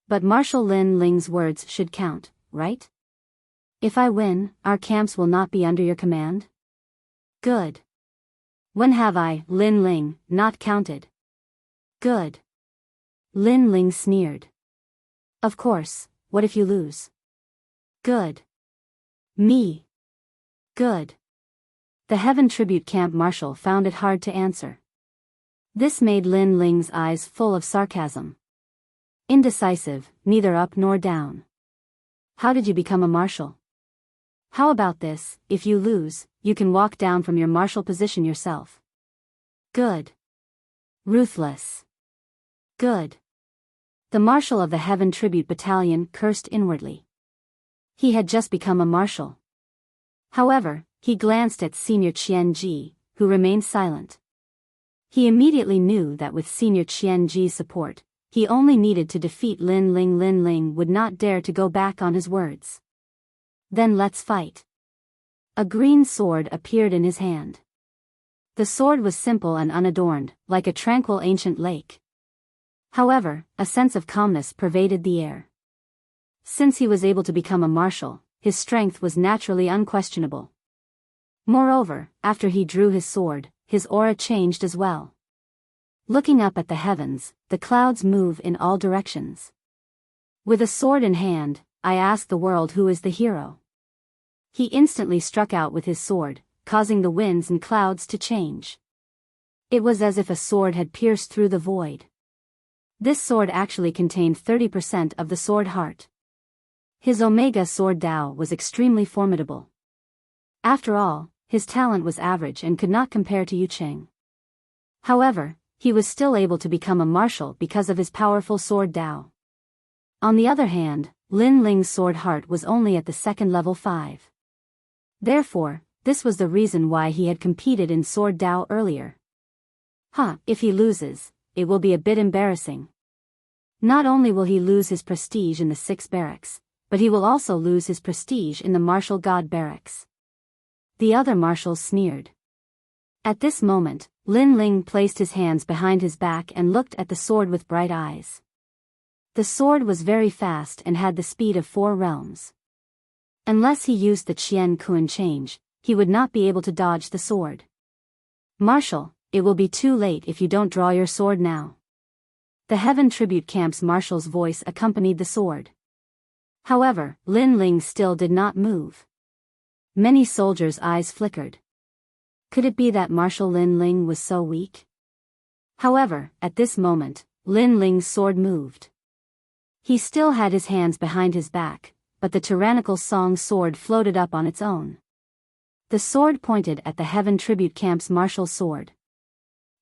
But Marshal Lin Ling's words should count, right? If I win, our camps will not be under your command? Good. When have I, Lin Ling, not counted? Good. Lin Ling sneered. Of course, what if you lose? Good. Me. Good. The Heaven Tribute Camp Marshal found it hard to answer. This made Lin Ling's eyes full of sarcasm. Indecisive, neither up nor down. How did you become a marshal? How about this, if you lose, you can walk down from your marshal position yourself. Good. Ruthless. Good. The Marshal of the Heaven Tribute Battalion cursed inwardly. He had just become a marshal. However, he glanced at Senior Qian Ji, who remained silent. He immediately knew that with Senior Qian Ji's support, he only needed to defeat Lin Ling. Lin Ling would not dare to go back on his words. Then let's fight. A green sword appeared in his hand. The sword was simple and unadorned, like a tranquil ancient lake. However, a sense of calmness pervaded the air. Since he was able to become a marshal, his strength was naturally unquestionable. Moreover, after he drew his sword, his aura changed as well. Looking up at the heavens, the clouds move in all directions. With a sword in hand, I ask the world who is the hero. He instantly struck out with his sword, causing the winds and clouds to change. It was as if a sword had pierced through the void. This sword actually contained 30% of the sword heart. His Omega Sword Dao was extremely formidable. After all, his talent was average and could not compare to Yu Cheng. However, he was still able to become a marshal because of his powerful sword Dao. On the other hand, Lin Ling's sword heart was only at the second level 5. Therefore, this was the reason why he had competed in sword Dao earlier. If he loses, it will be a bit embarrassing. Not only will he lose his prestige in the 6 barracks, but he will also lose his prestige in the martial god barracks. The other marshals sneered. At this moment, Lin Ling placed his hands behind his back and looked at the sword with bright eyes. The sword was very fast and had the speed of 4 realms. Unless he used the Qian Kun change, he would not be able to dodge the sword. Marshal, it will be too late if you don't draw your sword now. The Heaven Tribute Camp's marshal's voice accompanied the sword. However, Lin Ling still did not move. Many soldiers' eyes flickered. Could it be that Marshal Lin Ling was so weak? However, at this moment, Lin Ling's sword moved. He still had his hands behind his back, but the tyrannical Song sword floated up on its own. The sword pointed at the Heaven Tribute Camp's martial sword.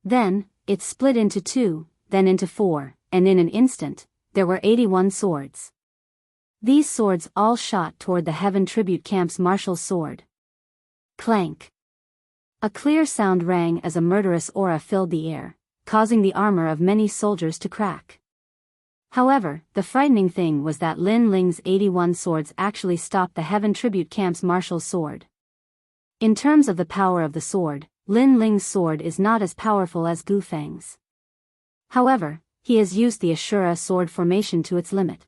Then, it split into 2, then into 4, and in an instant, there were 81 swords. These swords all shot toward the Heaven Tribute Camp's martial sword. Clank. A clear sound rang as a murderous aura filled the air, causing the armor of many soldiers to crack. However, the frightening thing was that Lin Ling's 81 swords actually stopped the Heaven Tribute Camp's martial sword. In terms of the power of the sword, Lin Ling's sword is not as powerful as Gu Feng's. However, he has used the Ashura sword formation to its limit.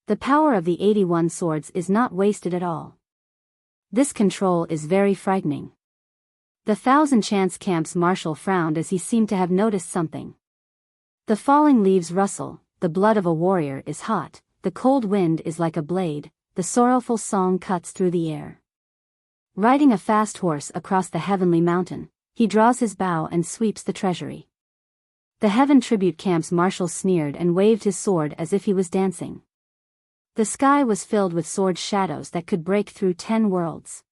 The power of the 81 swords is not wasted at all. This control is very frightening. The Thousand Chance Camp's marshal frowned as he seemed to have noticed something. The falling leaves rustle, the blood of a warrior is hot, the cold wind is like a blade, the sorrowful song cuts through the air. Riding a fast horse across the heavenly mountain, he draws his bow and sweeps the treasury. The Heaven Tribute Camp's marshal sneered and waved his sword as if he was dancing. The sky was filled with sword shadows that could break through 10 worlds.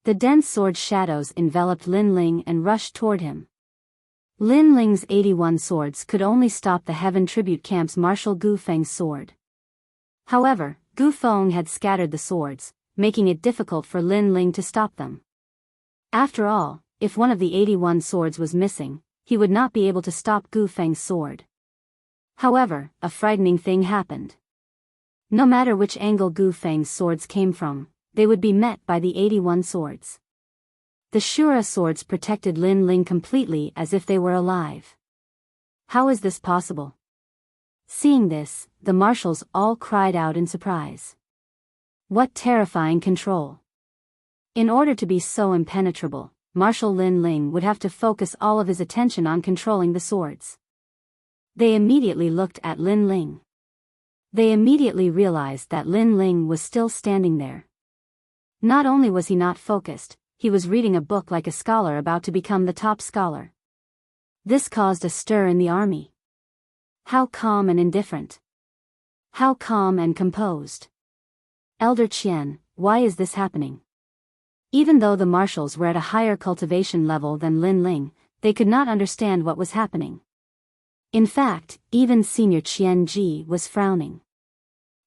The dense sword shadows enveloped Lin Ling and rushed toward him. Lin Ling's 81 swords could only stop the Heaven Tribute Camp's marshal Gu Feng's sword. However, Gu Feng had scattered the swords, making it difficult for Lin Ling to stop them. After all, if one of the 81 swords was missing, he would not be able to stop Gu Feng's sword. However, a frightening thing happened. No matter which angle Gu Feng's swords came from, they would be met by the 81 swords. The Shura swords protected Lin Ling completely as if they were alive. How is this possible? Seeing this, the marshals all cried out in surprise. What terrifying control! In order to be so impenetrable, Marshal Lin Ling would have to focus all of his attention on controlling the swords. They immediately looked at Lin Ling. They immediately realized that Lin Ling was still standing there. Not only was he not focused, he was reading a book like a scholar about to become the top scholar. This caused a stir in the army. How calm and indifferent. How calm and composed. Elder Qian, why is this happening? Even though the marshals were at a higher cultivation level than Lin Ling, they could not understand what was happening. In fact, even Senior Qian Ji was frowning.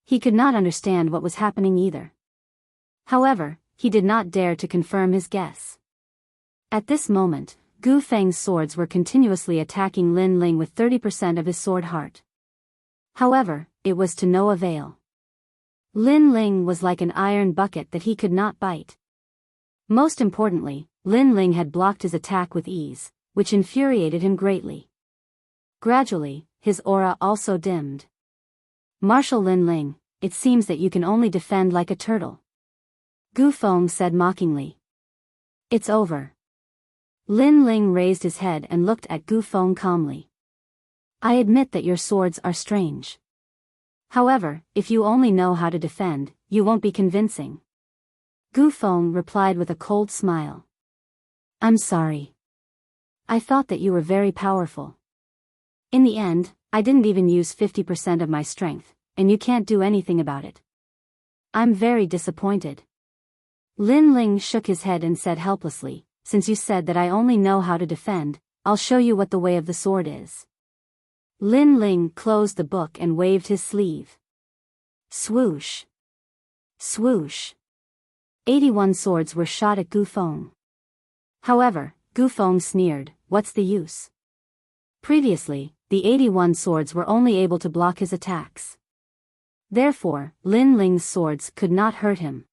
He could not understand what was happening either. However, he did not dare to confirm his guess. At this moment, Gu Feng's swords were continuously attacking Lin Ling with 30% of his sword heart. However, it was to no avail. Lin Ling was like an iron bucket that he could not bite. Most importantly, Lin Ling had blocked his attack with ease, which infuriated him greatly. Gradually, his aura also dimmed. "Marshal Lin Ling, it seems that you can only defend like a turtle," Gu Feng said mockingly. "It's over." Lin Ling raised his head and looked at Gu Feng calmly. "I admit that your swords are strange. However, if you only know how to defend, you won't be convincing." Gu Feng replied with a cold smile. "I'm sorry. I thought that you were very powerful. In the end, I didn't even use 50% of my strength, and you can't do anything about it. I'm very disappointed." Lin Ling shook his head and said helplessly, "Since you said that I only know how to defend, I'll show you what the way of the sword is." Lin Ling closed the book and waved his sleeve. Swoosh! Swoosh! 81 swords were shot at Gu Feng. However, Gu Feng sneered, "What's the use?" Previously, the 81 swords were only able to block his attacks. Therefore, Lin Ling's swords could not hurt him.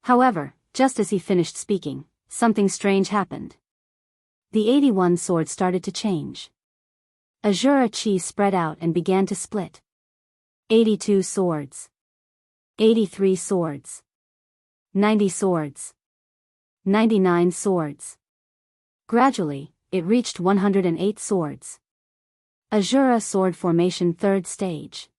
However, just as he finished speaking, something strange happened. The 81 swords started to change. Azura Chi spread out and began to split. 82 swords. 83 swords. 90 swords. 99 swords. Gradually, it reached 108 swords. Azura Sword Formation 3rd Stage.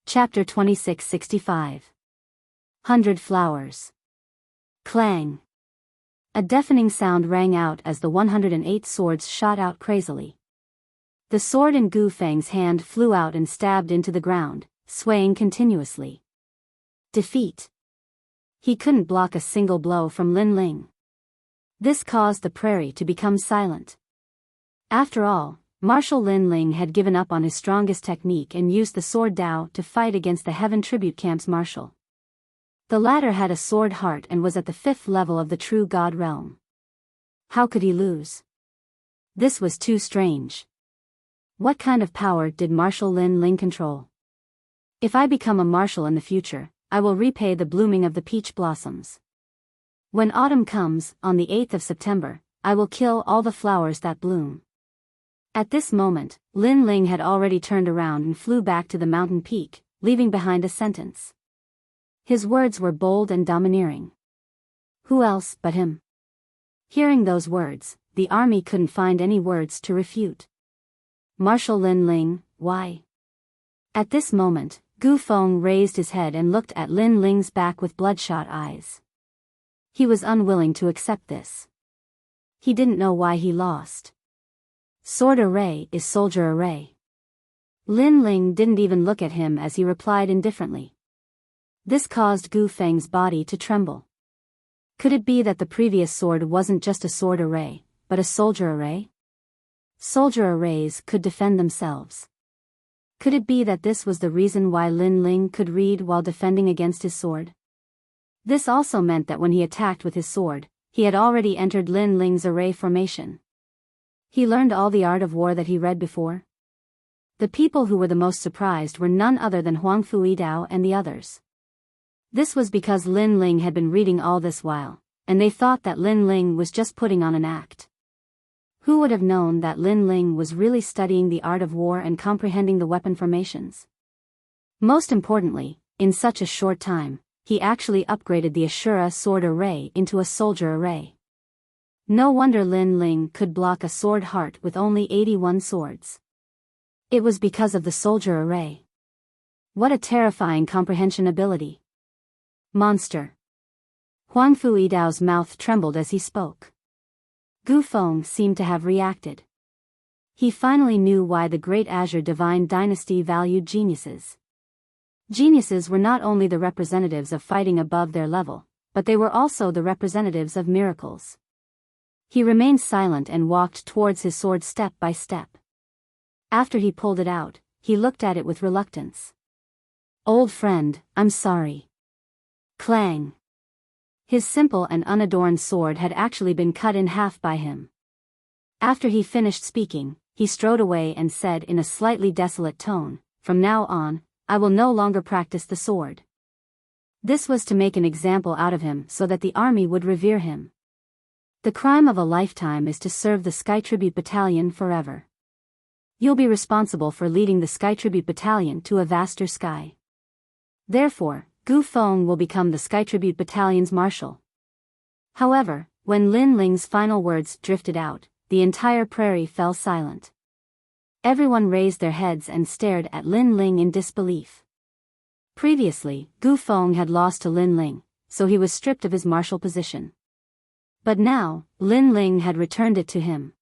Chapter 2665. 100 Flowers. Clang. A deafening sound rang out as the 108 swords shot out crazily. The sword in Gu Feng's hand flew out and stabbed into the ground, swaying continuously. Defeat. He couldn't block a single blow from Lin Ling. This caused the prairie to become silent. After all, Marshal Lin Ling had given up on his strongest technique and used the sword Dao to fight against the Heaven Tribute Camp's marshal. The latter had a sword heart and was at the 5th level of the true god realm. How could he lose? This was too strange. What kind of power did Marshal Lin Ling control? If I become a marshal in the future, I will repay the blooming of the peach blossoms. When autumn comes, on the 8th of September, I will kill all the flowers that bloom. At this moment, Lin Ling had already turned around and flew back to the mountain peak, leaving behind a sentence. His words were bold and domineering. Who else but him? Hearing those words, the army couldn't find any words to refute. Marshal Lin Ling, why? At this moment, Gu Feng raised his head and looked at Lin Ling's back with bloodshot eyes. He was unwilling to accept this. He didn't know why he lost. Sword array is soldier array. Lin Ling didn't even look at him as he replied indifferently. This caused Gu Feng's body to tremble. Could it be that the previous sword wasn't just a sword array, but a soldier array? Soldier arrays could defend themselves. Could it be that this was the reason why Lin Ling could read while defending against his sword? This also meant that when he attacked with his sword, he had already entered Lin Ling's array formation. He learned all the art of war that he read before. The people who were the most surprised were none other than Huangfu Yidao and the others. This was because Lin Ling had been reading all this while, and they thought that Lin Ling was just putting on an act. Who would have known that Lin Ling was really studying the art of war and comprehending the weapon formations? Most importantly, in such a short time, he actually upgraded the Ashura sword array into a soldier array. No wonder Lin Ling could block a sword heart with only 81 swords. It was because of the soldier array. What a terrifying comprehension ability. Monster. Huangfu Yidao's mouth trembled as he spoke. Gu Feng seemed to have reacted. He finally knew why the Great Azure Divine Dynasty valued geniuses. Geniuses were not only the representatives of fighting above their level, but they were also the representatives of miracles. He remained silent and walked towards his sword step by step. After he pulled it out, he looked at it with reluctance. "Old friend, I'm sorry." Clang. His simple and unadorned sword had actually been cut in half by him. After he finished speaking, he strode away and said in a slightly desolate tone, "From now on, I will no longer practice the sword." This was to make an example out of him so that the army would revere him. The crime of a lifetime is to serve the Sky Tribute Battalion forever. You'll be responsible for leading the Sky Tribute Battalion to a vaster sky. Therefore, Gu Feng will become the Sky Tribute Battalion's marshal. However, when Lin Ling's final words drifted out, the entire prairie fell silent. Everyone raised their heads and stared at Lin Ling in disbelief. Previously, Gu Feng had lost to Lin Ling, so he was stripped of his martial position. But now, Lin Ling had returned it to him.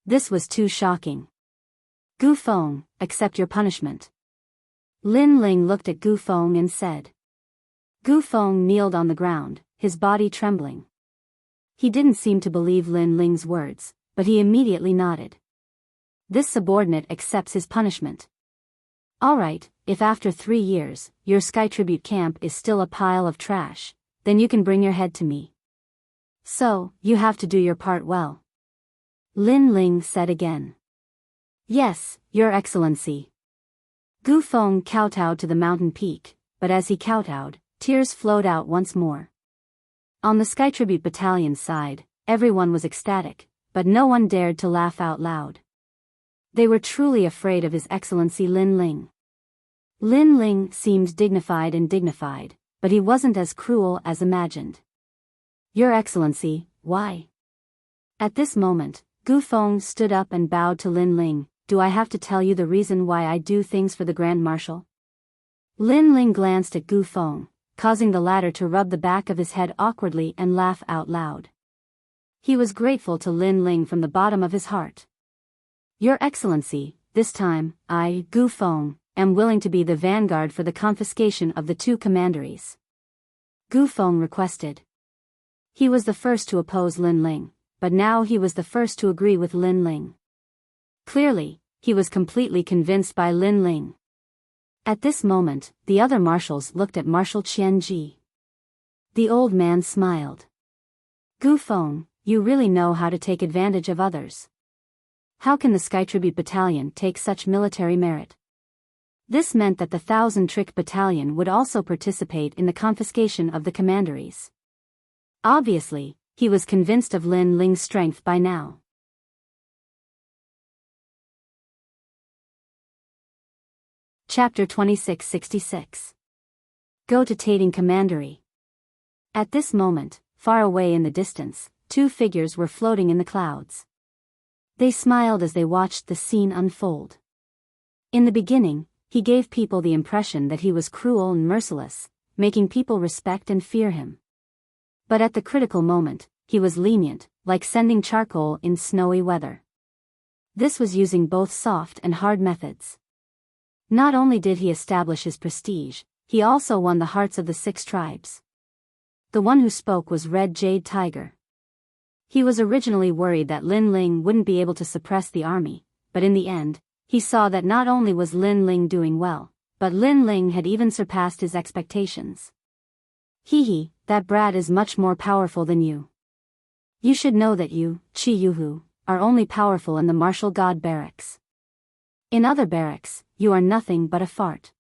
This was too shocking. "Gu Feng, accept your punishment." Lin Ling looked at Gu Feng and said. Gu Feng kneeled on the ground, his body trembling. He didn't seem to believe Lin Ling's words, but he immediately nodded. This subordinate accepts his punishment. "Alright, if after 3 years, your Sky Tribute camp is still a pile of trash, then you can bring your head to me. So, you have to do your part well." Lin Ling said again. "Yes, Your Excellency." Gu Feng kowtowed to the mountain peak, but as he kowtowed, tears flowed out once more. On the Sky Tribute Battalion's side, everyone was ecstatic, but no one dared to laugh out loud. They were truly afraid of His Excellency Lin Ling. Lin Ling seemed dignified, but he wasn't as cruel as imagined. "Your Excellency, why?" At this moment, Gu Feng stood up and bowed to Lin Ling. "Do I have to tell you the reason why I do things for the Grand Marshal?" Lin Ling glanced at Gu Feng, causing the latter to rub the back of his head awkwardly and laugh out loud. He was grateful to Lin Ling from the bottom of his heart. "Your Excellency, this time, I, Gu Feng, am willing to be the vanguard for the confiscation of the 2 commanderies," Gu Feng requested. He was the first to oppose Lin Ling, but now he was the first to agree with Lin Ling. Clearly, he was completely convinced by Lin Ling. At this moment, the other marshals looked at Marshal Qianji. The old man smiled. "Gu Feng, you really know how to take advantage of others. How can the Sky Tribute Battalion take such military merit?" This meant that the 1,000-trick battalion would also participate in the confiscation of the commanderies. Obviously, he was convinced of Lin Ling's strength by now. Chapter 2666. Go to Tating Commandery. At this moment, far away in the distance, 2 figures were floating in the clouds. They smiled as they watched the scene unfold. In the beginning, he gave people the impression that he was cruel and merciless, making people respect and fear him. But at the critical moment, he was lenient, like sending charcoal in snowy weather. This was using both soft and hard methods. Not only did he establish his prestige, he also won the hearts of the 6 tribes. The one who spoke was Red Jade Tiger. He was originally worried that Lin Ling wouldn't be able to suppress the army, but in the end, he saw that not only was Lin Ling doing well, but Lin Ling had even surpassed his expectations. "Hee, that brat is much more powerful than you. You should know that you, Chi Yuhu, are only powerful in the martial god barracks. In other barracks, you are nothing but a fart.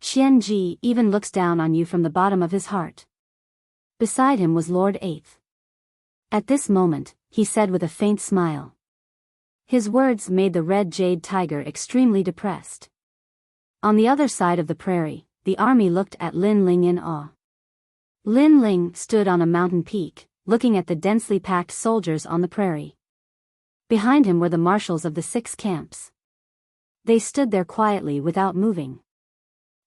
Qianji even looks down on you from the bottom of his heart." Beside him was Lord 8th. At this moment, he said with a faint smile. His words made the Red Jade Tiger extremely depressed. On the other side of the prairie, the army looked at Lin Ling in awe. Lin Ling stood on a mountain peak, looking at the densely packed soldiers on the prairie. Behind him were the marshals of the 6 camps. They stood there quietly without moving.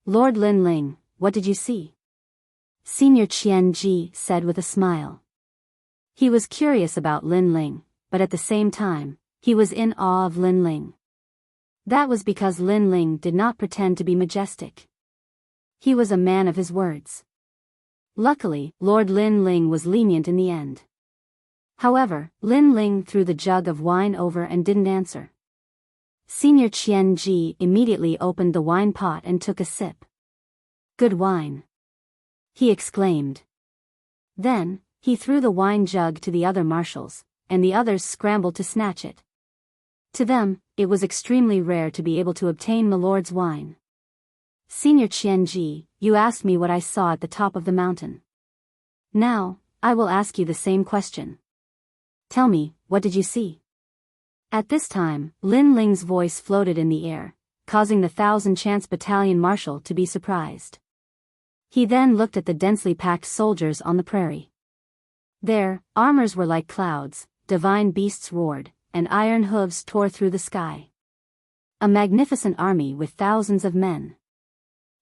"Lord Lin Ling, what did you see?" Senior Qianji said with a smile. He was curious about Lin Ling, but at the same time, he was in awe of Lin Ling. That was because Lin Ling did not pretend to be majestic. He was a man of his words. Luckily, Lord Lin Ling was lenient in the end. However, Lin Ling threw the jug of wine over and didn't answer. Senior Qian Ji immediately opened the wine pot and took a sip. "Good wine," he exclaimed. Then, he threw the wine jug to the other marshals, and the others scrambled to snatch it. To them, it was extremely rare to be able to obtain Milord's wine. "Senior Qian Ji, you asked me what I saw at the top of the mountain. Now, I will ask you the same question. Tell me, what did you see?" At this time, Lin Ling's voice floated in the air, causing the 1,000 Chance Battalion Marshal to be surprised. He then looked at the densely packed soldiers on the prairie. Their armors were like clouds, divine beasts roared, and iron hooves tore through the sky. A magnificent army with thousands of men.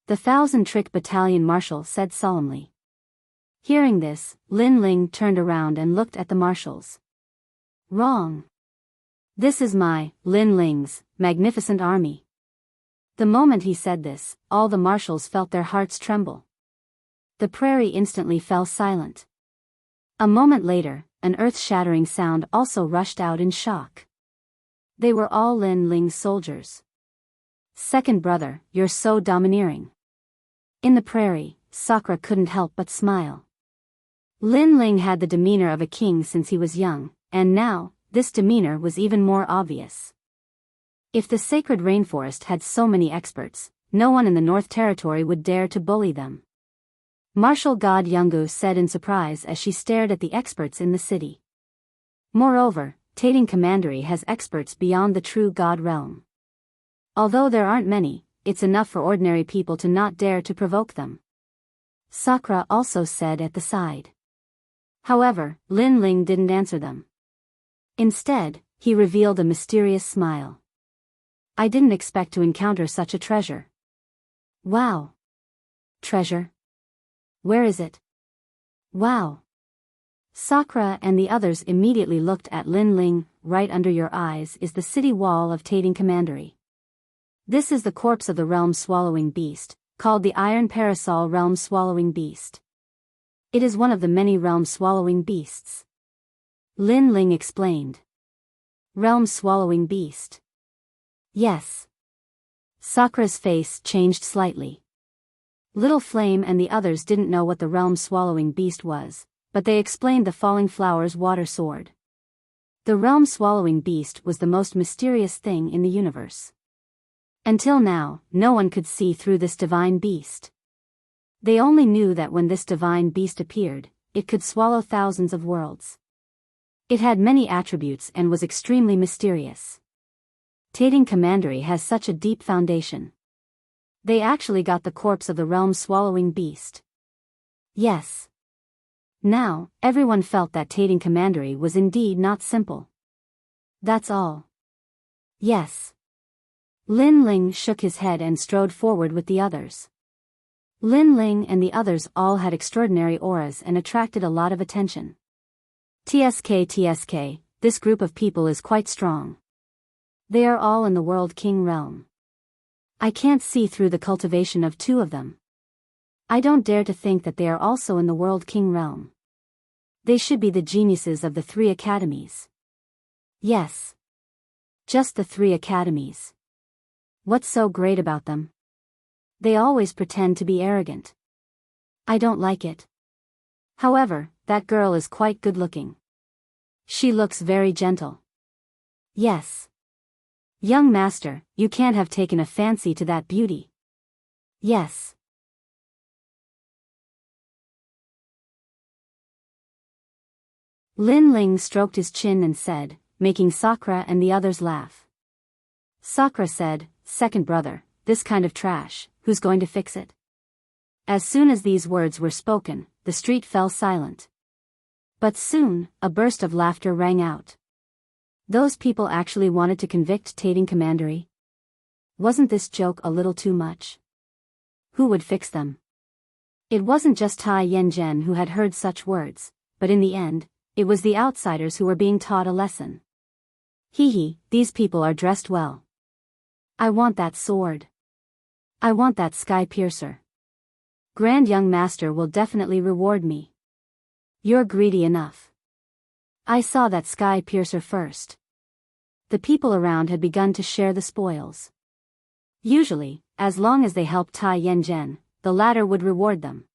The 1,000 Trick Battalion Marshal said solemnly. Hearing this, Lin Ling turned around and looked at the marshals. "Wrong. This is my, Lin Ling's, magnificent army." The moment he said this, all the marshals felt their hearts tremble. The prairie instantly fell silent. A moment later, an earth-shattering sound also rushed out in shock. They were all Lin Ling's soldiers. "Second brother, you're so domineering." In the prairie, Sakura couldn't help but smile. Lin Ling had the demeanor of a king since he was young, and now, this demeanor was even more obvious. If the sacred rainforest had so many experts, no one in the North Territory would dare to bully them. Marshal God Yungu said in surprise as she stared at the experts in the city. Moreover, Tating Commandery has experts beyond the true God realm. Although there aren't many, it's enough for ordinary people to not dare to provoke them. Sakura also said at the side. However, Lin Ling didn't answer them. Instead, he revealed a mysterious smile. "I didn't expect to encounter such a treasure." "Wow. Treasure? Where is it?" "Wow." Sakura and the others immediately looked at Lin Ling. "Right under your eyes is the city wall of Tating Commandery. This is the corpse of the realm-swallowing beast, called the Iron Parasol realm-swallowing beast. It is one of the many realm-swallowing beasts." Lin Ling explained. "Realm-swallowing beast?" "Yes." Sakura's face changed slightly. Little Flame and the others didn't know what the realm-swallowing beast was, but they explained the Falling Flowers water sword. The realm-swallowing beast was the most mysterious thing in the universe. Until now, no one could see through this divine beast. They only knew that when this divine beast appeared, it could swallow thousands of worlds. It had many attributes and was extremely mysterious. Tating Commandery has such a deep foundation. They actually got the corpse of the realm-swallowing beast. Yes. Now, everyone felt that Tating Commandery was indeed not simple. "That's all." "Yes." Lin Ling shook his head and strode forward with the others. Lin Ling and the others all had extraordinary auras and attracted a lot of attention. TSK, this group of people is quite strong. They are all in the World King realm. I can't see through the cultivation of 2 of them. I don't dare to think that they are also in the World King realm. They should be the geniuses of the 3 academies. Yes. Just the 3 academies. What's so great about them? They always pretend to be arrogant. I don't like it. However, that girl is quite good-looking. She looks very gentle. Yes. Young master, you can't have taken a fancy to that beauty. Yes. Lin Ling stroked his chin and said, making Sakura and the others laugh. Sakura said, "Second brother, this kind of trash, who's going to fix it?" As soon as these words were spoken, the street fell silent. But soon, a burst of laughter rang out. Those people actually wanted to convict Tating Commandery? Wasn't this joke a little too much? Who would fix them? It wasn't just Tai Yanzhen who had heard such words, but in the end, it was the outsiders who were being taught a lesson. Hee, these people are dressed well. I want that sword. I want that sky piercer. Grand young master will definitely reward me. You're greedy enough. I saw that sky piercer first. the people around had begun to share the spoils. Usually, as long as they helped Tai Yanzhen, the latter would reward them.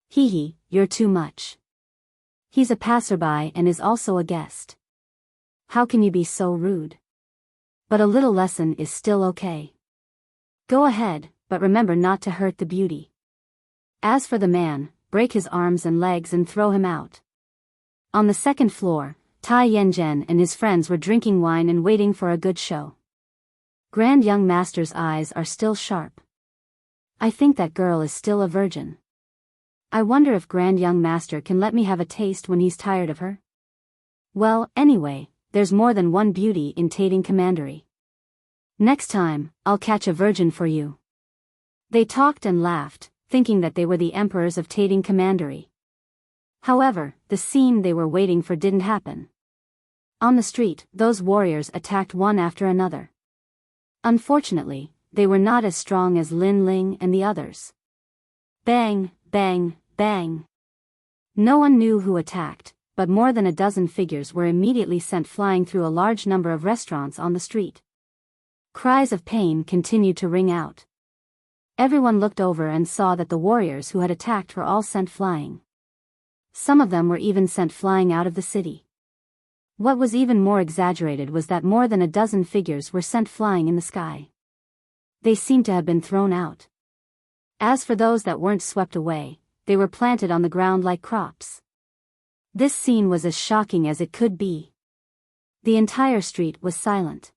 Hee, you're too much. He's a passerby and is also a guest. How can you be so rude? But a little lesson is still okay. Go ahead, but remember not to hurt the beauty. As for the man, break his arms and legs and throw him out. On the second floor, Tai Yanzhen and his friends were drinking wine and waiting for a good show. Grand Young Master's eyes are still sharp. I think that girl is still a virgin. I wonder if Grand Young Master can let me have a taste when he's tired of her? Well, anyway, there's more than one beauty in Tating Commandery. Next time, I'll catch a virgin for you. They talked and laughed, thinking that they were the emperors of Tating Commandery. However, the scene they were waiting for didn't happen. On the street, those warriors attacked one after another. Unfortunately, they were not as strong as Lin Ling and the others. Bang, bang, bang. No one knew who attacked, but more than a dozen figures were immediately sent flying through a large number of restaurants on the street. Cries of pain continued to ring out. Everyone looked over and saw that the warriors who had attacked were all sent flying. Some of them were even sent flying out of the city. What was even more exaggerated was that more than a dozen figures were sent flying in the sky. They seemed to have been thrown out. As for those that weren't swept away, they were planted on the ground like crops. This scene was as shocking as it could be. The entire street was silent.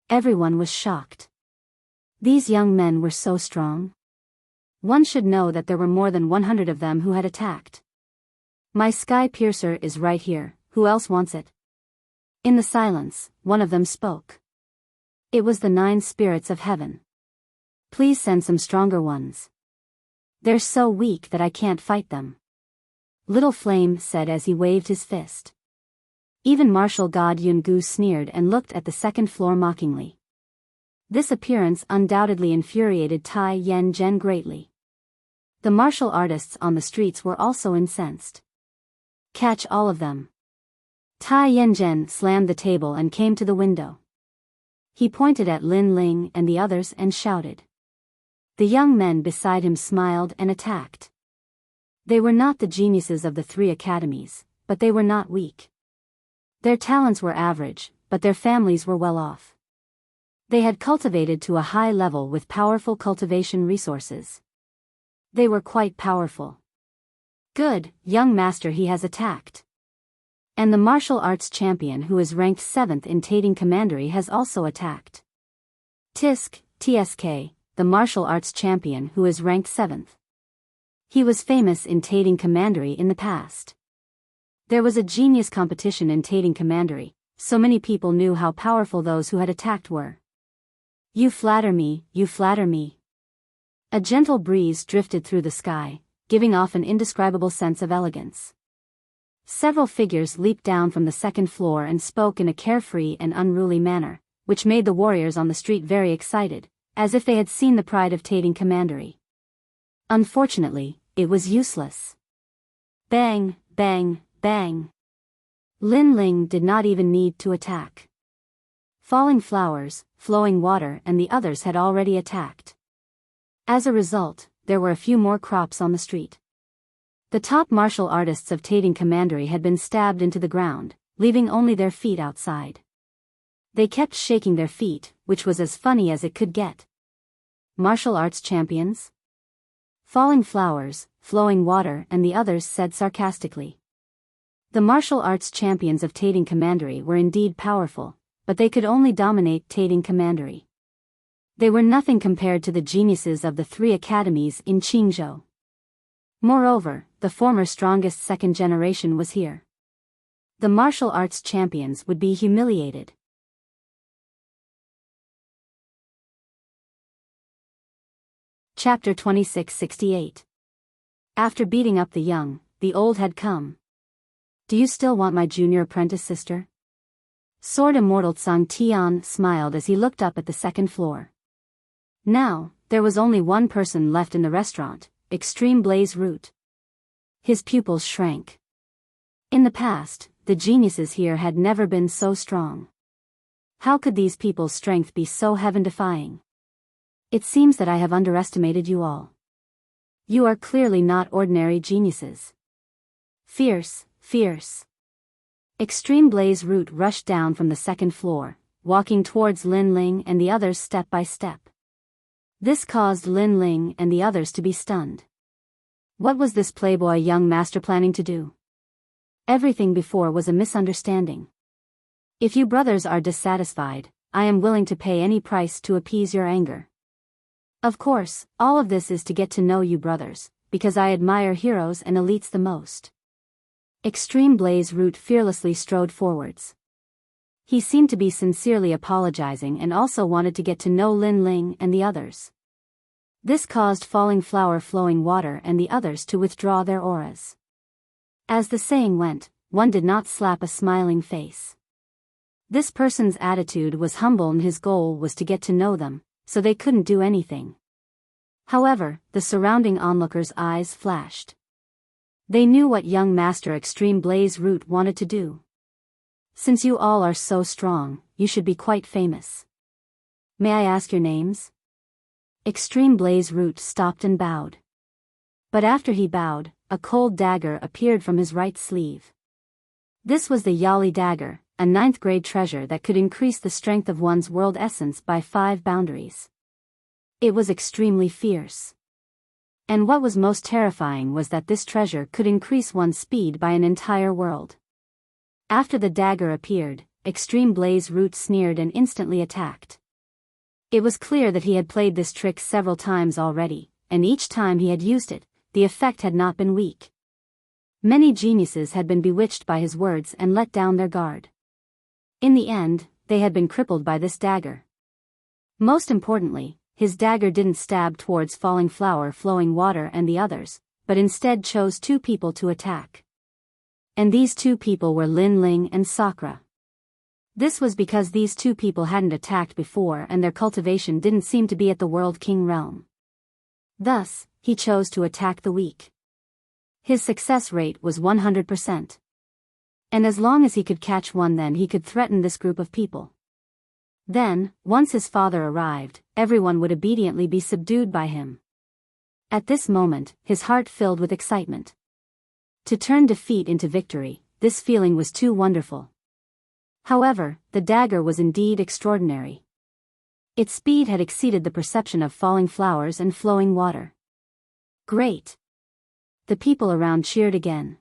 Everyone was shocked. These young men were so strong. One should know that there were more than 100 of them who had attacked. My sky piercer is right here, who else wants it? In the silence, one of them spoke. It was the 9 spirits of heaven. Please send some stronger ones. They're so weak that I can't fight them. Little Flame said as he waved his fist. Even martial god Yungu sneered and looked at the second floor mockingly. This appearance undoubtedly infuriated Tai Yanzhen greatly. The martial artists on the streets were also incensed. Catch all of them. Tai Yanzhen slammed the table and came to the window. He pointed at Lin Ling and the others and shouted. The young men beside him smiled and attacked. They were not the geniuses of the 3 academies, but they were not weak. Their talents were average, but their families were well off. They had cultivated to a high level with powerful cultivation resources. They were quite powerful. Good, young master, he has attacked. And the martial arts champion who is ranked 7th in Tating Commandery has also attacked. TSK, the martial arts champion who is ranked 7th. He was famous in Tating Commandery in the past. There was a genius competition in Tating Commandery, so many people knew how powerful those who had attacked were. You flatter me, you flatter me. A gentle breeze drifted through the sky, giving off an indescribable sense of elegance. Several figures leaped down from the second floor and spoke in a carefree and unruly manner, which made the warriors on the street very excited, as if they had seen the pride of Tating Commandery. Unfortunately, it was useless. Bang, bang, bang. Lin Ling did not even need to attack. Falling Flowers, Flowing Water and the others had already attacked. As a result, there were a few more crops on the street. The top martial artists of Tating Commandery had been stabbed into the ground, leaving only their feet outside. They kept shaking their feet, which was as funny as it could get. Martial arts champions? Falling Flowers, Flowing Water and the others said sarcastically. The martial arts champions of Tating Commandery were indeed powerful, but they could only dominate Tating Commandery. They were nothing compared to the geniuses of the 3 academies in Qingzhou. Moreover, the former strongest 2nd generation was here. The martial arts champions would be humiliated. Chapter 2668. After beating up the young, the old had come. Do you still want my junior apprentice sister? Sword Immortal Tsang Tian smiled as he looked up at the second floor. Now, there was only one person left in the restaurant, Extreme Blaze Root. His pupils shrank. In the past, the geniuses here had never been so strong. How could these people's strength be so heaven-defying? It seems that I have underestimated you all. You are clearly not ordinary geniuses. Fierce, fierce. Extreme Blaze Root rushed down from the second floor, walking towards Lin Ling and the others step by step. This caused Lin Ling and the others to be stunned. What was this playboy young master planning to do? Everything before was a misunderstanding. If you brothers are dissatisfied, I am willing to pay any price to appease your anger. Of course, all of this is to get to know you brothers, because I admire heroes and elites the most. Extreme Blaze Root fearlessly strode forwards. He seemed to be sincerely apologizing and also wanted to get to know Lin Ling and the others. This caused Falling Flower Flowing Water and the others to withdraw their auras. As the saying went, one did not slap a smiling face. This person's attitude was humble and his goal was to get to know them, so they couldn't do anything. However, the surrounding onlookers' eyes flashed. They knew what young Master Extreme Blaze Root wanted to do. Since you all are so strong, you should be quite famous. May I ask your names? Extreme Blaze Root stopped and bowed. But after he bowed, a cold dagger appeared from his right sleeve. This was the Yali dagger, a 9th grade treasure that could increase the strength of one's world essence by 5 boundaries. It was extremely fierce. And what was most terrifying was that this treasure could increase one's speed by an entire world. After the dagger appeared, Extreme Blaze Root sneered and instantly attacked. It was clear that he had played this trick several times already, and each time he had used it, the effect had not been weak. Many geniuses had been bewitched by his words and let down their guard. In the end, they had been crippled by this dagger. Most importantly, his dagger didn't stab towards Falling Flower Flowing Water and the others, but instead chose 2 people to attack. And these 2 people were Lin Ling and Sakura. This was because these 2 people hadn't attacked before and their cultivation didn't seem to be at the World King realm. Thus, he chose to attack the weak. His success rate was 100%. And as long as he could catch one, then he could threaten this group of people. Then, once his father arrived, everyone would obediently be subdued by him. At this moment, his heart filled with excitement. To turn defeat into victory, this feeling was too wonderful. However, the dagger was indeed extraordinary. Its speed had exceeded the perception of falling flowers and flowing water. Great! The people around cheered again.